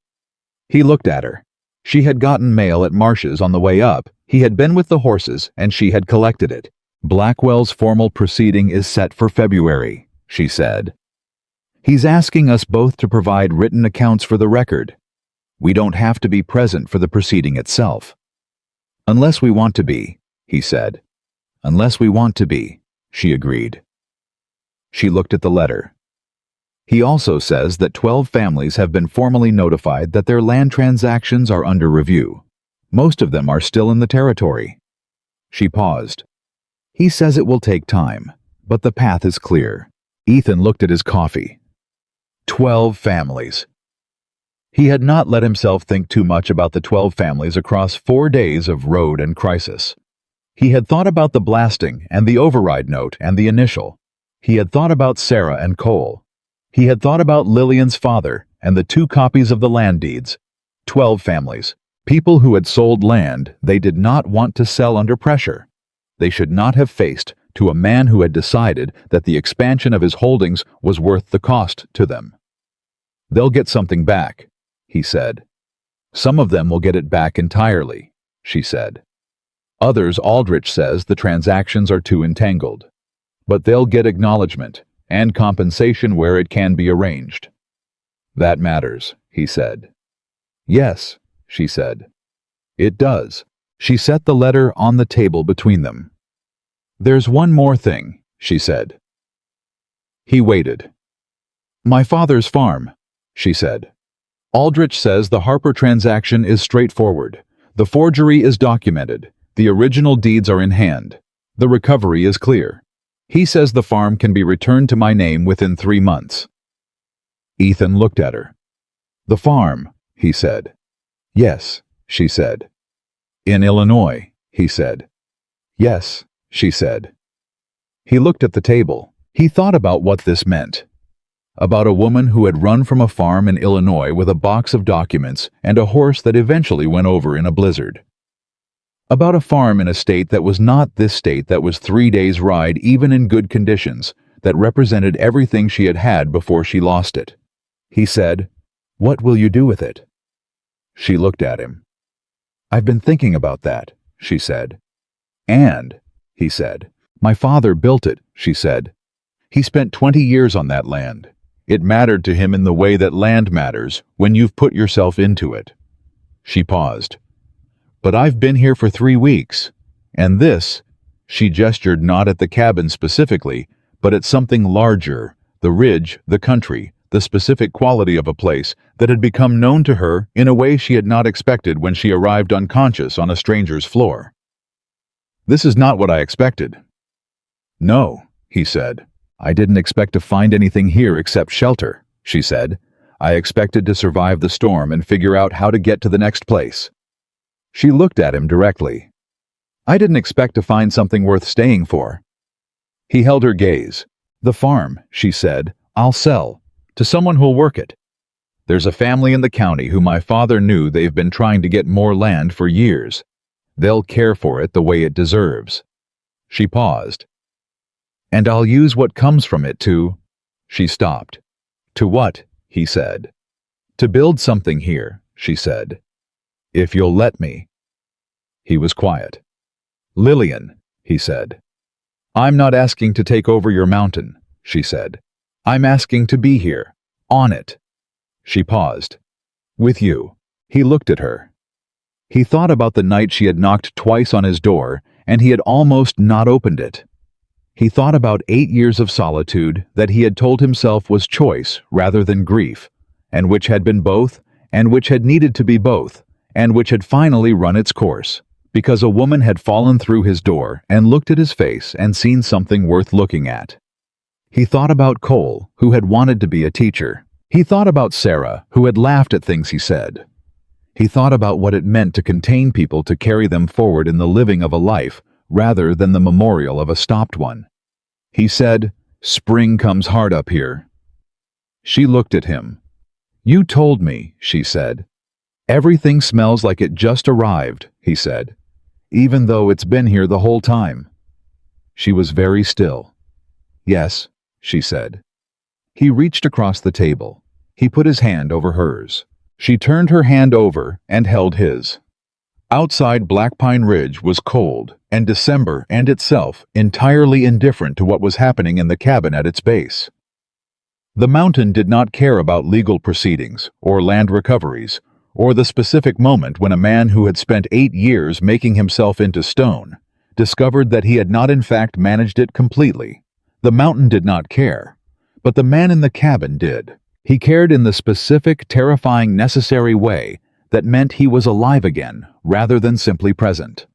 He looked at her. She had gotten mail at Marsh's on the way up. He had been with the horses, and she had collected it. "Blackwell's formal proceeding is set for February," she said. "He's asking us both to provide written accounts for the record. We don't have to be present for the proceeding itself." "Unless we want to be," he said. "Unless we want to be," she agreed. She looked at the letter. "He also says that 12 families have been formally notified that their land transactions are under review. Most of them are still in the territory." She paused. "He says it will take time, but the path is clear." Ethan looked at his coffee. 12 families. He had not let himself think too much about the 12 families across 4 days of road and crisis. He had thought about the blasting and the override note and the initial. He had thought about Sarah and Cole. He had thought about Lillian's father and the 2 copies of the land deeds. 12 families. People who had sold land they did not want to sell under pressure. They should not have faced to a man who had decided that the expansion of his holdings was worth the cost to them. "They'll get something back," he said. "Some of them will get it back entirely," she said. "Others, Aldrich says, the transactions are too entangled. But they'll get acknowledgement and compensation where it can be arranged." "That matters," he said. "Yes," she said. "It does." She set the letter on the table between them. "There's one more thing," she said. He waited. "My father's farm," she said. "Aldrich says the Harper transaction is straightforward. The forgery is documented. The original deeds are in hand. The recovery is clear. He says the farm can be returned to my name within 3 months. Ethan looked at her. The farm, he said. Yes, she said. In Illinois, he said. Yes, she said. He looked at the table. He thought about what this meant. About a woman who had run from a farm in Illinois with a box of documents and a horse that eventually went over in a blizzard. About a farm in a state that was not this state that was 3 days' ride even in good conditions, that represented everything she had had before she lost it. He said, "What will you do with it?" She looked at him. "I've been thinking about that," she said. "And," he said, "my father built it," she said. "He spent 20 years on that land. It mattered to him in the way that land matters when you've put yourself into it." She paused. "But I've been here for 3 weeks, and this," she gestured not at the cabin specifically, but at something larger, the ridge, the country, the specific quality of a place that had become known to her in a way she had not expected when she arrived unconscious on a stranger's floor. "This is not what I expected." "No," he said. "I didn't expect to find anything here except shelter," she said. "I expected to survive the storm and figure out how to get to the next place." She looked at him directly. "I didn't expect to find something worth staying for." He held her gaze. "The farm," she said, "I'll sell. To someone who'll work it. There's a family in the county who my father knew they've been trying to get more land for years. They'll care for it the way it deserves." She paused. "And I'll use what comes from it to—" She stopped. "To what?" he said. "To build something here," she said. "If you'll let me." He was quiet. "Lillian," he said. "I'm not asking to take over your mountain," she said. "I'm asking to be here, on it." She paused. "With you." He looked at her. He thought about the night she had knocked twice on his door, and he had almost not opened it. He thought about 8 years of solitude that he had told himself was choice rather than grief, and which had been both, and which had needed to be both, and which had finally run its course, because a woman had fallen through his door and looked at his face and seen something worth looking at. He thought about Cole, who had wanted to be a teacher. He thought about Sarah, who had laughed at things he said. He thought about what it meant to contain people to carry them forward in the living of a life rather than the memorial of a stopped one. He said, "Spring comes hard up here." She looked at him. "You told me," she said. "Everything smells like it just arrived," he said, "even though it's been here the whole time." She was very still. "Yes," she said. He reached across the table. He put his hand over hers. She turned her hand over and held his. Outside Black Pine Ridge was cold, and December and itself entirely indifferent to what was happening in the cabin at its base. The mountain did not care about legal proceedings or land recoveries, or the specific moment when a man who had spent 8 years making himself into stone discovered that he had not in fact managed it completely. The mountain did not care, but the man in the cabin did. He cared in the specific, terrifying, necessary way that meant he was alive again rather than simply present.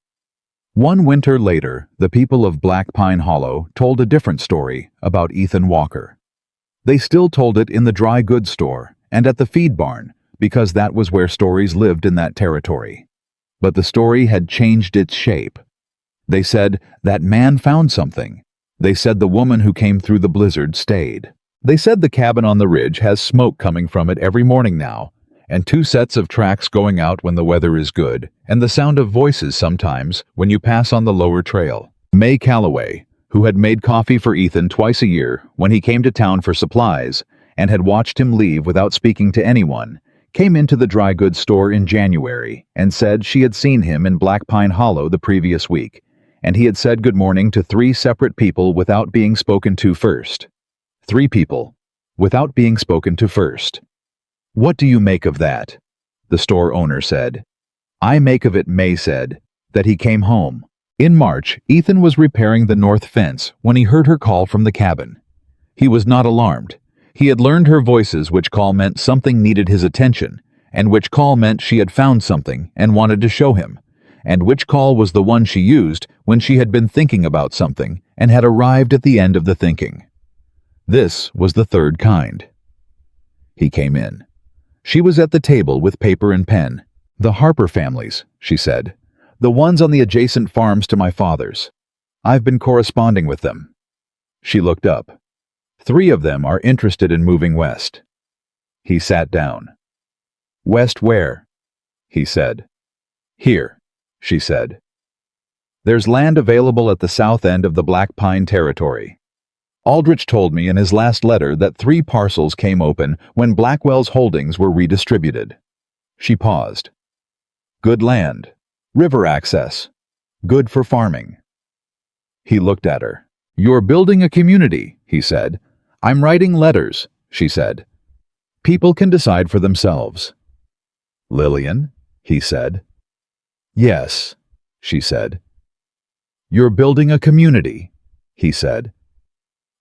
One winter later, the people of Black Pine Hollow told a different story about Ethan Walker. They still told it in the dry goods store and at the feed barn, because that was where stories lived in that territory. But the story had changed its shape. They said that man found something. They said the woman who came through the blizzard stayed. They said the cabin on the ridge has smoke coming from it every morning now, and 2 sets of tracks going out when the weather is good, and the sound of voices sometimes when you pass on the lower trail. May Calloway, who had made coffee for Ethan twice a year when he came to town for supplies, and had watched him leave without speaking to anyone, came into the dry goods store in January and said she had seen him in Black Pine Hollow the previous week, and he had said good morning to 3 separate people without being spoken to first. 3 people, without being spoken to first. "What do you make of that?" the store owner said. "I make of it," May said, "that he came home." In March, Ethan was repairing the north fence when he heard her call from the cabin. He was not alarmed. He had learned her voices, which call meant something needed his attention, and which call meant she had found something and wanted to show him, and which call was the one she used when she had been thinking about something and had arrived at the end of the thinking. This was the third kind. He came in. She was at the table with paper and pen. "The Harper families," she said. "The ones on the adjacent farms to my father's. I've been corresponding with them." She looked up. 3 of them are interested in moving west. He sat down. "West where?" he said. "Here," she said. "There's land available at the south end of the Black Pine Territory. Aldrich told me in his last letter that 3 parcels came open when Blackwell's holdings were redistributed." She paused. "Good land. River access. Good for farming." He looked at her. "You're building a community," he said. "I'm writing letters," she said. "People can decide for themselves." "Lillian," he said. "Yes," she said. "You're building a community," he said.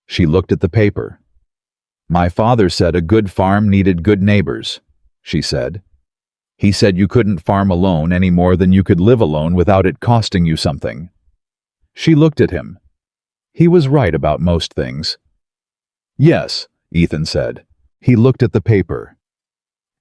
She looked at the paper. "My father said a good farm needed good neighbors," she said. "He said you couldn't farm alone any more than you could live alone without it costing you something." She looked at him. He was right about most things. "Yes," Ethan said. He looked at the paper.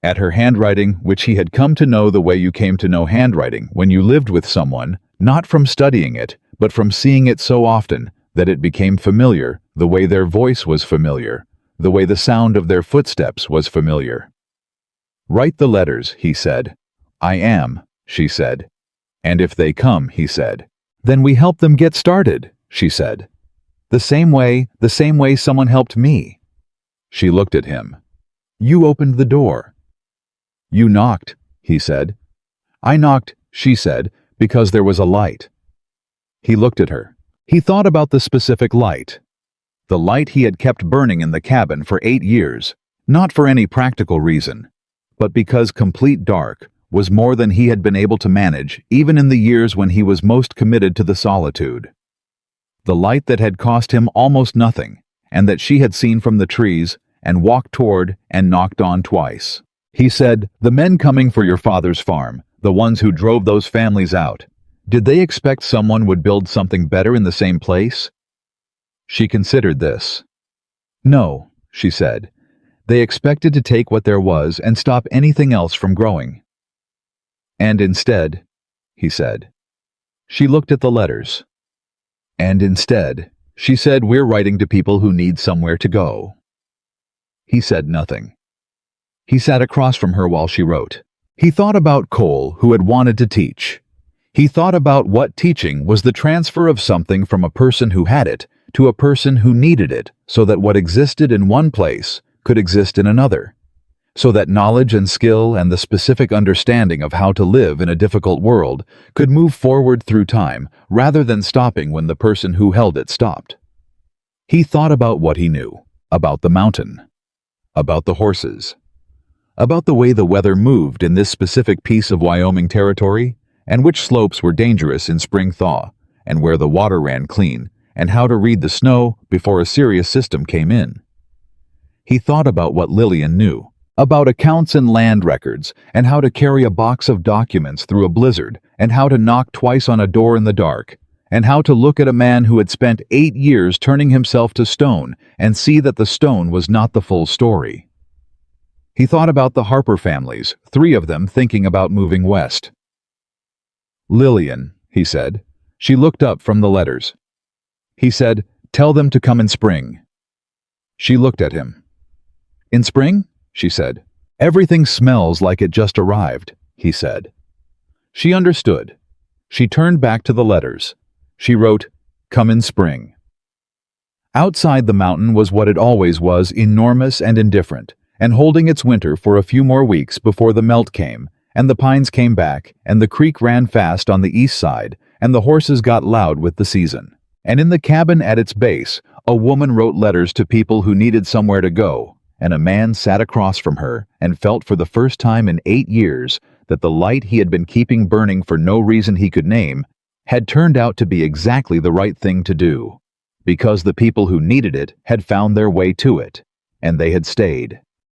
At her handwriting, which he had come to know the way you came to know handwriting when you lived with someone, not from studying it, but from seeing it so often that it became familiar, the way their voice was familiar, the way the sound of their footsteps was familiar. "Write the letters," he said. "I am," she said. "And if they come," he said. "Then we help them get started," she said. The same way someone helped me." She looked at him. "You opened the door." "You knocked," he said. "I knocked," she said, "because there was a light." He looked at her. He thought about the specific light. The light he had kept burning in the cabin for 8 years, not for any practical reason, but because complete dark was more than he had been able to manage even in the years when he was most committed to the solitude. The light that had cost him almost nothing, and that she had seen from the trees and walked toward and knocked on twice. He said, "The men coming for your father's farm, the ones who drove those families out, did they expect someone would build something better in the same place?" She considered this. "No," she said. "They expected to take what there was and stop anything else from growing." "And instead," he said. She looked at the letters. "And instead," she said, "we're writing to people who need somewhere to go." He said nothing. He sat across from her while she wrote. He thought about Cole, who had wanted to teach. He thought about what teaching was, the transfer of something from a person who had it to a person who needed it, so that what existed in one place could exist in another, so that knowledge and skill and the specific understanding of how to live in a difficult world could move forward through time rather than stopping when the person who held it stopped. He thought about what he knew, about the mountain, about the horses, about the way the weather moved in this specific piece of Wyoming territory, and which slopes were dangerous in spring thaw, and where the water ran clean, and how to read the snow before a serious system came in. He thought about what Lillian knew, about accounts and land records, and how to carry a box of documents through a blizzard, and how to knock twice on a door in the dark, and how to look at a man who had spent 8 years turning himself to stone and see that the stone was not the full story. He thought about the Harper families, 3 of them thinking about moving west. "Lillian," he said. She looked up from the letters. He said, "Tell them to come in spring." She looked at him. "In spring?" she said. "Everything smells like it just arrived," he said. She understood. She turned back to the letters. She wrote, "Come in spring." Outside the mountain was what it always was, enormous and indifferent, and holding its winter for a few more weeks before the melt came, and the pines came back, and the creek ran fast on the east side, and the horses got loud with the season. And in the cabin at its base, a woman wrote letters to people who needed somewhere to go, and a man sat across from her and felt for the first time in 8 years that the light he had been keeping burning for no reason he could name had turned out to be exactly the right thing to do, because the people who needed it had found their way to it, and they had stayed.